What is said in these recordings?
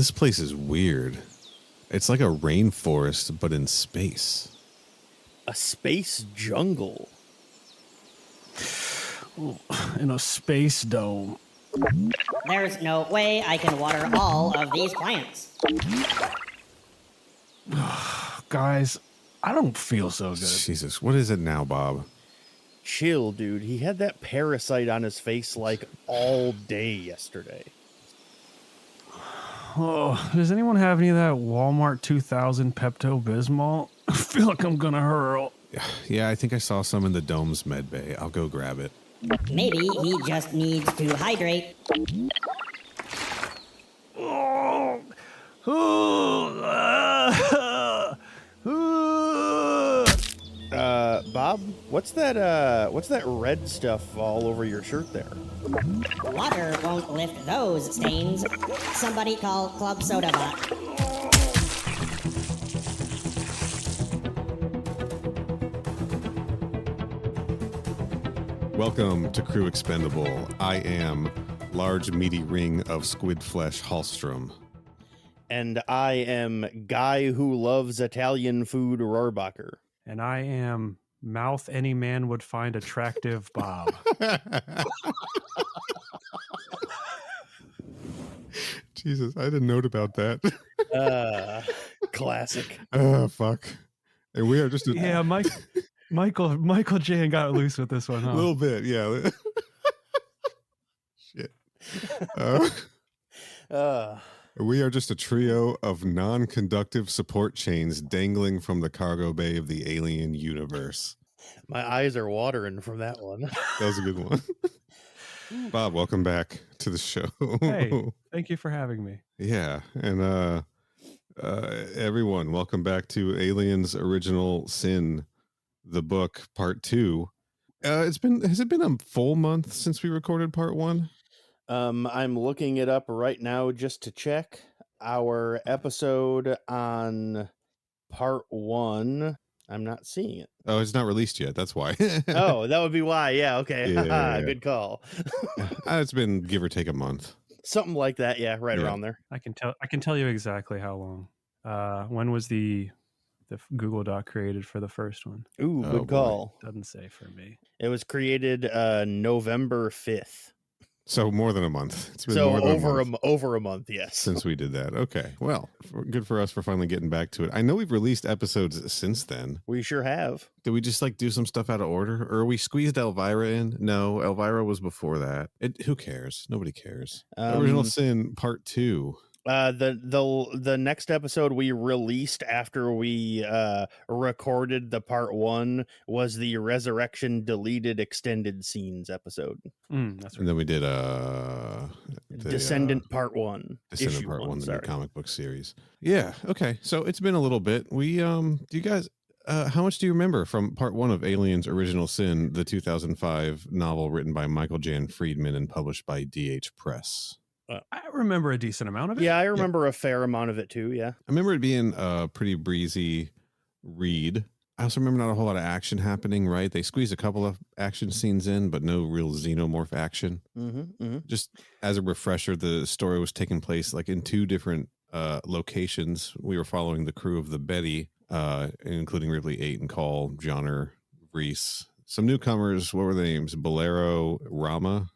This place is weird. It's like a rainforest, but in space. A space jungle. In a space dome. There's no way I can water all of these plants. Guys, I don't feel so good. Jesus, what is it now, Bob? Chill, dude. He had that parasite on his face like all day yesterday. Oh, does anyone have any of that Walmart 2000 Pepto-Bismol? I feel like I'm gonna hurl. Yeah, I think I saw some in the dome's med bay. I'll go grab it. Maybe he just needs to hydrate. Bob, what's that red stuff all over your shirt there? Water won't lift those stains. Somebody call Club Soda Bot. Welcome to Crew Expendable. I am large meaty ring of squid flesh Hallstrom. And I am guy who loves Italian food Rohrbacher. And I am mouth any man would find attractive Bob. Jesus, I didn't note about that. Classic. Oh, fuck. And we are just a Yeah, Michael Jan got loose with this one, huh? a little bit, yeah. Shit. We are just a trio of non-conductive support chains dangling from the cargo bay of the alien universe. My eyes are watering from that one. That was a good one. Bob, welcome back to the show. Hey, thank you for having me. Yeah, and everyone, welcome back to Aliens Original Sin, the book, part 2. Has it been a full month since we recorded part 1? I'm looking it up right now just to check. Our episode on part 1, I'm not seeing it. Oh, it's not released yet. That's why. Oh, that would be why. Yeah, okay. Yeah. Good call. It's been give or take a month. Something like that, yeah, right Yeah. around there. I can tell you exactly how long. When was the Google Doc created for the first one? Ooh, Oh, good boy. call. Doesn't say for me. It was created November 5th. So more than a month. It's been So more than over a month, yes. since we did that. Okay. Well, good for us for finally getting back to it. I know we've released episodes since then. We sure have. Did we just do some stuff out of order, or we squeezed Elvira in? No, Elvira was before that. Who cares? Nobody cares. Original Sin Part 2. The next episode we released after we recorded the part 1 was the Resurrection Deleted Extended Scenes episode. That's right. And then we did Descendant part 1. Descendant issue Part 1, the new sorry. comic book series. Yeah. Okay. So it's been a little bit. We do you guys how much do you remember from part 1 of Aliens Original Sin, the 2005 novel written by Michael Jan Friedman and published by DH Press? I remember a decent amount of it. Yeah, I remember a fair amount of it too, yeah. I remember it being a pretty breezy read. I also remember not a whole lot of action happening, right? They squeezed a couple of action scenes in, but no real xenomorph action. Just as a refresher, the story was taking place in 2 different locations. We were following the crew of the Betty, including Ripley, 8 and Call, Johnner, Reese. Some newcomers, what were the names? Bolero, Rama,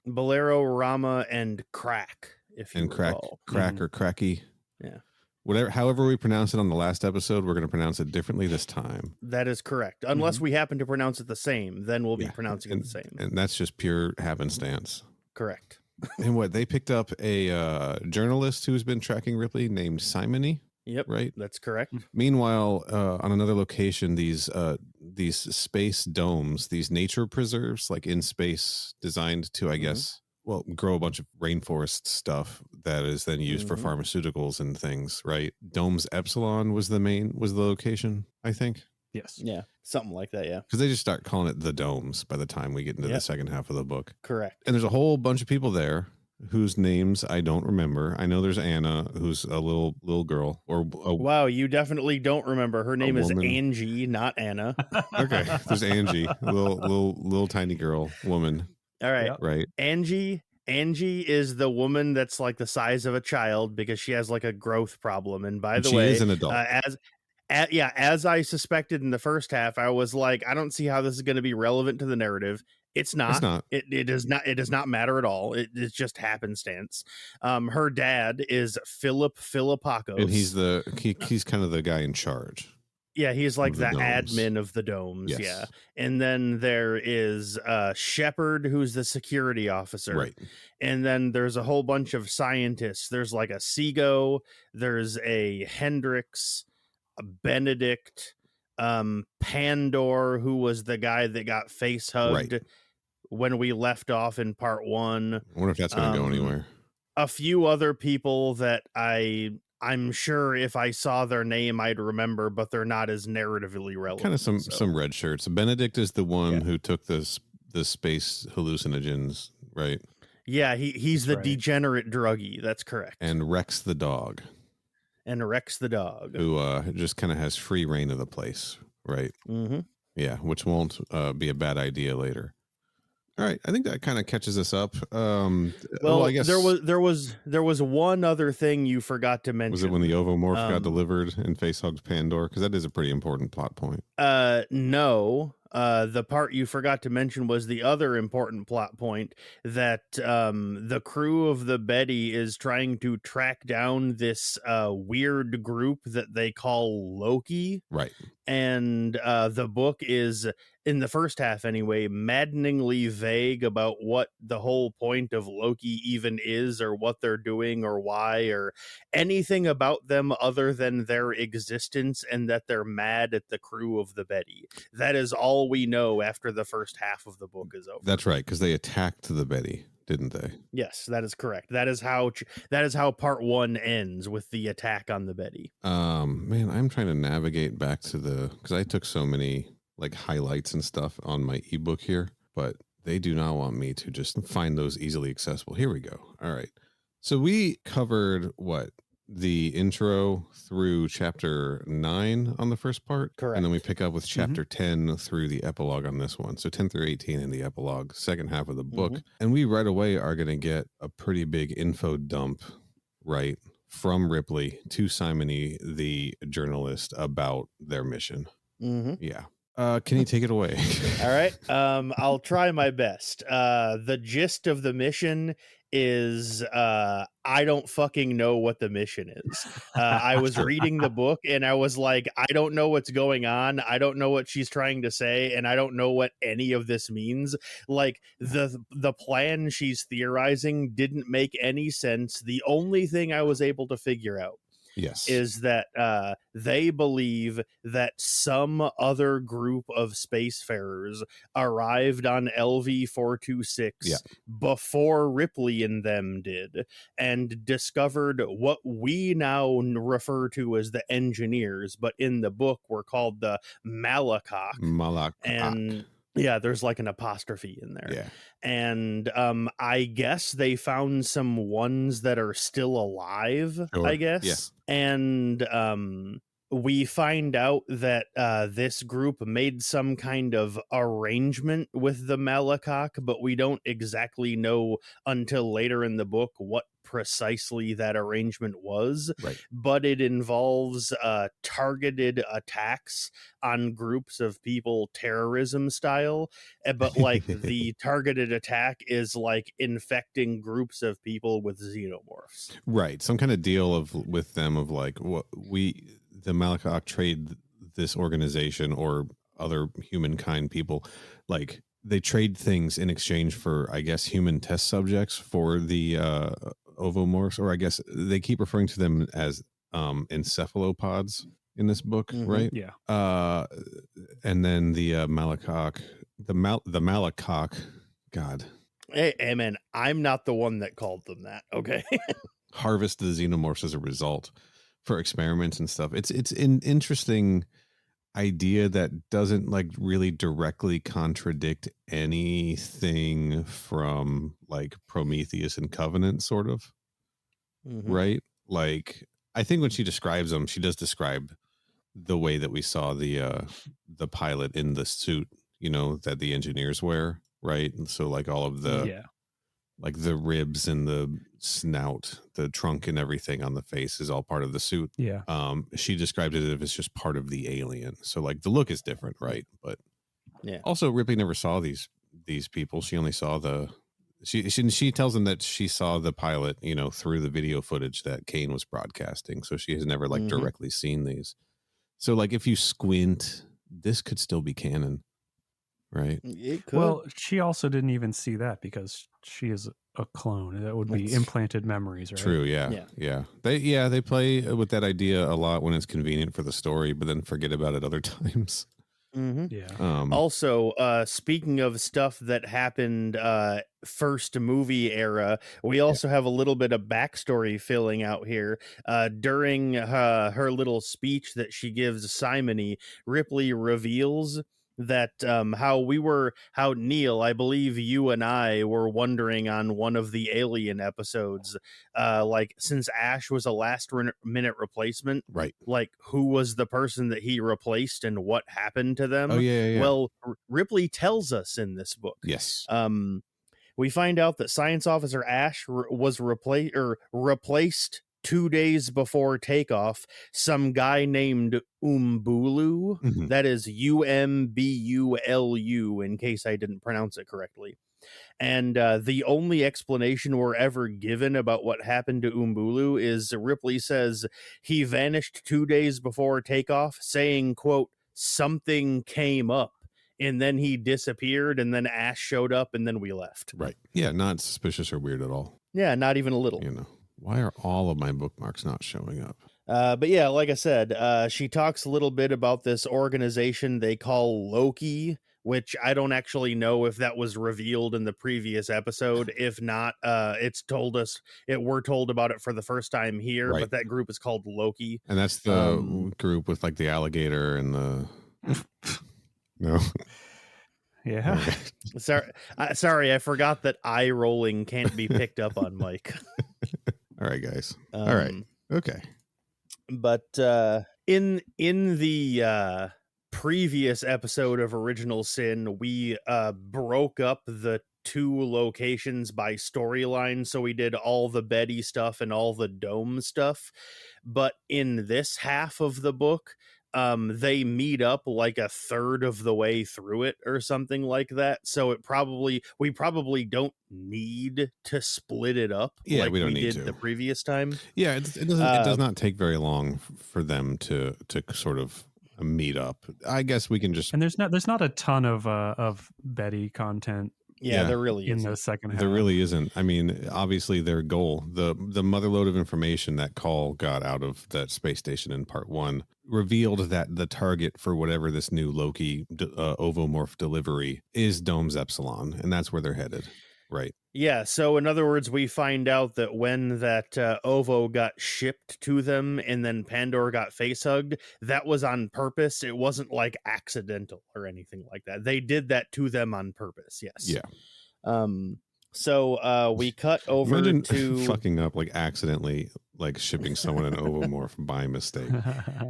and Crack, if you recall. Crack or Cracky. Yeah. Whatever, however we pronounce it on the last episode, we're going to pronounce it differently this time. That is correct. Unless we happen to pronounce it the same, then we'll be pronouncing it the same. And that's just pure happenstance. Correct. And what, they picked up a journalist who's been tracking Ripley named Simony. Yep. Right. That's correct. Meanwhile, on another location, these space domes, these nature preserves, in space, designed to, I guess, grow a bunch of rainforest stuff that is then used for pharmaceuticals and things. Right. Domes Epsilon was the location, I think. Yes. Yeah. Something like that. Yeah. Because they just start calling it the domes by the time we get into the second half of the book. Correct. And there's a whole bunch of people there whose names I don't remember. I know there's Anna, who's a little girl, wow, you definitely don't remember. Her name is Angie, not Anna. Okay, there's Angie, a little tiny girl, woman. All right, right. Angie, Angie is the woman that's like the size of a child because she has like a growth problem. And by the she way, is an adult. as I suspected in the first half, I was like, I don't see how this is going to be relevant to the narrative. It's not. It's not. It does not matter at all. It's just happenstance. Her dad is Philip Philippakos, And he's kind of the guy in charge. Yeah, he's like the domes. admin of the domes. Yes. Yeah. And then there is Shepard, who's the security officer. Right. And then there's a whole bunch of scientists. There's like a Seago, there's a Hendrix, a Benedict, Pandor, who was the guy that got face hugged when we left off in part 1. I wonder if that's going to go anywhere. A few other people that I'm sure if I saw their name, I'd remember, but they're not as narratively relevant. Kind of some red shirts. Benedict is the one who took the space hallucinogens, right? Yeah, he's the degenerate druggie. That's correct. And Rex the dog. Who just kind of has free reign of the place, right? Mm-hmm. Yeah, which won't be a bad idea later. All right, I think that kind of catches us up. Well, I guess there was one other thing you forgot to mention. Was it when the Ovomorph got delivered and face hugged Pandora? Because that is a pretty important plot point. No. The part you forgot to mention was the other important plot point that the crew of the Betty is trying to track down this weird group that they call Loki. Right. And the book is, in the first half anyway, maddeningly vague about what the whole point of Loki even is, or what they're doing, or why, or anything about them other than their existence and that they're mad at the crew of the Betty. That is all we know after the first half of the book is over. That's right, because they attacked the Betty, didn't they? Yes, that is correct. That is how part 1 ends, with the attack on the Betty. Man, I'm trying to navigate back to because I took so many like highlights and stuff on my ebook here, but they do not want me to just find those easily accessible. Here we go. All right. So we covered the intro through chapter 9 on the first part. Correct. And then we pick up with chapter 10 through the epilogue on this one. So 10 through 18 in the epilogue, second half of the book. And we right away are going to get a pretty big info dump, right, from Ripley to Simony, the journalist, about their mission. Yeah. Can you take it away? All right. I'll try my best. The gist of the mission is I don't fucking know what the mission is. I was reading the book and I was like, I don't know what's going on. I don't know what she's trying to say, and I don't know what any of this means. Like the plan she's theorizing didn't make any sense. The only thing I was able to figure out is that they believe that some other group of spacefarers arrived on LV-426 before Ripley and them did, and discovered what we now refer to as the engineers, but in the book were called the Malakok. And yeah, there's like an apostrophe in there. Yeah. And I guess they found some ones that are still alive, I guess. Yeah. And we find out that this group made some kind of arrangement with the Malakok, but we don't exactly know until later in the book what precisely that arrangement was. Right. But it involves targeted attacks on groups of people, terrorism style. But like the targeted attack is like infecting groups of people with xenomorphs. Right. Some kind of deal with them of like the Malakok trade this organization or other humankind people, like they trade things in exchange for, I guess, human test subjects for the ovomorphs, or I guess they keep referring to them as encephalopods in this book, right? Yeah. And then the Malakok, the Malakok, God. Hey, man, I'm not the one that called them that, okay? Harvest the xenomorphs as a result for experiments and stuff. It's an interesting idea that doesn't like really directly contradict anything from like Prometheus and Covenant, sort of. Right? Like, I think when she describes them, she does describe the way that we saw the pilot in the suit, that the engineers wear, right? And so like all of the like the ribs and the snout, the trunk and everything on the face is all part of the suit. Yeah. She described it as just part of the alien. So like the look is different, right? But Yeah. also Ripley never saw these people. She only saw she tells them that she saw the pilot, you know, through the video footage that Kane was broadcasting. So she has never like directly seen these. So like if you squint, this could still be canon, right? It could. Well, she also didn't even see that because she is a clone. That would be implanted memories, right? True. Yeah. They play with that idea a lot when it's convenient for the story, but then forget about it other times. Yeah. Also, speaking of stuff that happened first movie era, we also have a little bit of backstory filling out here. During her little speech that she gives Simony, Ripley reveals that how Neil, I believe you and I were wondering on one of the Alien episodes, like since Ash was a last minute replacement, Right. like who was the person that he replaced and what happened to them. Oh yeah. Well, Ripley tells us in this book. Yes. We find out that Science Officer Ash was replaced 2 days before takeoff. Some guy named Umbulu, that is Umbulu, in case I didn't pronounce it correctly. And the only explanation we're ever given about what happened to Umbulu is Ripley says he vanished 2 days before takeoff, saying, quote, something came up. And then he disappeared, and then Ash showed up, and then we left. Right. Yeah, not suspicious or weird at all. Yeah, not even a little. You know, why are all of my bookmarks not showing up? But yeah, like I said, she talks a little bit about this organization they call Loki, which I don't actually know if that was revealed in the previous episode. If not, we're told about it for the first time here, Right. but that group is called Loki. And that's the group with like the alligator and the... No. Yeah. Sorry, I forgot that eye rolling can't be picked up on mic. All right, guys. All right. Okay. But in the previous episode of Original Sin, we broke up the 2 locations by storyline. So we did all the Betty stuff and all the Dome stuff. But in this half of the book, they meet up like a third of the way through it or something like that. So we probably don't need to split it up like we did the previous time. Yeah, it does not take very long for them to sort of meet up. I guess we can just... And there's not a ton of Betty content. Yeah, there really in isn't. the second half. There really isn't. I mean, obviously their goal, the motherload of information that Call got out of that space station in part 1 revealed that the target for whatever this new Loki ovomorph delivery is Dome's Epsilon, and that's where they're headed. Right. Yeah, so in other words, we find out that when that ovo got shipped to them and then Pandora got facehugged, that was on purpose. It wasn't like accidental or anything like that. They did that to them on purpose, yes. Yeah. So we cut over to... fucking up, like accidentally, like shipping someone an ovomorph by mistake.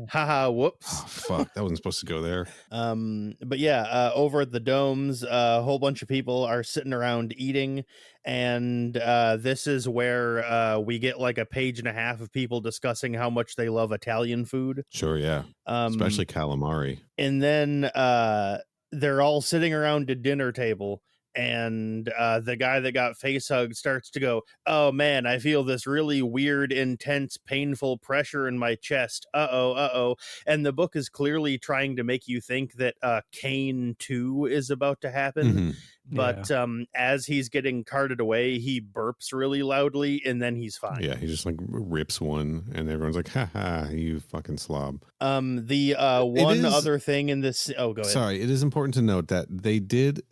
Haha, whoops. Oh, fuck, that wasn't supposed to go there. But yeah, over at the domes, a whole bunch of people are sitting around eating, and this is where we get like a page and a half of people discussing how much they love Italian food. Sure, yeah. Especially calamari. And then they're all sitting around a dinner table, and the guy that got face hugged starts to go, oh man, I feel this really weird, intense, painful pressure in my chest. Uh-oh. And the book is clearly trying to make you think that Kane 2 is about to happen. Mm-hmm. But as he's getting carted away, he burps really loudly, and then he's fine. Yeah, he just like rips one, and everyone's like, ha, you fucking slob. Other thing in this... Oh, go ahead. Sorry, it is important to note that they did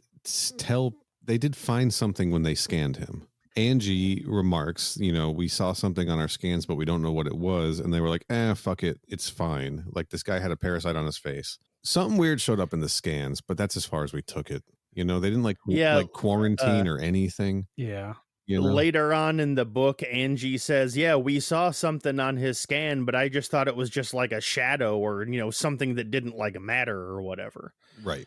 find something when they scanned him. Angie remarks, we saw something on our scans, but we don't know what it was. And they were like, fuck it. It's fine. Like this guy had a parasite on his face. Something weird showed up in the scans, but that's as far as we took it. They didn't like quarantine or anything. Yeah. Later on in the book, Angie says, yeah, we saw something on his scan, but I just thought it was just like a shadow or, something that didn't like matter or whatever. Right.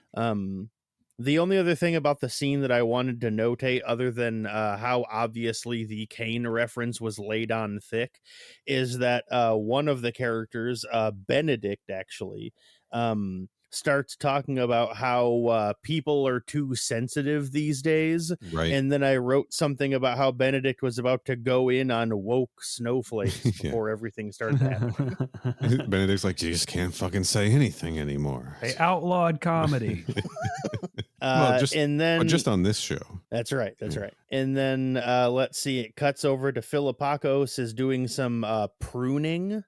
The only other thing about the scene that I wanted to notate, other than how obviously the Kane reference was laid on thick, is that one of the characters, Benedict, actually, starts talking about how people are too sensitive these days. Right. And then I wrote something about how Benedict was about to go in on woke snowflakes before everything started happening. Benedict's like, you just can't fucking say anything anymore. They outlawed comedy. Well, and then just on this show. That's right. And then let's see, it cuts over to Philippakos is doing some pruning.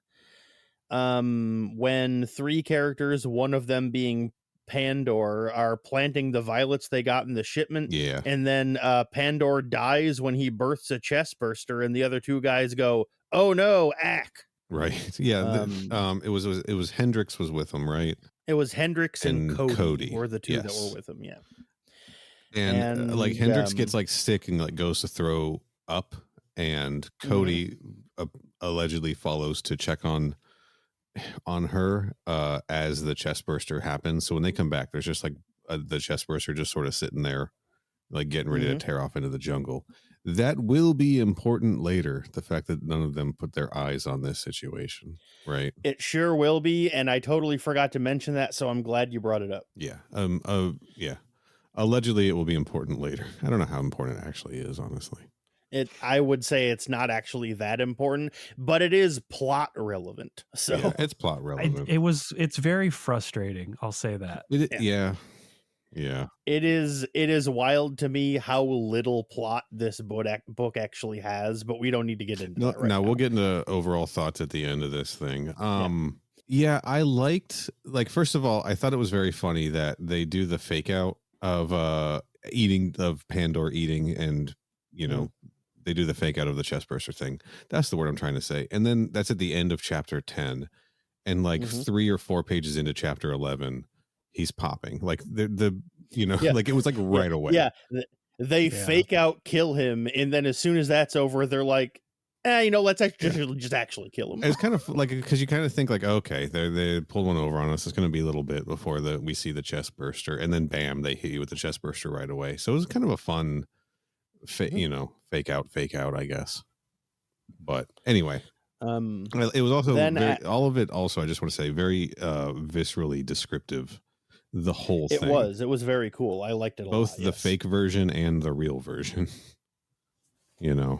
When three characters, one of them being Pandor, are planting the violets they got in the shipment. Yeah. And then Pandor dies when he births a chest burster, and the other two guys go, "Oh no, ack." Right. Yeah. It was Hendrix was with him, right? It was Hendrix and Cody were the two that yes. were with him. Yeah. And like Hendrix gets like sick and like goes to throw up, and Cody allegedly follows to check on her as the chest burster happens. So when they come back, there's just like the chest burster just sort of sitting there, like getting ready to tear off into the jungle. That will be important later, the fact that none of them put their eyes on this situation, right? It sure will be, and I totally forgot to mention that, so I'm glad you brought it up. Yeah. Yeah. Allegedly it will be important later. I don't know how important it actually is, honestly. I would say it's not actually that important, but it is plot relevant. So yeah, it's plot relevant. It's very frustrating. I'll say that. Yeah. It is wild to me how little plot this book actually has, but we don't need to get into that right now. We'll get into overall thoughts at the end of this thing. Yeah, I liked, like, first of all, I thought it was very funny that they do the fake out of Pandor eating, and you know, they do the fake out of the chest burster thing. That's the word I'm trying to say. And then that's at the end of chapter 10, and like 3 or 4 pages into chapter 11, he's popping. Like like it was like right away. Yeah, they fake out kill him, and then as soon as that's over, they're like, let's actually kill him. It's kind of like, because you kind of think like, okay, they pulled one over on us. It's going to be a little bit before we see the chest burster, and then bam, they hit you with the chest burster right away. So it was kind of a fun, fake out, I guess. But anyway, it was also all of it. Also, I just want to say very viscerally descriptive. The whole thing. It was very cool. I liked it a lot. Both the fake version and the real version. Yeah.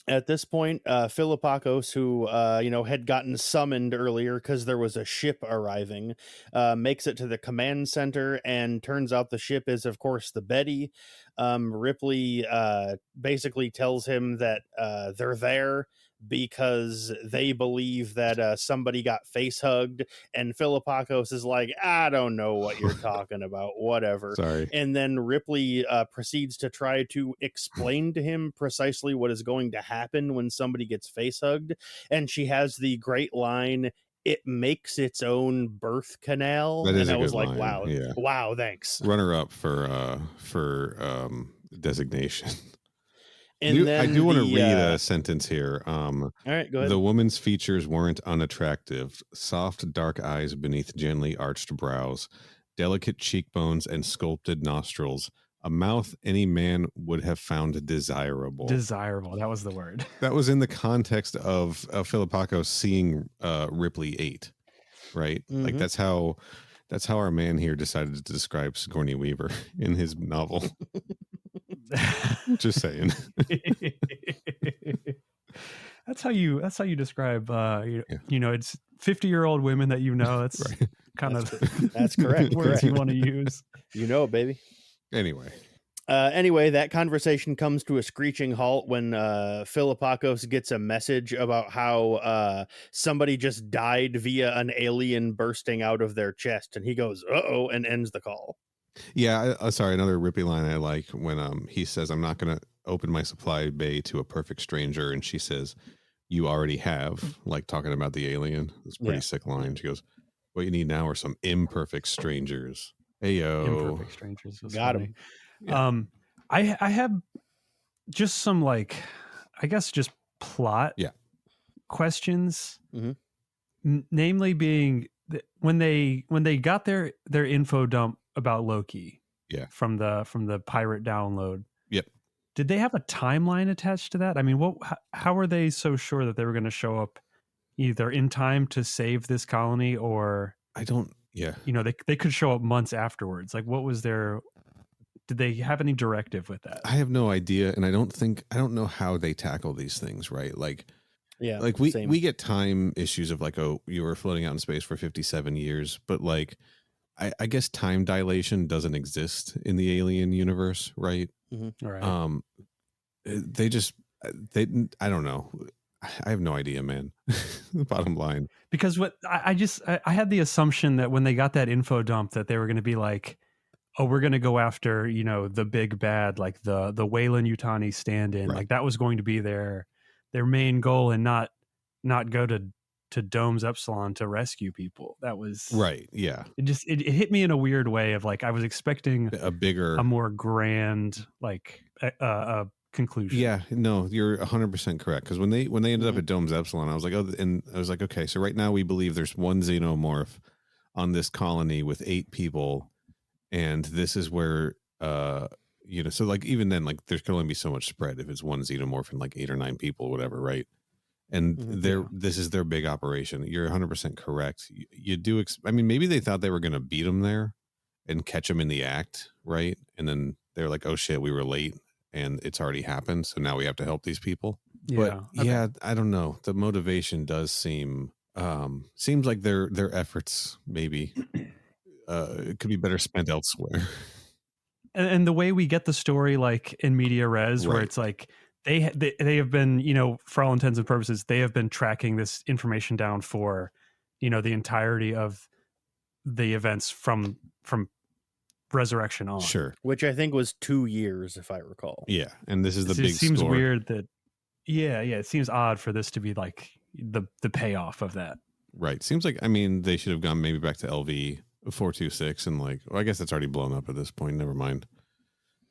At this point, Philippakos, who had gotten summoned earlier because there was a ship arriving, makes it to the command center, and turns out the ship is, of course, the Betty. Ripley basically tells him that they're there because they believe that somebody got face hugged, and Philippakos is like, I don't know what you're talking about, whatever. Sorry. And then Ripley proceeds to try to explain to him precisely what is going to happen when somebody gets face hugged, and she has the great line, "It makes its own birth canal." That is and a I was good like, line. wow, thanks. Runner up for designation. And I do want to read a sentence here. All right, go ahead. The woman's features weren't unattractive. Soft, dark eyes beneath gently arched brows, delicate cheekbones and sculpted nostrils, a mouth any man would have found desirable. Desirable, that was the word. That was in the context of Philippakos seeing Ripley 8, right? Like that's how our man here decided to describe Sigourney Weaver in his novel. Just saying. That's how you describe it's 50-year-old women that that's right. kind of that's correct words you want to use, baby. Anyway, that conversation comes to a screeching halt when Philippakos gets a message about how somebody just died via an alien bursting out of their chest, and he goes, uh-oh, and ends the call. Yeah, sorry, another Ripley line I like when he says, I'm not going to open my supply bay to a perfect stranger, and she says, you already have, like talking about the alien. It's a pretty sick line. She goes, what you need now are some imperfect strangers. Hey, yo. Imperfect strangers. Got him. Yeah. I have just some, like, I guess just plot questions. Mm-hmm. Namely being when they got their info dump about Loki. Yeah. From the pirate download. Yep. Did they have a timeline attached to that? I mean, how were they so sure that they were going to show up either in time to save this colony, or yeah. They could show up months afterwards. Like, what was did they have any directive with that? I have no idea, and I don't know how they tackle these things, right? Like, yeah, like we get time issues of like, oh, you were floating out in space for 57 years, but like, I guess time dilation doesn't exist in the alien universe, right? Mm-hmm. Right. I don't know. I have no idea, man. Bottom line. Because I had the assumption that when they got that info dump that they were going to be like, oh, we're going to go after, the big bad, like the Wayland Yutani stand-in. Right. Like that was going to be their main goal, and not go to Dome's Epsilon to rescue people. That was right. Yeah. It hit me in a weird way of like, I was expecting a more grand, like a conclusion. Yeah, no, you're 100% correct. Because when they ended up at Dome's Epsilon, I was like, okay, so right now we believe there's one xenomorph on this colony with 8 people, and this is where so like even then, like there can only be so much spread if it's one xenomorph and like 8 or 9 people, whatever, right? And this is their big operation. You're 100% correct. You do. I mean, maybe they thought they were going to beat them there and catch them in the act, right? And then they're like, "Oh shit, we were late, and it's already happened. So now we have to help these people." Yeah. But yeah, I don't know. The motivation does seems like their efforts maybe could be better spent elsewhere. And the way we get the story, like in media res, where it's like. They have been, for all intents and purposes, they have been tracking this information down for, the entirety of the events from Resurrection on. Sure. Which I think was 2 years, if I recall. Yeah. And this is the big It seems score. weird that, it seems odd for this to be like the payoff of that. Right. Seems like, I mean, they should have gone maybe back to LV 426 and like, well, I guess that's already blown up at this point. Never mind.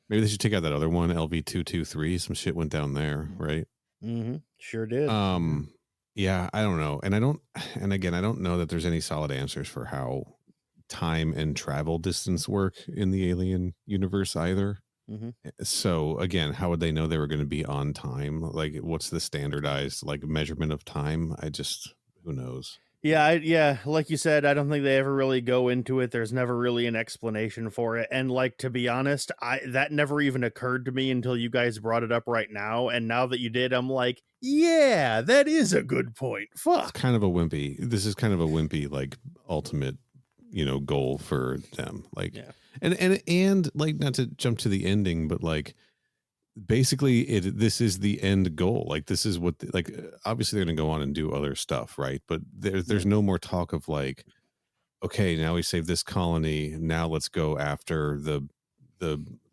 Maybe they should take out that other one, LV223. Some shit went down there, right? Mm-hmm. Sure did. Yeah, I don't know. And I don't know that there's any solid answers for how time and travel distance work in the alien universe either. Mm-hmm. So again, how would they know they were going to be on time? Like, what's the standardized like measurement of time? Who knows? Yeah, like you said, I don't think they ever really go into it. There's never really an explanation for it. And like, to be honest, that never even occurred to me until you guys brought it up right now. And now that you did, I'm like, yeah, that is a good point. Fuck. It's kind of a wimpy. This is kind of a wimpy, like, ultimate, goal for them. Like, and like, not to jump to the ending, but like, basically this is the end goal. Like, this is what obviously they're gonna go on and do other stuff, right? But there's no more talk of like, okay, now we saved this colony, now let's go after the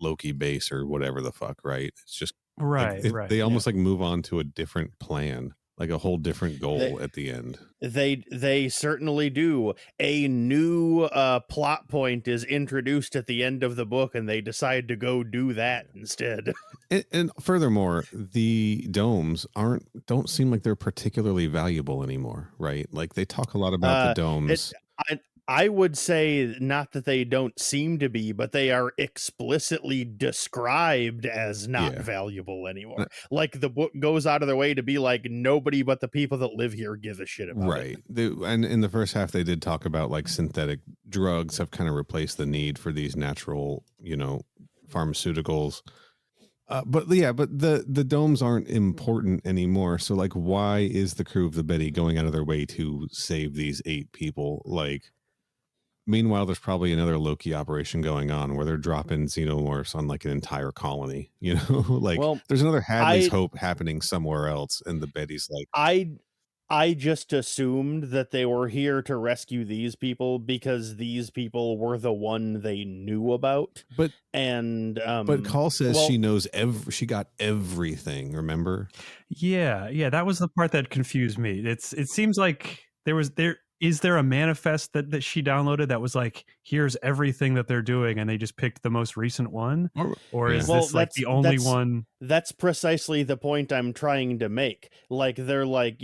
Loki base or whatever the fuck, right? It's just right. They almost like move on to a different plan, like a whole different goal at the end. They certainly do. A new plot point is introduced at the end of the book, and they decide to go do that instead. And furthermore, the domes don't seem like they're particularly valuable anymore, right? Like they talk a lot about the domes. I would say not that they don't seem to be, but they are explicitly described as not valuable anymore. Like the book goes out of their way to be like, nobody but the people that live here give a shit about it. And in the first half, they did talk about like synthetic drugs have kind of replaced the need for these natural, pharmaceuticals. But the domes aren't important anymore. So like, why is the crew of the Betty going out of their way to save these 8 people? Like, meanwhile, there's probably another Loki operation going on where they're dropping xenomorphs on like an entire colony, like there's another Hadley's Hope happening somewhere else. And the Betty's like, I just assumed that they were here to rescue these people because these people were the one they knew about. But Call says she knows she got everything. Remember? Yeah. That was the part that confused me. It seems like is there a manifest that she downloaded that was like, here's everything that they're doing, and they just picked the most recent one? Or is this like the only one? That's precisely the point I'm trying to make. Like, they're like,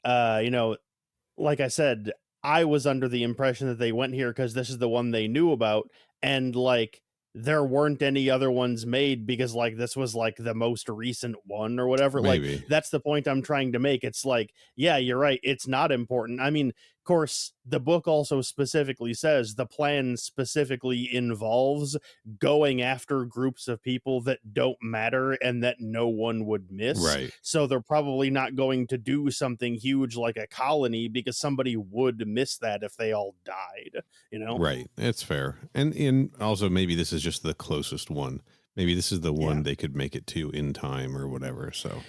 like I said, I was under the impression that they went here because this is the one they knew about, and like there weren't any other ones made because like this was like the most recent one or whatever. Maybe. Like that's the point I'm trying to make. It's like, yeah, you're right. It's not important. I mean, of course, the book also specifically says the plan specifically involves going after groups of people that don't matter and that no one would miss. Right. So they're probably not going to do something huge like a colony because somebody would miss that if they all died, you know? Right. It's fair. And also maybe this is just the closest one. Maybe this is the one they could make it to in time or whatever. So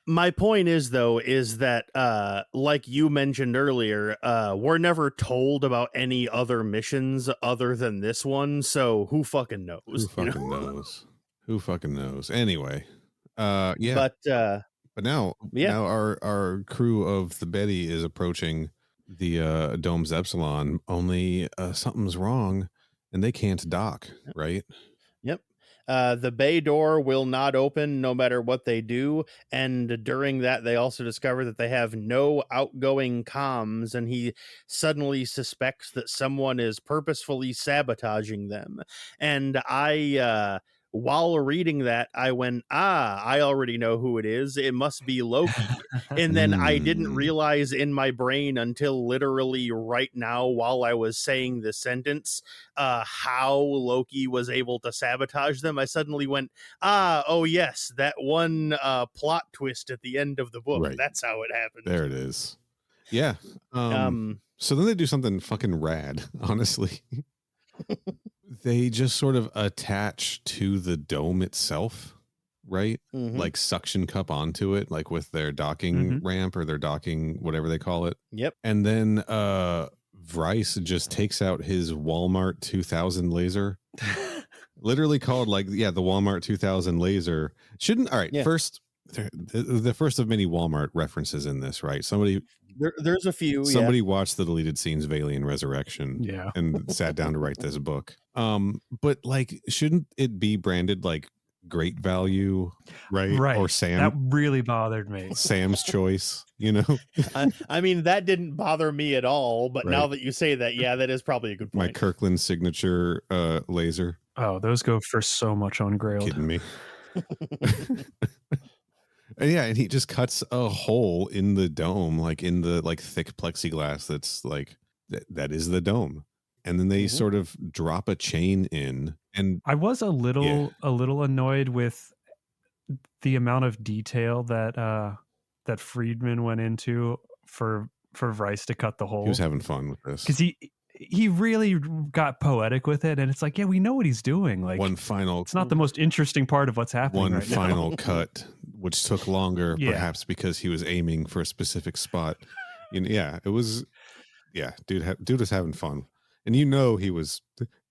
my point is though, is that like you mentioned earlier, we're never told about any other missions other than this one. So who fucking knows? Who fucking knows? Who fucking knows? Anyway, yeah. But now our crew of the Betty is approaching the dome's Epsilon. Only something's wrong, and they can't dock. Right? Yep. The bay door will not open no matter what they do. And during that, they also discover that they have no outgoing comms, and he suddenly suspects that someone is purposefully sabotaging them. And while reading that, I went, I already know who it is. It must be Loki. And then I didn't realize in my brain until literally right now while I was saying the sentence, how Loki was able to sabotage them. I suddenly went, oh yes, that one plot twist at the end of the book. Right. That's how it happened. There it is. Yeah. So then they do something fucking rad, honestly. They just sort of attach to the dome itself, right? Like suction cup onto it, like with their docking ramp or their docking, whatever they call it. Yep. And then Vryce just takes out his Walmart 2000 laser. Literally called the Walmart 2000 laser. First, the first of many Walmart references in this, right? There's a few. Somebody watched the deleted scenes of Alien Resurrection, and sat down to write this book. But like, shouldn't it be branded like Great Value, right? Or Sam? That really bothered me. Sam's Choice, you know. I mean, that didn't bother me at all. But now that you say that, that is probably a good point. My Kirkland signature laser. Oh, those go for so much on Grailed. Kidding me? And he just cuts a hole in the dome, like in the thick plexiglass that's like that is the dome. And then they sort of drop a chain in. And I was a little annoyed with the amount of detail that that Friedman went into for Vryce to cut the hole. He was having fun with this. Because he really got poetic with it, and it's like, yeah, we know what he's doing. Like it's not the most interesting part of what's happening. One final cut, which took longer, perhaps because he was aiming for a specific spot. It was, dude was having fun, and he was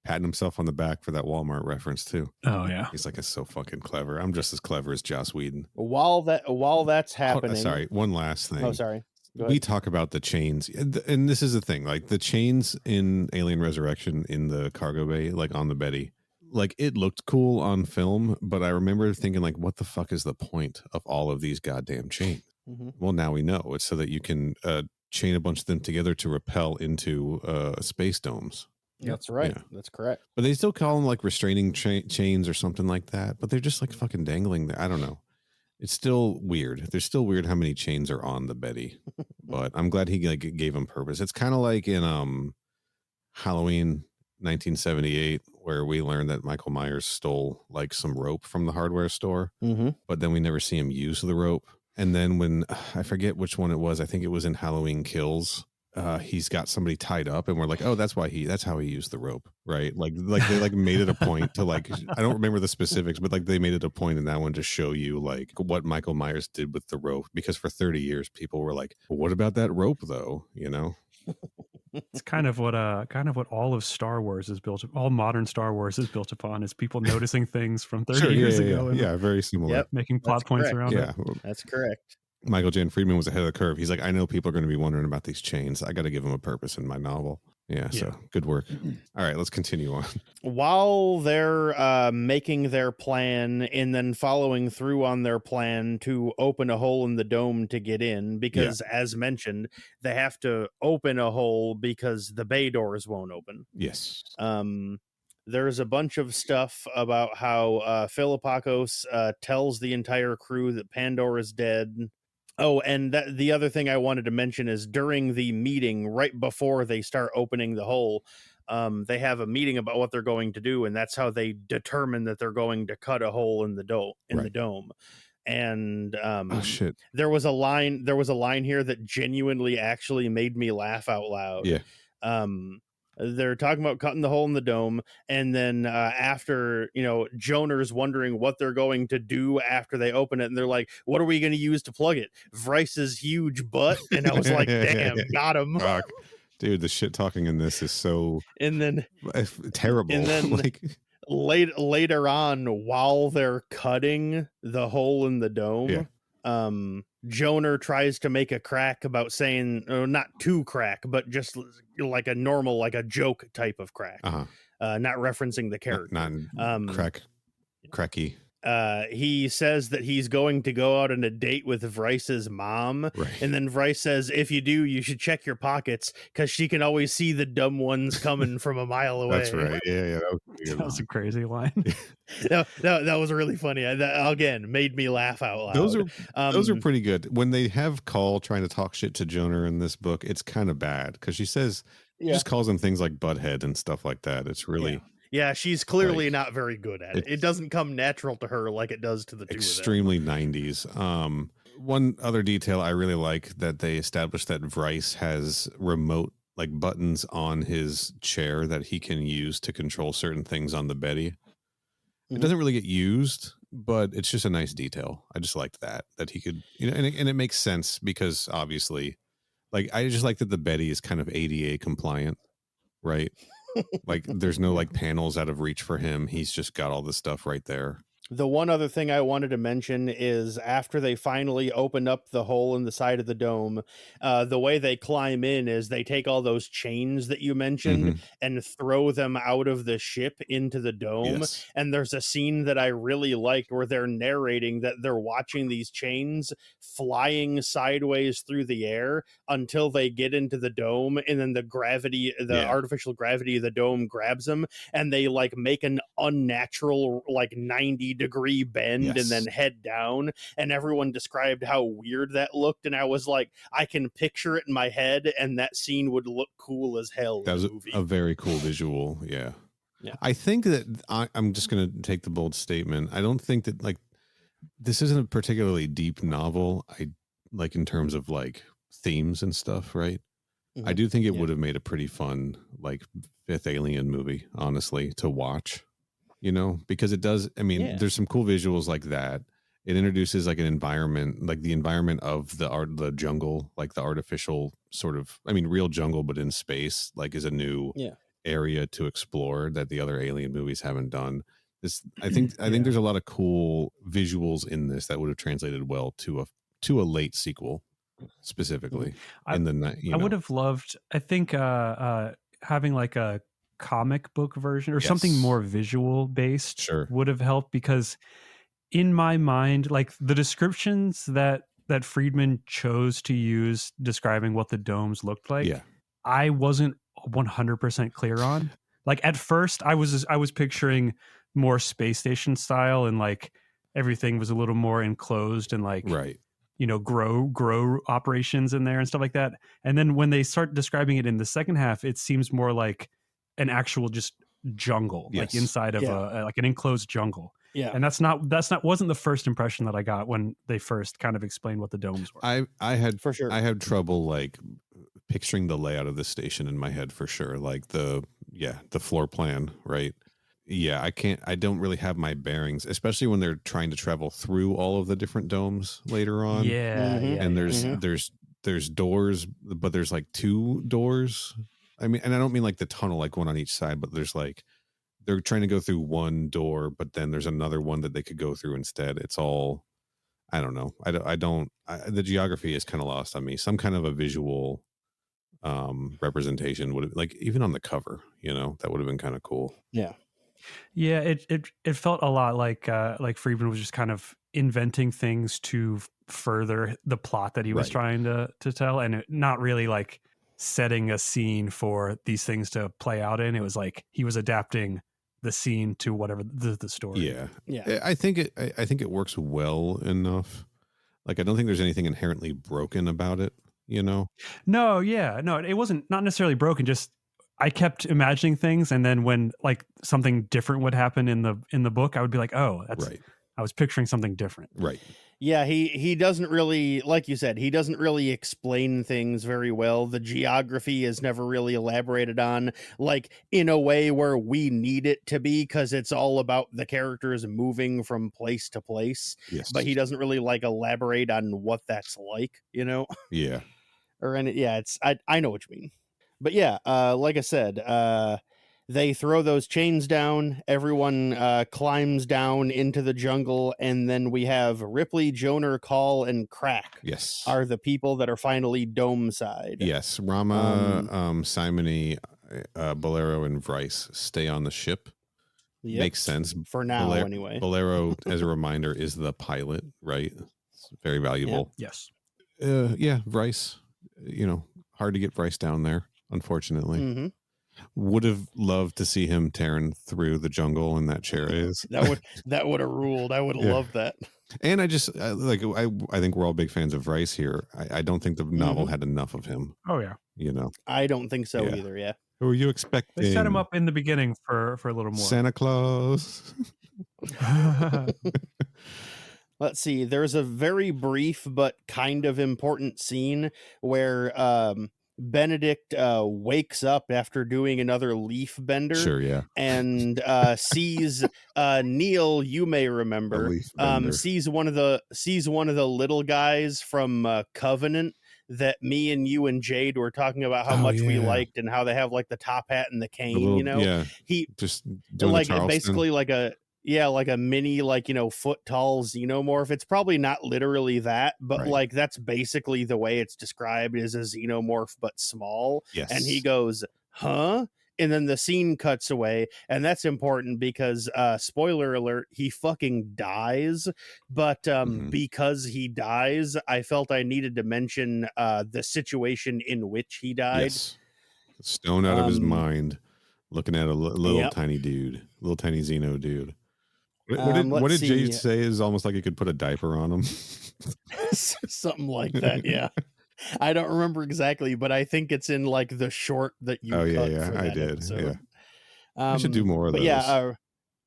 patting himself on the back for that Walmart reference too. Oh yeah, he's like, it's so fucking clever. I'm just as clever as Joss Whedon. While that's happening, sorry, one last thing. Oh, sorry. We talk about the chains, and this is the thing, like the chains in Alien Resurrection in the cargo bay, like on the Betty, like it looked cool on film, but I remember thinking like, what the fuck is the point of all of these goddamn chains? Well, now we know. It's so that you can chain a bunch of them together to repel into space domes. That's right. Yeah. That's correct. But they still call them like restraining chains or something like that, but they're just like fucking dangling there. I don't know. It's still weird. They're still weird how many chains are on the Betty, but I'm glad he like gave him purpose. It's kind of like in Halloween 1978, where we learned that Michael Myers stole like some rope from the hardware store, but then we never see him use the rope. And then when I forget which one it was, I think it was in Halloween Kills. He's got somebody tied up, and we're like, oh, that's how he used the rope, right? Like they like made it a point to like, I don't remember the specifics, but like they made it a point in that one to show you like what Michael Myers did with the rope, because for 30 years people were like, well, what about that rope though? It's kind of what all of Star Wars is built. All modern Star Wars is built upon, is people noticing things from 30 years ago. Yeah, very similar. Yep, making plot points around it. That's correct. Michael J. Friedman was ahead of the curve. He's like, I know people are going to be wondering about these chains. I got to give them a purpose in my novel. Yeah, so good work. All right, let's continue on. While they're making their plan and then following through on their plan to open a hole in the dome to get in, because as mentioned, they have to open a hole because the bay doors won't open. Yes. There's a bunch of stuff about how Philippakos tells the entire crew that Pandora is dead. Oh, and the other thing I wanted to mention is during the meeting, right before they start opening the hole, they have a meeting about what they're going to do, and that's how they determine that they're going to cut a hole in the dome. And oh shit, there was a line here that genuinely actually made me laugh out loud. Yeah. They're talking about cutting the hole in the dome, and then after, Joner's wondering what they're going to do after they open it, and they're like, what are we going to use to plug it? Vrice's huge butt. And I was like, damn, got him. Fuck. Dude, the shit talking in this is so and then terrible. And then later on, while they're cutting the hole in the dome, Joner tries to make a crack about saying, not too crack, but just like a normal, like a joke type of crack, not referencing the character. Not cracky. He says that he's going to go out on a date with Vrice's mom, and then Vrice says, if you do, you should check your pockets because she can always see the dumb ones coming from a mile away. That's right. Yeah. That was a crazy line. that was really funny. That, again, made me laugh out loud. Those are pretty good. When they have Call trying to talk shit to Joner in this book, it's kind of bad because she just calls him things like butthead and stuff like that. It's really... Yeah, she's clearly not very good at it. It doesn't come natural to her like it does to the two extremely of them. 90s. One other detail I really like that they established that Vrice has remote like buttons on his chair that he can use to control certain things on the Betty. It doesn't really get used, but it's just a nice detail. I just liked that he could, and it makes sense because obviously, like, I just like that the Betty is kind of ADA compliant, right? Like there's no like panels out of reach for him. He's just got all this stuff right there. The one other thing I wanted to mention is after they finally open up the hole in the side of the dome, the way they climb in is they take all those chains that you mentioned and throw them out of the ship into the dome. Yes. And there's a scene that I really liked where they're narrating that they're watching these chains flying sideways through the air until they get into the dome, and then the artificial gravity of the dome grabs them, and they like make an unnatural like 90-degree bend and then head down, and everyone described how weird that looked, and I was like, I can picture it in my head, and that scene would look cool as hell. That was a very cool visual. Yeah. I think that I'm just going to take the bold statement. I don't think that like this isn't a particularly deep novel. I like in terms of like themes and stuff, right? I do think it would have made a pretty fun like fifth Alien movie, honestly, to watch. Because it does. I mean, there's some cool visuals like that. It introduces like an environment, like the environment of the jungle, like the artificial sort of, I mean, real jungle, but in space, like is a new area to explore that the other Alien movies haven't done. I think there's a lot of cool visuals in this that would have translated well to a late sequel, specifically. I would have loved. I think having like a comic book version or something more visual based would have helped, because in my mind, like the descriptions that Friedman chose to use describing what the domes looked like, I wasn't 100% clear on. Like at first I was picturing more space station style, and like everything was a little more enclosed and like grow operations in there and stuff like that. And then when they start describing it in the second half, it seems more like an actual just jungle, like inside of like an enclosed jungle. Yeah. And wasn't the first impression that I got when they first kind of explained what the domes were. I had for sure. I had trouble like picturing the layout of the station in my head for sure. Like the floor plan, right? Yeah, I don't really have my bearings, especially when they're trying to travel through all of the different domes later on. And there's doors, but there's like two doors. I mean, and I don't mean like the tunnel, like one on each side, but there's like, they're trying to go through one door, but then there's another one that they could go through instead. It's all, I don't know. The geography is kind of lost on me. Some kind of a visual representation would have, like, even on the cover, that would have been kind of cool. Yeah. Yeah, it felt a lot like Friedman was just kind of inventing things to further the plot that he was trying to tell, and not really like setting a scene for these things to play out in. It was like he was adapting the scene to whatever the story. Yeah. I think it works well enough. Like, I don't think there's anything inherently broken about it, No, it wasn't, not necessarily broken, just I kept imagining things, and then when like something different would happen in the book, I would be like, oh, that's right. I was picturing something different. Right. Yeah, he doesn't really, like you said, he doesn't really explain things very well. The geography is never really elaborated on, like, in a way where we need it to be, because it's all about the characters moving from place to place. Yes. But he doesn't really like elaborate on what that's like, Yeah. Or any, yeah, I know what you mean. But yeah, like I said, they throw those chains down. Everyone climbs down into the jungle, and then we have Ripley, Joner, Call, and Crack. Yes, are the people that are finally dome side. Yes, Rama, Simony, Bolero, and Bryce stay on the ship. Yep. Makes sense for now, anyway. Bolero, as a reminder, is the pilot, right? It's very valuable. Yeah. Yes. Yeah, Bryce. Hard to get Bryce down there, unfortunately. Mm-hmm. Would have loved to see him tearing through the jungle in that chariot. that would have ruled. I would have loved that. And I just I think we're all big fans of Bryce here. I don't think the novel had enough of him. Oh yeah. I don't think so either. Yeah. Who are you expecting? They set him up in the beginning for a little more. Santa Claus. Let's see. There's a very brief but kind of important scene where Benedict wakes up after doing another leaf bender. Sure, yeah. And sees Neil, you may remember, sees one of the little guys from Covenant that me and you and Jade were talking about how much we liked, and how they have like the top hat and the cane, Yeah. He just like basically like a mini, foot tall xenomorph. It's probably not literally that, but like that's basically the way it's described, as a xenomorph but small. Yes. And he goes, huh? And then the scene cuts away, and that's important because spoiler alert, he fucking dies. But because he dies, I felt I needed to mention the situation in which he died. Yes. Stone out of his mind, looking at a little tiny dude, little tiny Xeno dude. What did Jade say? Is almost like you could put a diaper on him. Something like that, yeah. I don't remember exactly, but I think it's in like the short that you cut for that I did. episode. Yeah. We should do more of those. Yeah,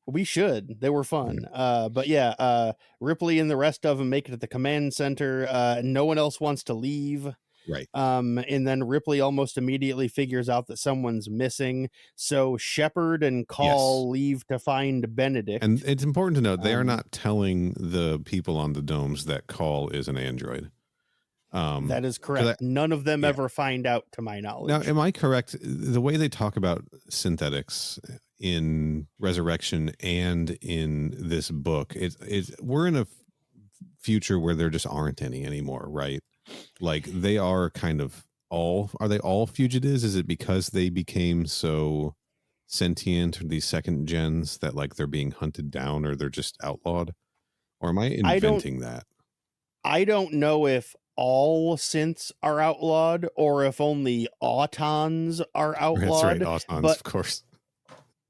we should. They were fun. But yeah, Ripley and the rest of them make it at the command center. No one else wants to leave. Right. And then Ripley almost immediately figures out that someone's missing. So Shepard and Call leave to find Benedict. And it's important to note, they are not telling the people on the domes that Call is an android. That is correct. None of them ever find out, to my knowledge. Now, am I correct? The way they talk about synthetics in Resurrection and in this book, we're in a future where there just aren't any anymore, right? Like, they are kind of are they all fugitives? Is it because they became so sentient, or these second gens, that like they're being hunted down, or they're just outlawed? Or am I inventing that? I don't know if all synths are outlawed or if only autons are outlawed. That's right, autons, of course.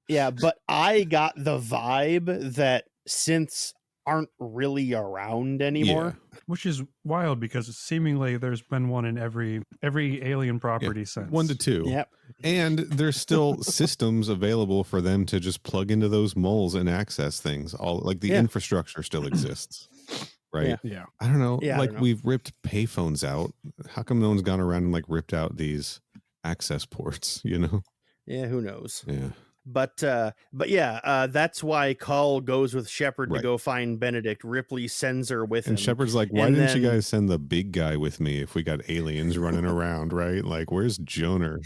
Yeah, but I got the vibe that synths aren't really around anymore. Yeah. Which is wild, because seemingly there's been one in every alien property since. 1 to 2. Yep. And there's still systems available for them to just plug into those moles and access things. All like the infrastructure still exists. Right. Yeah. I don't know. Yeah, like, we've ripped payphones out. How come no one's gone around and like ripped out these access ports, Yeah, who knows? Yeah. But yeah, that's why Call goes with Shepard to go find Benedict. Ripley sends her with him. And Shepard's like, why didn't you guys send the big guy with me if we got aliens running around, right? Like, where's Joner?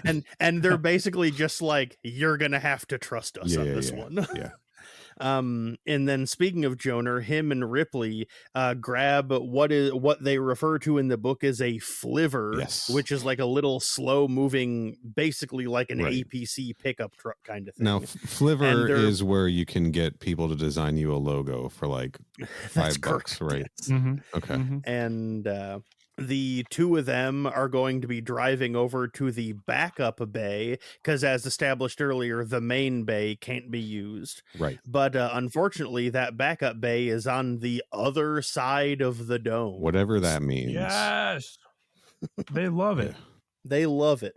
And they're basically just like, you're gonna have to trust us on this one. Yeah. And then speaking of Joner, him and Ripley grab what they refer to in the book as a flivver, Yes. which is like a little slow moving, basically like an Right. APC pickup truck kind of thing. Now, flivver is where you can get people to design you a logo for like $5, right? Yes. Mm-hmm. Okay. Mm-hmm. And the two of them are going to be driving over to the backup bay because, as established earlier, the main bay can't be used. Right. But unfortunately, that backup bay is on the other side of the dome. Whatever that means. Yes. They love it. Yeah. They love it.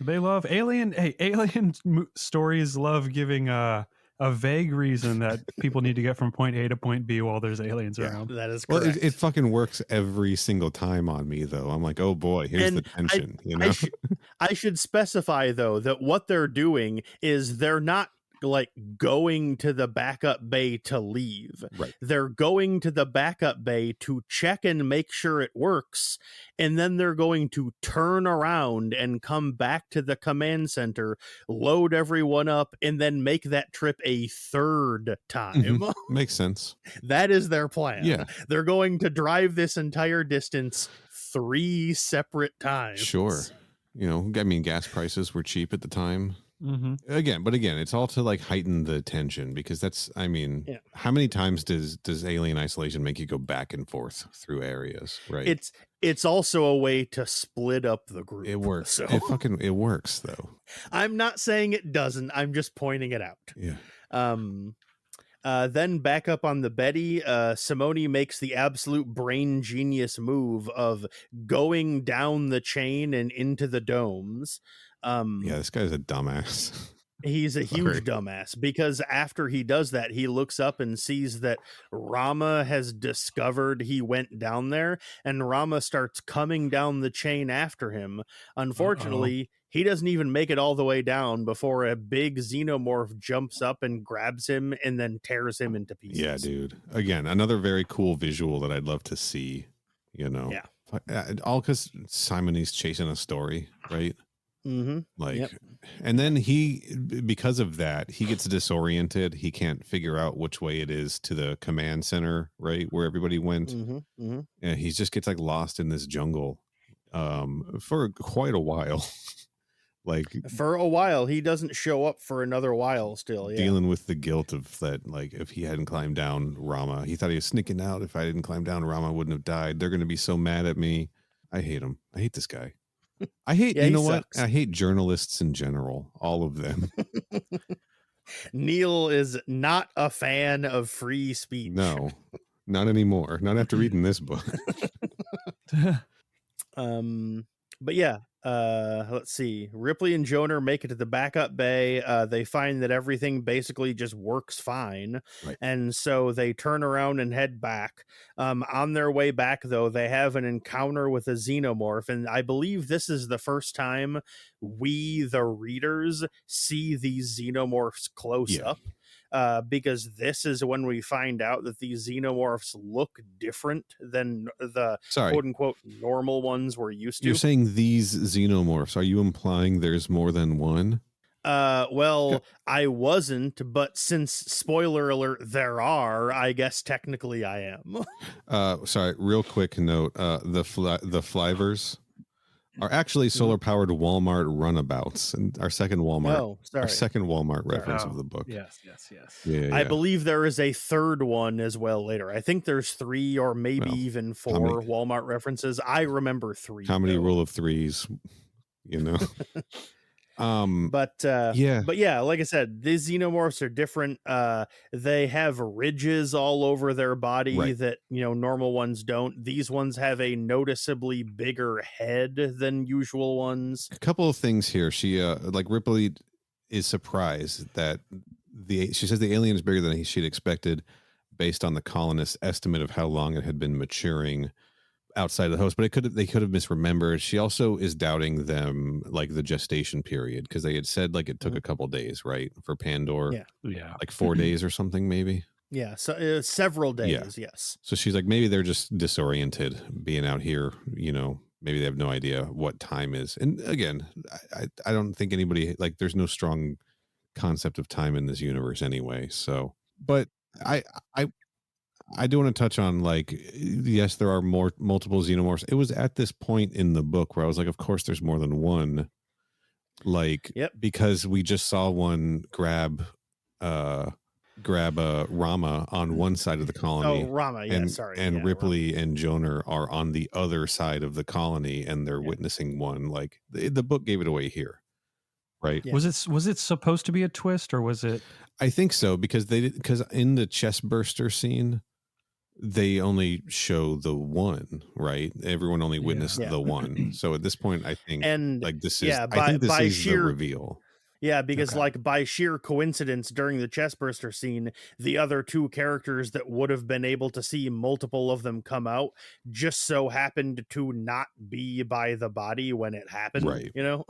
They love alien. Hey, alien stories love giving a vague reason that people need to get from point A to point B while there's aliens around. That is correct. Well, it fucking works every single time on me, though. I'm like, oh boy, here's the tension. I should specify, though, that what they're doing is they're not like going to the backup bay to leave. Right. They're going to the backup bay to check and make sure it works, and then they're going to turn around and come back to the command center, load everyone up, and then make that trip a third time. Mm-hmm. Makes sense. That is their plan. Yeah. They're going to drive this entire distance 3 separate times. Sure. I mean, gas prices were cheap at the time. Mm-hmm. Again, it's all to like heighten the tension, because that's, I mean, how many times does Alien Isolation make you go back and forth through areas, right? It's also a way to split up the group. It works. So. It works, though. I'm not saying it doesn't. I'm just pointing it out. Yeah. Then back up on the Betty, Simone makes the absolute brain genius move of going down the chain and into the domes. Yeah, this guy's a dumbass. He's a huge dumbass, because after he does that, he looks up and sees that Rama has discovered he went down there, and Rama starts coming down the chain after him. Unfortunately, he doesn't even make it all the way down before a big xenomorph jumps up and grabs him and then tears him into pieces. Yeah, dude. Again, another very cool visual that I'd love to see, Yeah. All because Simone's chasing a story, right? Mm-hmm. And then because of that, he gets disoriented. He can't figure out which way it is to the command center, right, where everybody went. And he just gets like lost in this jungle for quite a while. For a while. He doesn't show up for another while still. Dealing with the guilt of that, like, if he hadn't climbed down Rama, he thought he was sneaking out. If I didn't climb down, Rama wouldn't have died. They're going to be so mad at me. I hate him. I hate this guy. I hate, what? I hate journalists in general, all of them. Neil is not a fan of free speech. No, not anymore. Not after reading this book. But yeah, let's see. Ripley and Joner make it to the backup bay. They find that everything basically just works fine. Right. And so they turn around and head back. On their way back, though, they have an encounter with a xenomorph. And I believe this is the first time we, the readers, see these xenomorphs close up. Because this is when we find out that these xenomorphs look different than the quote-unquote normal ones we're used to. You're saying these xenomorphs. Are you implying there's more than one? Well, I wasn't, but since, spoiler alert, there are, I guess technically I am. Sorry, real quick note. The flivers are actually solar-powered Walmart runabouts, and our second Walmart reference of the book. Yes. Yeah. I believe there is a third one as well later. I think there's 3 or maybe even 4 Walmart references. I remember 3. How many rule of threes? But yeah, like I said, these xenomorphs are different. They have ridges all over their body that normal ones don't. These ones have a noticeably bigger head than usual ones. A couple of things here. She Ripley is surprised that she says the alien is bigger than she'd expected based on the colonists' estimate of how long it had been maturing outside of the host, but they could have misremembered. She also is doubting them, like the gestation period, because they had said like it took a couple days, right, for Pandor. Yeah, like 4 days or something, maybe. Yeah, so several days. Yes. So she's like, maybe they're just disoriented being out here. Maybe they have no idea what time is. And again, I don't think anybody, like, there's no strong concept of time in this universe anyway. So But I I do want to touch on, like, yes, there are multiple xenomorphs. It was at this point in the book where I was like, of course there's more than one, like, Yep. because we just saw one grab Rama on one side of the colony. Oh, Rama, yeah, sorry. And yeah, Ripley and Joner are on the other side of the colony, and they're witnessing one. Like, the book gave it away here, right? Yeah. Was it supposed to be a twist, or was it? I think so, because in the chest burster scene, they only show the one, right? Everyone only witnessed the one. So at this point, I think, and like, this is, yeah, I think this is sheer the reveal. Yeah, because like by sheer coincidence during the chestburster scene, the other two characters that would have been able to see multiple of them come out just so happened to not be by the body when it happened, Right. you know?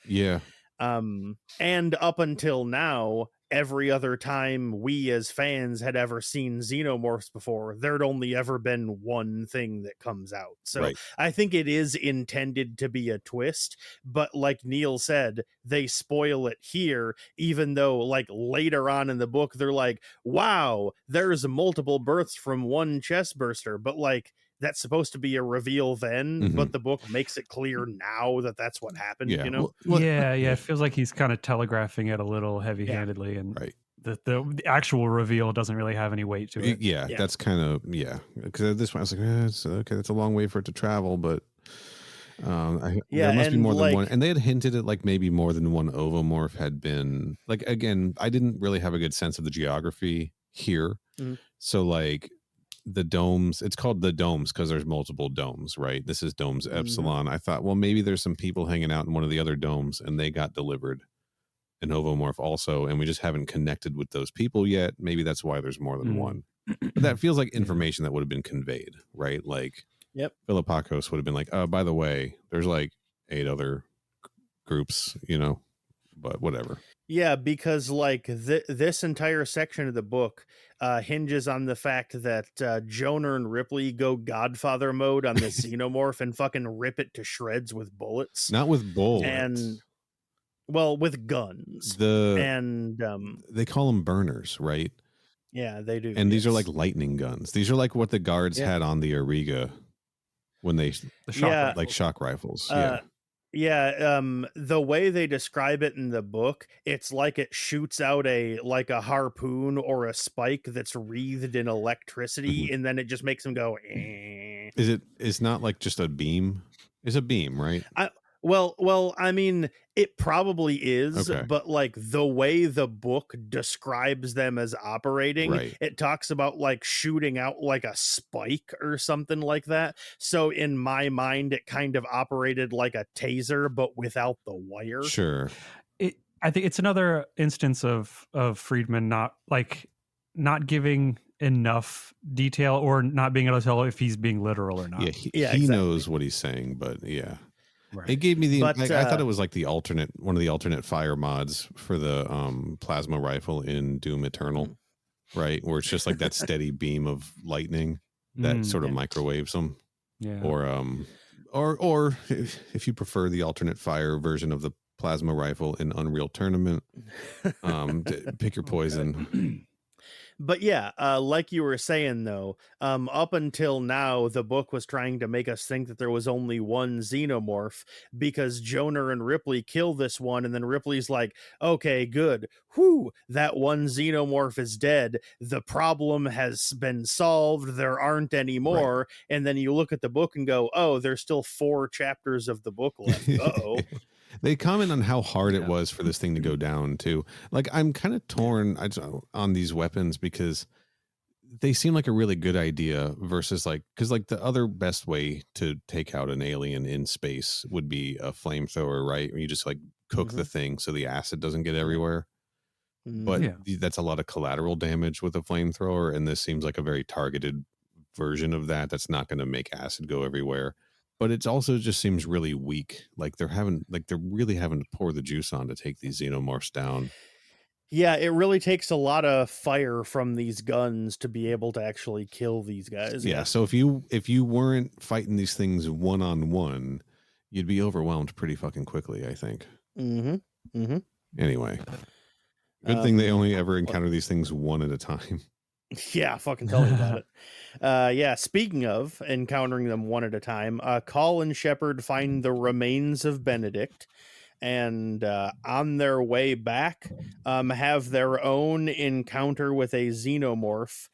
Yeah. And up until now, every other time we as fans had ever seen xenomorphs before, there'd only ever been one thing that comes out. So I think it is intended to be a twist, but like Neil said, they spoil it here, even though like later on in the book, they're like, wow, there's multiple births from one chest burster, but like, that's supposed to be a reveal then, but the book makes it clear now that that's what happened, you know? Yeah, it feels like he's kind of telegraphing it a little heavy-handedly, and the actual reveal doesn't really have any weight to it. Yeah. That's kind of, because at this point I was like, it's okay, that's a long way for it to travel, but there must be more than one. And they had hinted at like maybe more than one ovomorph had been, like, again, I didn't really have a good sense of the geography here. So like, the domes, it's called the domes because there's multiple domes, right? This is domes Epsilon. I thought, well, maybe there's some people hanging out in one of the other domes and they got delivered an ovomorph also, and we just haven't connected with those people yet. Maybe that's why there's more than one. But that feels like information that would have been conveyed, right? Like, Philippakos would have been like, oh, by the way, there's like 8 other groups, you know, but whatever. Yeah, because like this entire section of the book hinges on the fact that Joner and Ripley go Godfather mode on the xenomorph and fucking rip it to shreds with bullets. Not with bullets. And, well, with guns. And they call them burners, right? Yeah, they do. And these are like lightning guns. These are like what the guards had on the Ariga when they shock rifles. The way they describe it in the book, it's like it shoots out a harpoon or a spike that's wreathed in electricity, and then it just makes them go. It's not like just a beam. It's a beam, right? Well, I mean, it probably is, but like the way the book describes them as operating, it talks about like shooting out like a spike or something like that. So in my mind, it kind of operated like a taser, but without the wire. Sure. I think it's another instance of Friedman not giving enough detail or not being able to tell if he's being literal or not. Yeah, he knows what he's saying, but yeah. Right. It gave me the. I thought it was like one of the alternate fire mods for the plasma rifle in Doom Eternal, right? Where it's just like that steady beam of lightning that sort of microwaves them. Yeah. Or if you prefer the alternate fire version of the plasma rifle in Unreal Tournament, pick your poison. But yeah, like you were saying, though, up until now, the book was trying to make us think that there was only one xenomorph because Joner and Ripley kill this one. And then Ripley's like, okay, good. Whew, that one xenomorph is dead. The problem has been solved. There aren't any more. Right. And then you look at the book and go, oh, there's still 4 chapters of the book left. Uh-oh. They comment on how hard it was for this thing to go down too. Like, I'm kind of torn on these weapons because they seem like a really good idea versus because the other best way to take out an alien in space would be a flamethrower, right? Where you just like cook the thing so the acid doesn't get everywhere. But that's a lot of collateral damage with a flamethrower, and this seems like a very targeted version of that. That's not going to make acid go everywhere. But it also just seems really weak. Like they're really having to pour the juice on to take these xenomorphs down. Yeah, it really takes a lot of fire from these guns to be able to actually kill these guys. Yeah, so if you weren't fighting these things one-on-one, you'd be overwhelmed pretty fucking quickly, I think. Anyway. Good thing they only ever encounter these things one at a time. Yeah, fucking tell me about it. Yeah, speaking of encountering them one at a time, Call and Shepard find the remains of Benedict, and on their way back, have their own encounter with a xenomorph.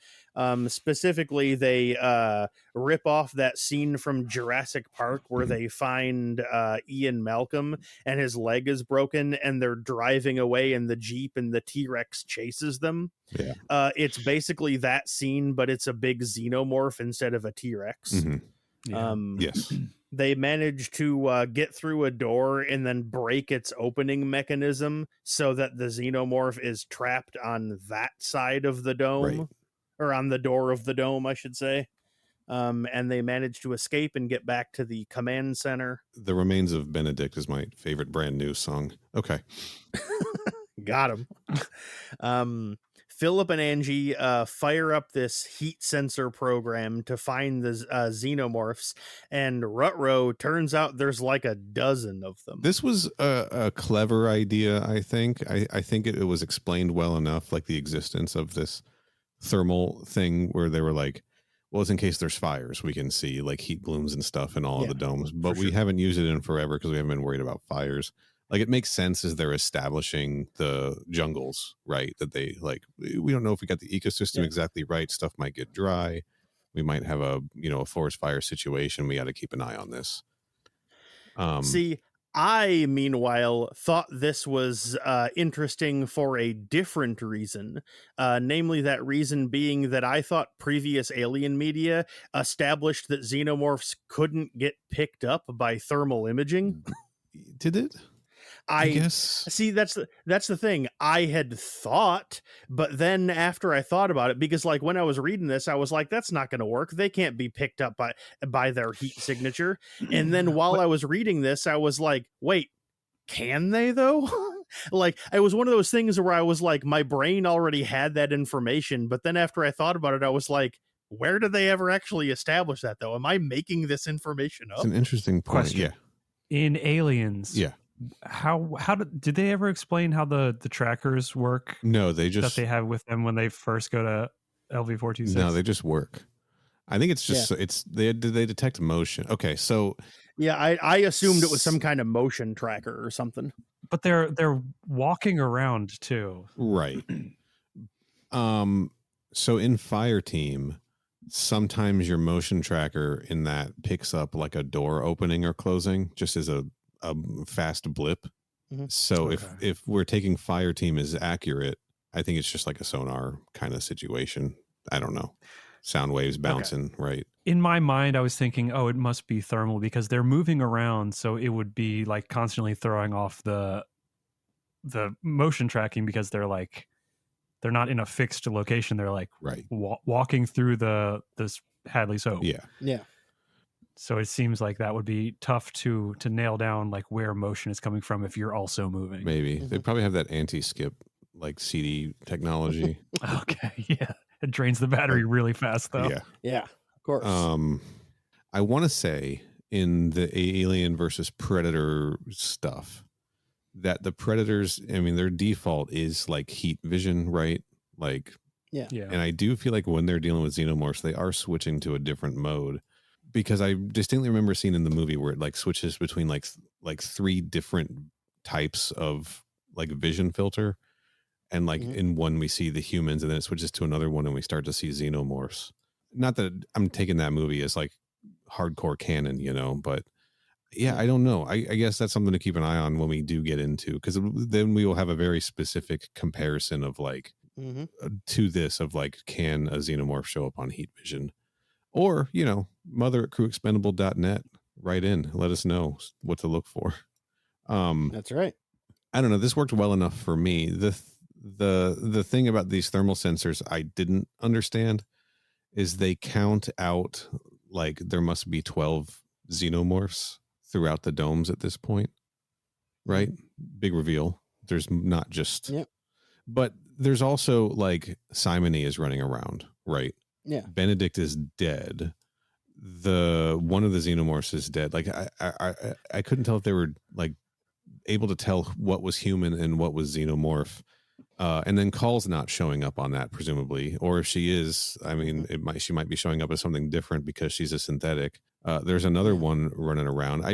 Specifically, they rip off that scene from Jurassic Park where they find Ian Malcolm and his leg is broken, and they're driving away in the Jeep, and the T-Rex chases them. Yeah. It's basically that scene, but it's a big xenomorph instead of a T-Rex. Mm-hmm. Yeah. Yes. They manage to get through a door and then break its opening mechanism so that the xenomorph is trapped on that side of the dome, Right. or on the door of the dome, I should say. And they manage to escape and get back to the command center. The Remains of Benedict is my favorite Brand New song. Okay. Got him. Philip and Angie fire up this heat sensor program to find the xenomorphs, and Rutrow, turns out there's like a dozen of them. This was a clever idea, I think. I think it was explained well enough, like the existence of this thermal thing where they were like, well, it's in case there's fires, we can see like heat blooms and stuff in all of the domes, but we haven't used it in forever because we haven't been worried about fires. Like, it makes sense as they're establishing the jungles, right? That they like, we don't know if we got the ecosystem exactly right. Stuff might get dry. We might have a forest fire situation. We got to keep an eye on this. See, I, meanwhile, thought this was interesting for a different reason. Namely, that reason being that I thought previous Alien media established that xenomorphs couldn't get picked up by thermal imaging. Did it? I guess. See, that's the thing. I had thought, but then after I thought about it, because like when I was reading this, I was like, that's not going to work. They can't be picked up by their heat signature. And then while I was reading this, I was like, wait, can they though? Like, it was one of those things where I was like, my brain already had that information. But then after I thought about it, I was like, where did they ever actually establish that though? Am I making this information up? It's an interesting point. Question. Yeah. In Aliens. Yeah. How did they ever explain how the trackers work? No, they just that they have with them when they first go to LV-426. No, they just work. I think it's just they detect motion. Okay, so yeah, I assumed it was some kind of motion tracker or something. But they're walking around too, right? So in Fireteam, sometimes your motion tracker in that picks up like a door opening or closing, just as a fast blip. Mm-hmm. So if we're taking Fireteam as accurate, I think it's just like a sonar kind of situation. I don't know. Sound waves bouncing, right? In my mind, I was thinking, oh, it must be thermal because they're moving around, so it would be like constantly throwing off the motion tracking because they're not in a fixed location. They're like walking through this Hadley soap. Yeah. So it seems like that would be tough to nail down like where motion is coming from if you're also moving. Maybe they probably have that anti-skip like CD technology. Okay, yeah, it drains the battery really fast though. Yeah, of course. I want to say in the Alien versus Predator stuff that the Predators, I mean, their default is like heat vision, right? Like, yeah. And I do feel like when they're dealing with xenomorphs, they are switching to a different mode. Because I distinctly remember seeing in the movie where it like switches between like three different types of like vision filter, and like in one we see the humans, and then it switches to another one and we start to see xenomorphs. Not that I'm taking that movie as like hardcore canon, but yeah, I don't know. I guess that's something to keep an eye on when we do get into, because then we will have a very specific comparison of like to this of like, can a xenomorph show up on heat vision? Or, mother@crewexpendable.net, write in, let us know what to look for. That's right. I don't know. This worked well enough for me. The thing about these thermal sensors I didn't understand is they count out like there must be 12 xenomorphs throughout the domes at this point, right? Big reveal. There's not just, but there's also like Simony is running around, right? Yeah. Benedict is dead. One of the xenomorphs is dead. Like I couldn't tell if they were like able to tell what was human and what was xenomorph. And then Call's not showing up on that, presumably, or if she is, I mean, she might be showing up as something different because she's a synthetic. There's another one running around. I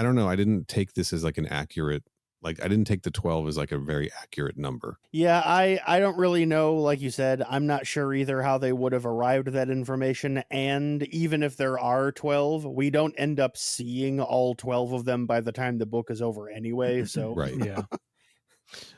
don't know. I didn't take this as like an accurate. Like, I didn't take the 12 as like a very accurate number. Yeah, I don't really know. Like you said, I'm not sure either how they would have arrived at that information. And even if there are 12, we don't end up seeing all 12 of them by the time the book is over anyway. So Right. Yeah.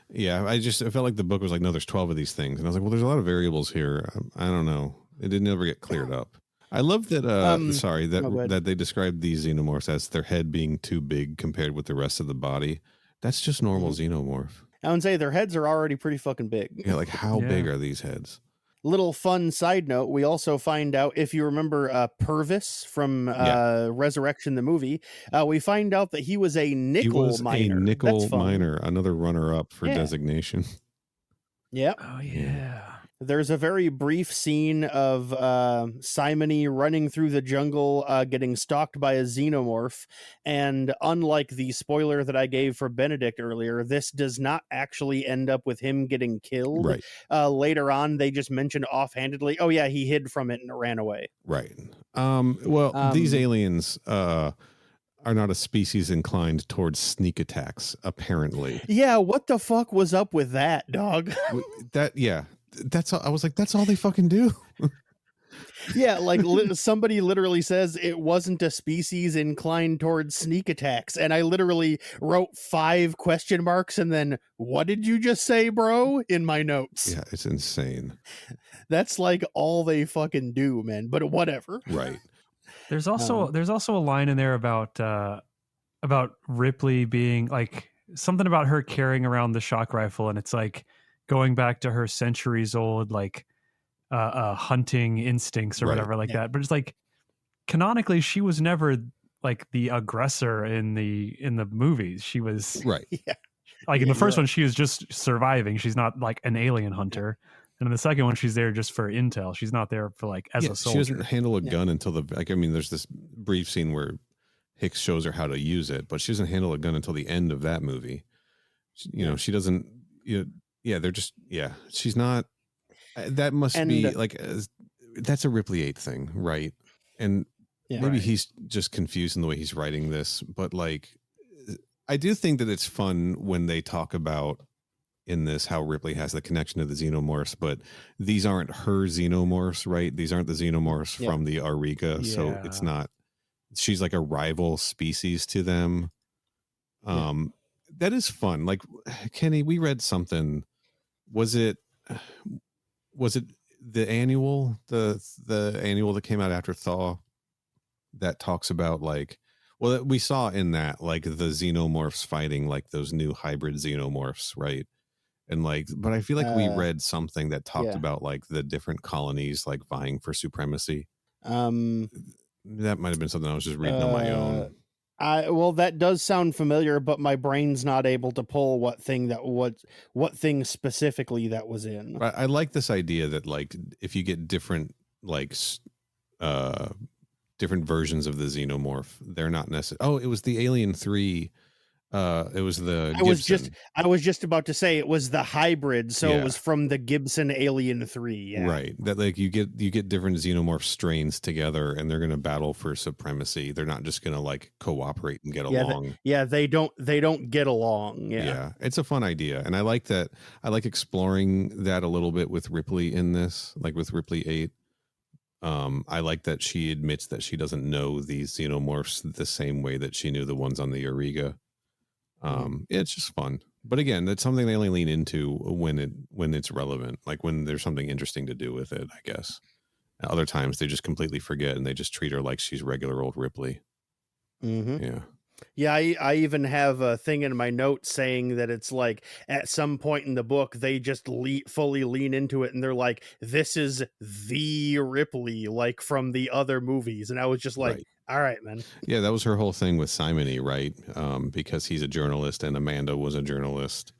Yeah. I felt like the book was like, no, there's 12 of these things. And I was like, well, there's a lot of variables here. I don't know. It didn't ever get cleared up. I love that, that they described these xenomorphs as their head being too big compared with the rest of the body. That's just normal xenomorph. I would say their heads are already pretty fucking big. Yeah, like how big are these heads? Little fun side note, we also find out, if you remember Purvis from Resurrection, the movie, we find out that he was a nickel miner. A nickel miner, another runner-up for designation. Yep. Oh, yeah. There's a very brief scene of Simony running through the jungle, getting stalked by a xenomorph. And unlike the spoiler that I gave for Benedict earlier, this does not actually end up with him getting killed. Right. Later on, they just mentioned offhandedly, oh yeah, he hid from it and ran away. Right. These aliens are not a species inclined towards sneak attacks, apparently. Yeah, what the fuck was up with that, dog? That's all. I was like, that's all they fucking do. Yeah, like somebody literally says it wasn't a species inclined towards sneak attacks, and I literally wrote 5 question marks and then, what did you just say, bro, in my notes. Yeah, it's insane. That's like all they fucking do, man, but whatever. Right. There's also a line in there about Ripley being like something about her carrying around the shock rifle, and it's like going back to her centuries old like hunting instincts or whatever like that. But it's like canonically she was never like the aggressor in the movies. She was like in the first one she was just surviving. She's not like an alien hunter. And in the second one, she's there just for intel. She's not there for like as a soldier. She doesn't handle a gun until there's this brief scene where Hicks shows her how to use it, but she doesn't handle a gun until the end of that movie. She doesn't. She's not. That must be like that's a Ripley 8 thing, right? And maybe he's just confused in the way he's writing this, but like, I do think that it's fun when they talk about in this how Ripley has the connection to the xenomorphs, but these aren't her xenomorphs, right? These aren't the xenomorphs from the Auriga, so it's not. She's like a rival species to them. That is fun. Like, Kenny, we read something. Was it the annual, the annual that came out after Thaw that talks about like, well, we saw in that like the xenomorphs fighting like those new hybrid xenomorphs, right? And like, but I feel like we read something that talked about like the different colonies like vying for supremacy. That might have been something I was just reading on my own. Well, that does sound familiar, but my brain's not able to pull what thing specifically that was in. I like this idea that like if you get different like different versions of the xenomorph, they're not necessarily. Oh, it was the Alien 3. It was the I was just about to say it was the hybrid, so it was from the Gibson Alien 3. Right. That like you get different xenomorph strains together and they're gonna battle for supremacy. They're not just gonna like cooperate and get along. They don't get along. Yeah. It's a fun idea. And I like that. I like exploring that a little bit with Ripley in this, like with Ripley 8. I like that she admits that she doesn't know these xenomorphs the same way that she knew the ones on the Auriga. It's just fun, but again, that's something they only lean into when it's relevant, like when there's something interesting to do with it, I guess. Other times they just completely forget and they just treat her like she's regular old Ripley. I even have a thing in my notes saying that it's like at some point in the book they just fully lean into it and they're like, this is the Ripley like from the other movies, and I was just like, all right, man. Yeah, that was her whole thing with Simony, right? Because he's a journalist and Amanda was a journalist.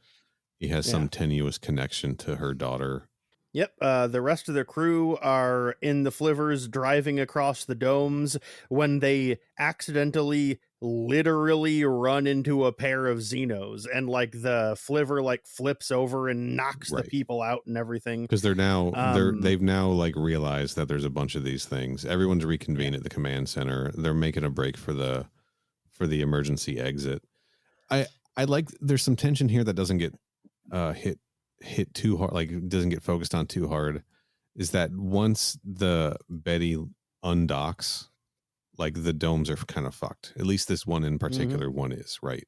He has some tenuous connection to her daughter. Yep. The rest of the crew are in the flivvers driving across the domes when they accidentally literally run into a pair of Xenos, and like the flivver like flips over and knocks the people out and everything. Because they've now like realized that there's a bunch of these things. Everyone's reconvened at the command center. They're making a break for the emergency exit. I like there's some tension here that doesn't get hit too hard, like doesn't get focused on too hard, is that once the Betty undocks, like the domes are kind of fucked. At least this one in particular one is, right?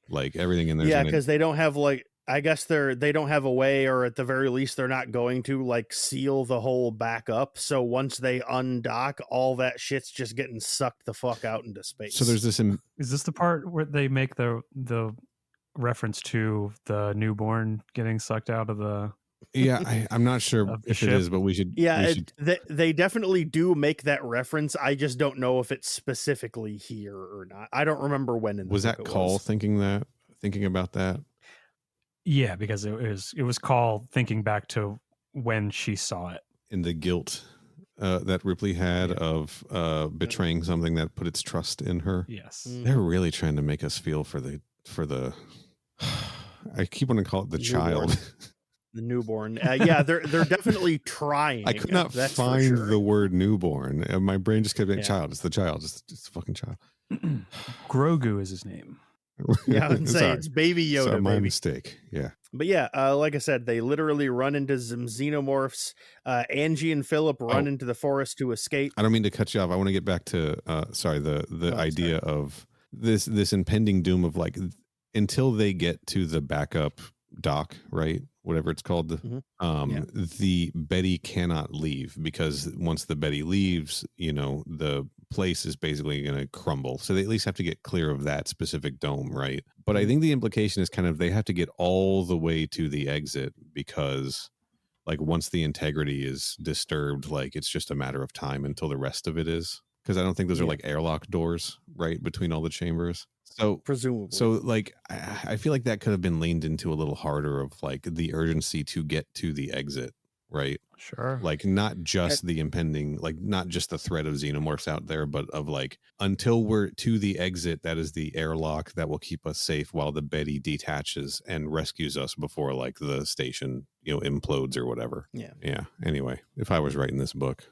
Like everything in there. Yeah, because they don't have like, I guess they don't have a way, or at the very least they're not going to like seal the hole back up. So once they undock, all that shit's just getting sucked the fuck out into space. So there's this is this the part where they make the reference to the newborn getting sucked out of the I'm not sure if ship? it is, but we should they definitely do make that reference. I just don't know if it's specifically here or not. I don't remember when in the was book that Call thinking about that. Yeah, because it was Call thinking back to when she saw it, and the guilt that Ripley had of betraying something that put its trust in her. Yes. They're really trying to make us feel for the I keep wanting to call it the child. The newborn. Yeah, they're definitely trying. I could not find the word newborn. And my brain just kept saying child. It's the child. It's the fucking child. Grogu is his name. Yeah, I would say it's Baby Yoda. Sorry, my mistake. Yeah. But yeah, like I said, they literally run into some xenomorphs. Angie and Philip run into the forest to escape. I don't mean to cut you off. I want to get back to the idea of this impending doom of like, until they get to the backup dock, right? Whatever it's called. The Betty cannot leave, because once the Betty leaves, the place is basically going to crumble. So they at least have to get clear of that specific dome, right? But I think the implication is kind of they have to get all the way to the exit, because like once the integrity is disturbed, like it's just a matter of time until the rest of it is. Because I don't think those are like airlock doors, right, between all the chambers. So presumably. So like I feel like that could have been leaned into a little harder, of like the urgency to get to the exit, right? Sure. Like not just the impending, like not just the threat of xenomorphs out there, but of like, until we're to the exit, that is the airlock that will keep us safe while the Betty detaches and rescues us before like the station, implodes or whatever. Yeah. Anyway, if I was writing this book,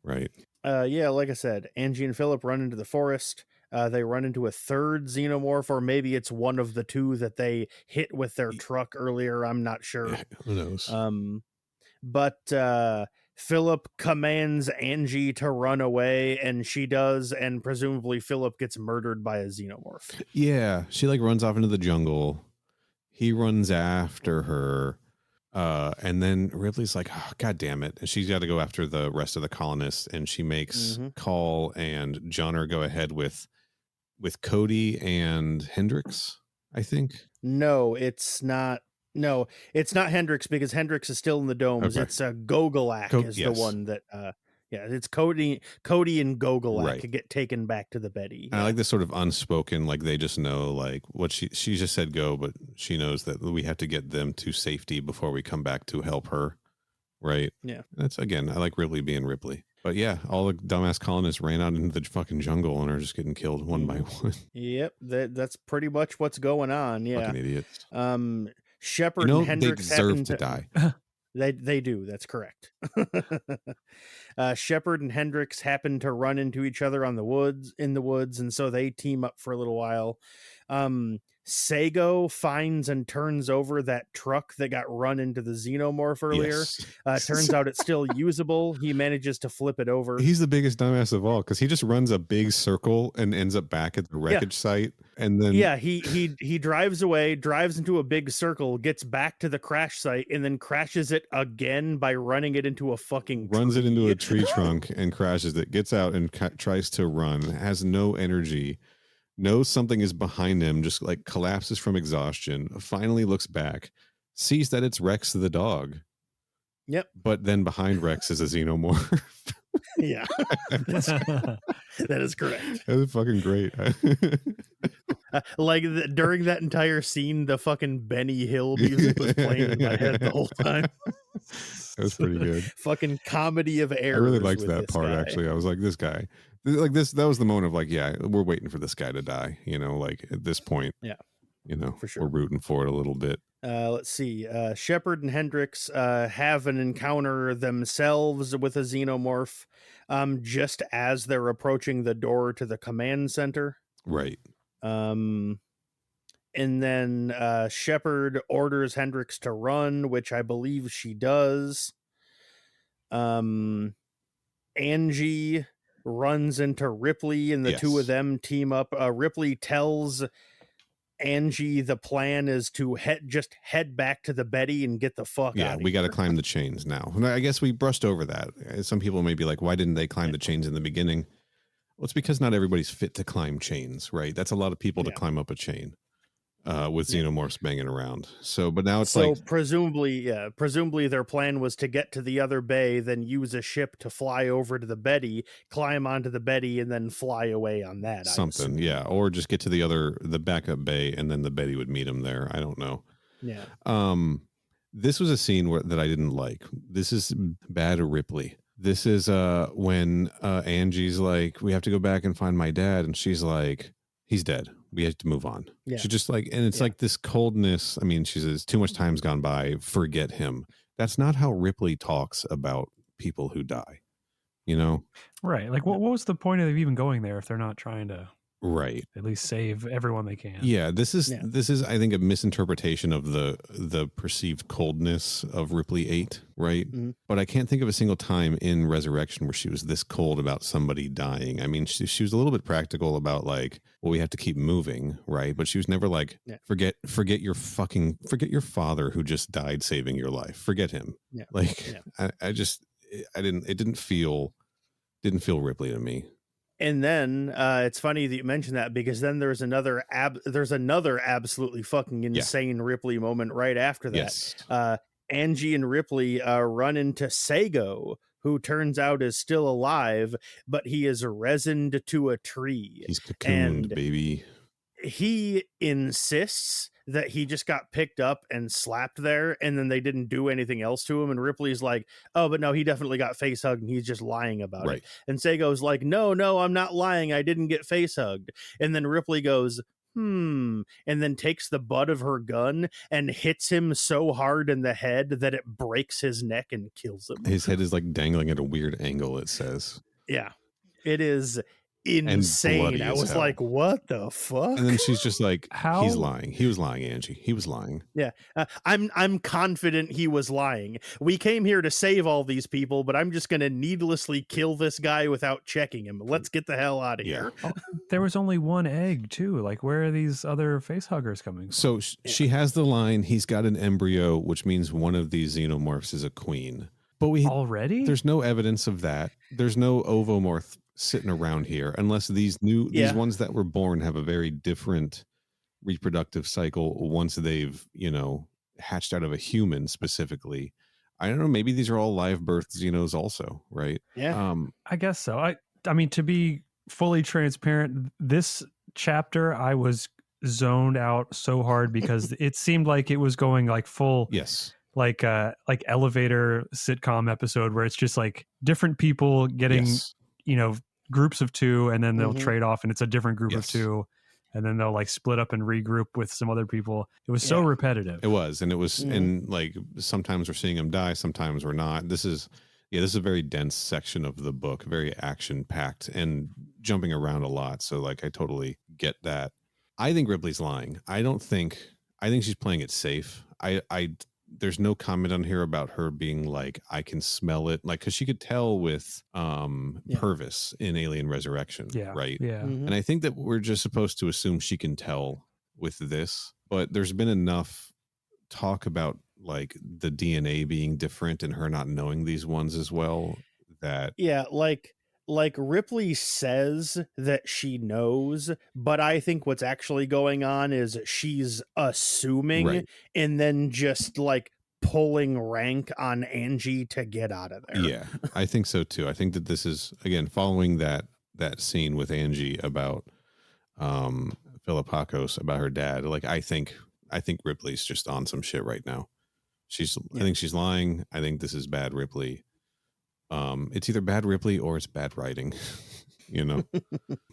right. Like I said, Angie and Philip run into the forest. They run into a third xenomorph, or maybe it's one of the two that they hit with their truck earlier. I'm not sure. Yeah, who knows? But Philip commands Angie to run away, and she does, and presumably Philip gets murdered by a xenomorph. Yeah, she like runs off into the jungle. He runs after her. And then Ripley's like, oh, God damn it. And she's got to go after the rest of the colonists, and she makes Call and Johnner go ahead with Cody and Hendrix, I think. No, it's not Hendrix, because Hendrix is still in the domes. Okay. It's Gogolak is the one that it's Cody and Gogolak get taken back to the Betty. I like this sort of unspoken, like they just know like what she just said go, but she knows that we have to get them to safety before we come back to help her. Right. Yeah. That's, again, I like Ripley being Ripley. But yeah, all the dumbass colonists ran out into the fucking jungle and are just getting killed one by one. Yep. That's pretty much what's going on. Yeah. Fucking idiots. Shepard and Hendrix they deserve to die. They do. That's correct. Shepard and Hendrix happen to run into each other in the woods, and so they team up for a little while. Sago finds and turns over that truck that got run into the xenomorph earlier. Yes. Turns out it's still usable. He manages to flip it over. He's the biggest dumbass of all, because he just runs a big circle and ends up back at the wreckage site. And then he drives away, drives into a big circle, gets back to the crash site, and then crashes it again by running it into a fucking runs it into a tree trunk and crashes it, gets out and tries to run, has no energy, knows something is behind him, just like collapses from exhaustion, finally looks back, sees that it's Rex the dog. Yep. But then behind Rex is a xenomorph. Yeah. That is correct. That's fucking great. During that entire scene, the fucking Benny Hill music was playing in my head the whole time. That was pretty good. Fucking comedy of errors. I really liked with that this part, guy. actually. I was like, this guy, like this, that was the moment of like, yeah, we're waiting for this guy to die, you know, like at this point, Yeah, you know, for sure. we're rooting for it a little bit. Let's see. Shepard and Hendricks have an encounter themselves with a xenomorph just as they're approaching the door to the command center. Right. And then Shepard orders Hendricks to run, which I believe she does. Angie runs into Ripley, and the two of them team up. Ripley tells Angie the plan is to head back to the Betty and get the fuck out. Yeah, we got to climb the chains now. And I guess we brushed over that. Some people may be like, why didn't they climb the chains in the beginning? Well, it's because not everybody's fit to climb chains, right? That's a lot of people to climb up a chain. With xenomorphs banging around. So, but now it's like presumably their plan was to get to the other bay, then use a ship to fly over to the Betty, climb onto the Betty, and then fly away on that. Something, yeah, or just get to the backup bay, and then the Betty would meet them there. I don't know. Yeah. This was a scene that I didn't like. This is bad Ripley. This is when Angie's like, we have to go back and find my dad, and she's like, he's dead. We have to move on. Yeah. She just like, and it's like this coldness. I mean, she says, too much time's gone by. Forget him. That's not how Ripley talks about people who die, you know? Right. Like, what was the point of even going there if they're not trying to at least save everyone they can? Yeah. This is, I think, a misinterpretation of the perceived coldness of Ripley 8. Right. Mm-hmm. But I can't think of a single time in Resurrection where she was this cold about somebody dying. I mean, she was a little bit practical about like, well, we have to keep moving. Right. But she was never like, forget your father who just died saving your life. Forget him. Yeah. Like, it didn't feel Ripley to me. And then it's funny that you mentioned that, because then there's another absolutely fucking insane Ripley moment right after that. Yes. Angie and Ripley run into Sago, who turns out is still alive, but he is resined to a tree. He's cocooned, baby. He insists that he just got picked up and slapped there, and then they didn't do anything else to him. And Ripley's like, oh, but no, he definitely got face hugged, and he's just lying about it. And Sago's like, no, I'm not lying. I didn't get face hugged. And then Ripley goes, and then takes the butt of her gun and hits him so hard in the head that it breaks his neck and kills him. His head is like dangling at a weird angle, it says. Yeah, it is insane. I was like, what the fuck? And then she's just like, he's lying. He was lying, Angie. He was lying. Yeah. I'm confident he was lying. We came here to save all these people, but I'm just going to needlessly kill this guy without checking him. Let's get the hell out of here. Oh, there was only one egg too. Like, where are these other face huggers coming from? So she has the line, he's got an embryo, which means one of these xenomorphs is a queen. But there's no evidence of that. There's no ovomorph sitting around here unless these ones that were born have a very different reproductive cycle once they've hatched out of a human specifically. I don't know, maybe these are all live birth xenos also, right? I guess so. I mean, to be fully transparent, this chapter I was zoned out so hard because it seemed like it was going like full like elevator sitcom episode where it's just like different people getting groups of two, and then they'll trade off and it's a different group of two, and then they'll like split up and regroup with some other people. It was so repetitive. It was, and it was, and like sometimes we're seeing them die, sometimes we're not. This is a very dense section of the book, very action packed and jumping around a lot. So like I totally get that. I think Ripley's lying. I think she's playing it safe. There's no comment on here about her being like, I can smell it. Like, cause she could tell with Purvis in Alien Resurrection. Right. Yeah. Mm-hmm. And I think that we're just supposed to assume she can tell with this, but there's been enough talk about like the DNA being different and her not knowing these ones as well that. Yeah. Like Ripley says that she knows, but I think what's actually going on is she's assuming and then just like pulling rank on Angie to get out of there. Yeah, I think so too. I think that this is, again, following that scene with Angie about Philippakos, about her dad. Like I think Ripley's just on some shit right now. I think she's lying. I think this is bad Ripley. It's either bad Ripley or it's bad writing,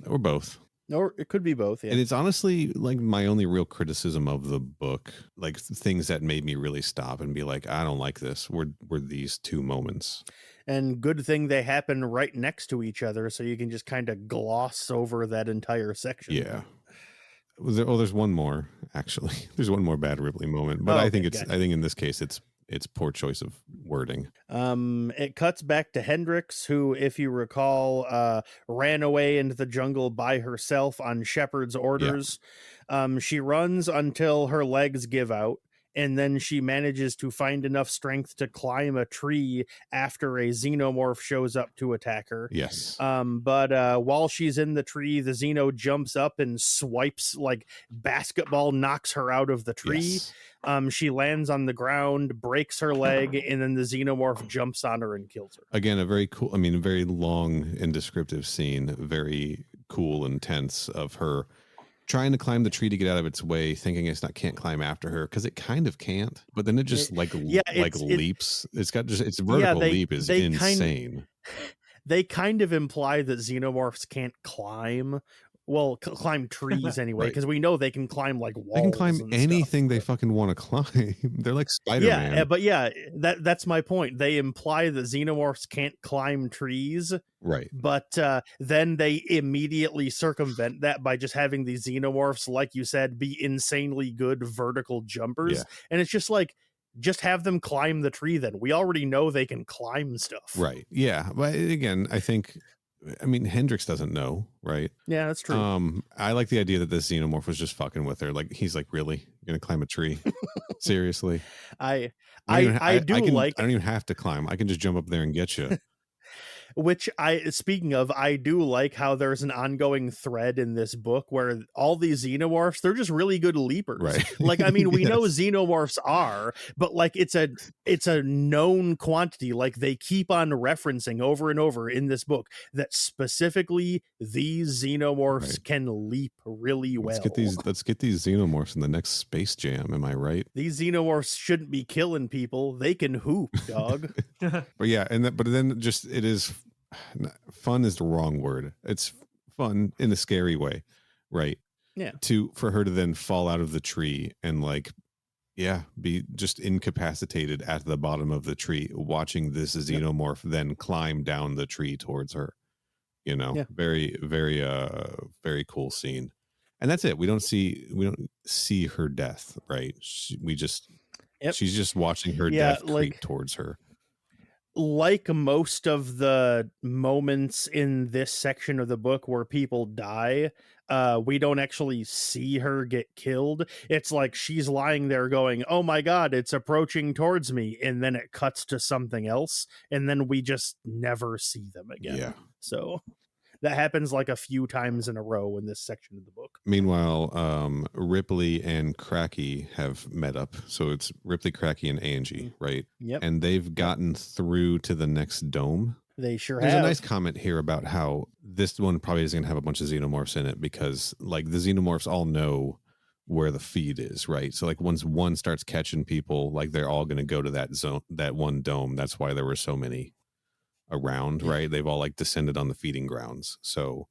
or both. Or it could be both. Yeah. And it's honestly like my only real criticism of the book, like things that made me really stop and be like, I don't like this, were these two moments. And good thing they happen right next to each other, so you can just kind of gloss over that entire section. Yeah. There's one more, actually. There's one more bad Ripley moment, but I think in this case it's poor choice of wording. It cuts back to Hendrix, who, if you recall, ran away into the jungle by herself on Shepard's orders. Yeah. She runs until her legs give out, and then she manages to find enough strength to climb a tree after a xenomorph shows up to attack her. Yes. But while she's in the tree, the xeno jumps up and swipes, like basketball, knocks her out of the tree. Yes. She lands on the ground, breaks her leg, and then the xenomorph jumps on her and kills her. Again, a very cool, very long and descriptive scene, very cool and tense of her trying to climb the tree to get out of its way, thinking can't climb after her, because it kind of can't, but then it just leaps. Its vertical leap is insane. They kind of imply that xenomorphs can't climb. Well, climb trees anyway, because we know they can climb like walls. They can climb anything they fucking want to climb. They're like Spider-Man. Yeah, but that's my point. They imply that xenomorphs can't climb trees. Right. But then they immediately circumvent that by just having these xenomorphs, like you said, be insanely good vertical jumpers. Yeah. And it's just like, just have them climb the tree then. We already know they can climb stuff. Right. Yeah. But again, I think... Hendrix doesn't know, right? Yeah, that's true. I like the idea that this xenomorph was just fucking with her. Like, he's like, really? You're gonna climb a tree? Seriously? I don't even have to climb. I can just jump up there and get you. Which speaking of, I do like how there's an ongoing thread in this book where all these xenomorphs, they're just really good leapers. Right. Like, we know xenomorphs are, but like it's a known quantity. Like, they keep on referencing over and over in this book that specifically these xenomorphs can leap really well. Let's get these xenomorphs in the next Space Jam. Am I right? These xenomorphs shouldn't be killing people. They can hoop, dog. But yeah, but then just it is. Fun is the wrong word. It's fun in a scary way, right? Yeah. For her to then fall out of the tree and be just incapacitated at the bottom of the tree, watching this xenomorph then climb down the tree towards her. Very, very, very cool scene. And that's it. We don't see her death, right? She's just watching her death creep towards her. Like most of the moments in this section of the book where people die, we don't actually see her get killed. It's like she's lying there going, oh my God, it's approaching towards me. And then it cuts to something else. And then we just never see them again. Yeah. So that happens like a few times in a row in this section of the book. Meanwhile, Ripley and Cracky have met up. So it's Ripley, Cracky, and Angie, right? Yep. And they've gotten through to the next dome. They sure There's have. A nice comment here about how this one probably isn't going to have a bunch of xenomorphs in it because, like, the xenomorphs all know where the feed is, right? So, like, once one starts catching people, like, they're all going to go to that zone, that one dome. That's why there were so many around, right? They've all like descended on the feeding grounds, so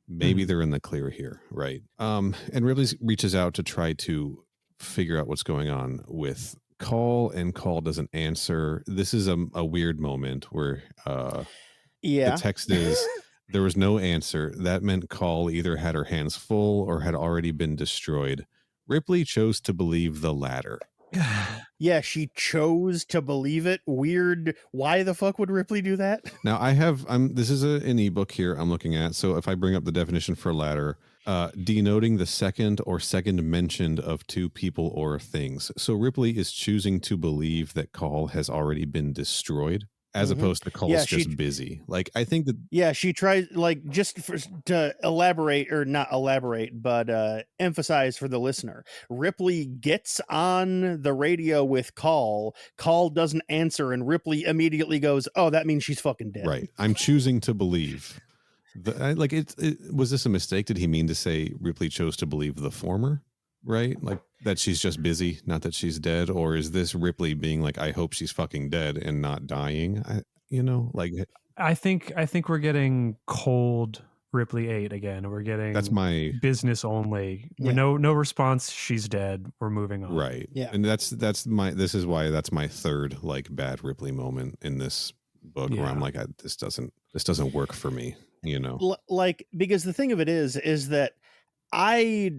maybe they're in the clear here, right? And Ripley reaches out to try to figure out what's going on with Call, and Call doesn't answer. This is a weird moment where the text is there was no answer. That meant Call either had her hands full or had already been destroyed. Ripley chose to believe the latter. Yeah, she chose to believe it. Weird. Why the fuck would Ripley do that? Now this is an ebook here I'm looking at. So if I bring up the definition for latter, denoting the second or second mentioned of two people or things. So Ripley is choosing to believe that Call has already been destroyed, as opposed to Call's just busy. Like, I think that... Yeah, she tries, like, to elaborate, or not elaborate, but emphasize for the listener. Ripley gets on the radio with Call. Call doesn't answer, and Ripley immediately goes, oh, that means she's fucking dead. Right. I'm choosing to believe. Was this a mistake? Did he mean to say Ripley chose to believe the former? Right? Like, that she's just busy, not that she's dead? Or is this Ripley being like, I hope she's fucking dead and not dying? I think we're getting cold Ripley 8 again. We're getting that's my business only. Yeah. No response. She's dead. We're moving on. right. Yeah. And this is why that's my third like bad Ripley moment in this book where I'm like, this doesn't work for me, you know? Like, because the thing of it is that I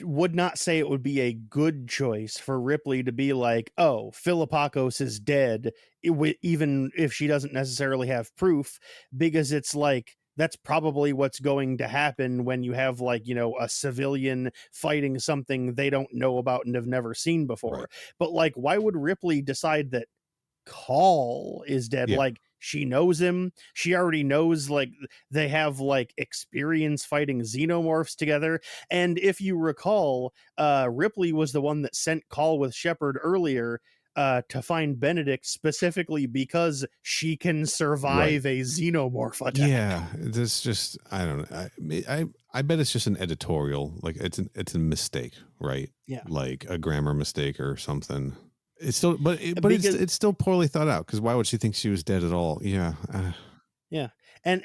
would not say it would be a good choice for Ripley to be like, oh, Philippakos is dead, even if she doesn't necessarily have proof, because it's like, that's probably what's going to happen when you have like, you know, a civilian fighting something they don't know about and have never seen before. Right. But like, why would Ripley decide that Call is dead? Yeah. Like, she knows him. She already knows, like, they have like experience fighting xenomorphs together. And if you recall, Ripley was the one that sent Call with Shepard earlier to find Benedict, specifically because she can survive a xenomorph attack. Yeah, this just, I don't know. I bet it's just an editorial, like it's a mistake, right? Yeah, like a grammar mistake or something. It's still, but it's still poorly thought out, because why would she think she was dead at all? Yeah. Yeah. And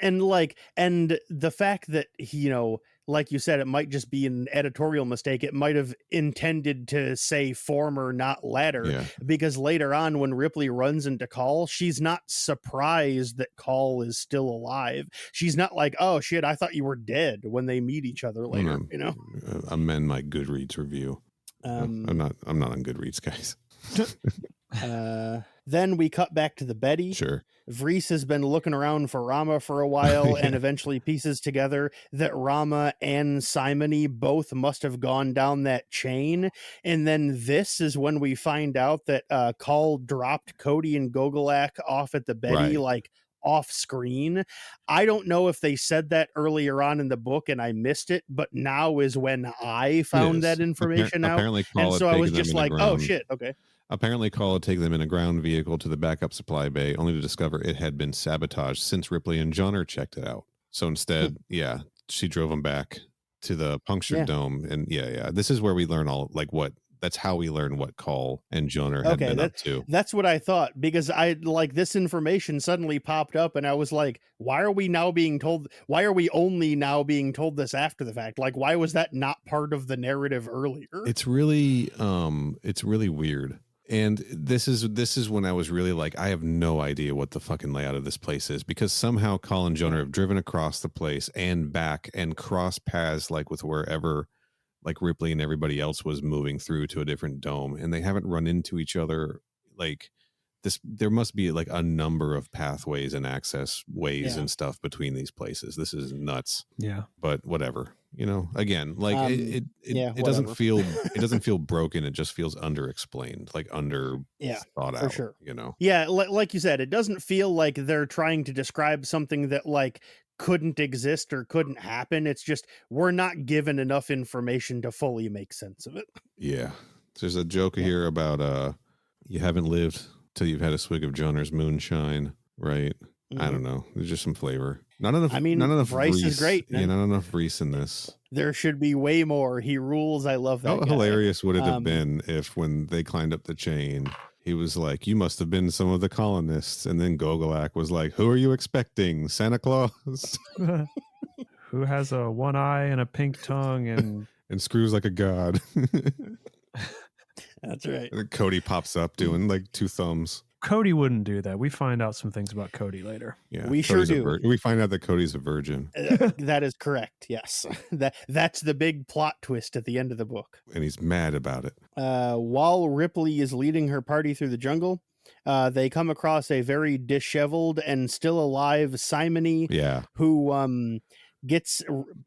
the fact that, you know, like you said, it might just be an editorial mistake. It might have intended to say former, not latter, because later on when Ripley runs into Call, she's not surprised that Call is still alive. She's not like, oh shit, I thought you were dead, when they meet each other later, you know? Amend my Goodreads review. I'm not on Goodreads, guys. Then we cut back to the Betty. Sure. Vreese has been looking around for Rama for a while and eventually pieces together that Rama and Simony both must have gone down that chain. And then this is when we find out that Call dropped Cody and Gogolak off at the Betty, like off screen. I don't know if they said that earlier on in the book and I missed it, but now is when I found that information out. Apparently, and so I was just like, oh shit, okay. Apparently, Call had taken them in a ground vehicle to the backup supply bay, only to discover it had been sabotaged since Ripley and Johnner checked it out. So instead, she drove them back to the punctured dome. And this is where we learn that's how we learn what Call and Johnner had been up to. That's what I thought, because I like this information suddenly popped up and I was like, why are we only now being told this after the fact? Like, why was that not part of the narrative earlier? It's really weird. And this is when I was really like, I have no idea what the fucking layout of this place is, because somehow Call and Johnner have driven across the place and back and cross paths like with wherever like Ripley and everybody else was moving through to a different dome, and they haven't run into each other like this. There must be like a number of pathways and access ways and stuff between these places. This is nuts. Yeah. But whatever, you know, again, like it doesn't feel broken. It just feels underexplained, like thought out, for sure. You know? Yeah. Like you said, it doesn't feel like they're trying to describe something that like couldn't exist or couldn't happen. It's just, we're not given enough information to fully make sense of it. Yeah. There's a joke here about you haven't lived till you've had a swig of Johnner's moonshine, right? I don't know. There's just some flavor. Not enough. I mean, not enough Bryce Reese. is great. Yeah, not enough Reese in this. There should be way more. He rules. I love that. How guy. hilarious would it have been if, when they climbed up the chain, he was like, "You must have been some of the colonists," and then Gogolak was like, "Who are you expecting? Santa Claus?" Who has a one eye and a pink tongue and screws like a god. That's right. And then Cody pops up doing like two thumbs. Cody wouldn't do that. We find out some things about Cody later. Yeah, we Cody's sure do. We find out that Cody's a virgin. That is correct. Yes, that's the big plot twist at the end of the book, and he's mad about it. While Ripley is leading her party through the jungle, they come across a very disheveled and still alive Simony. Yeah, who gets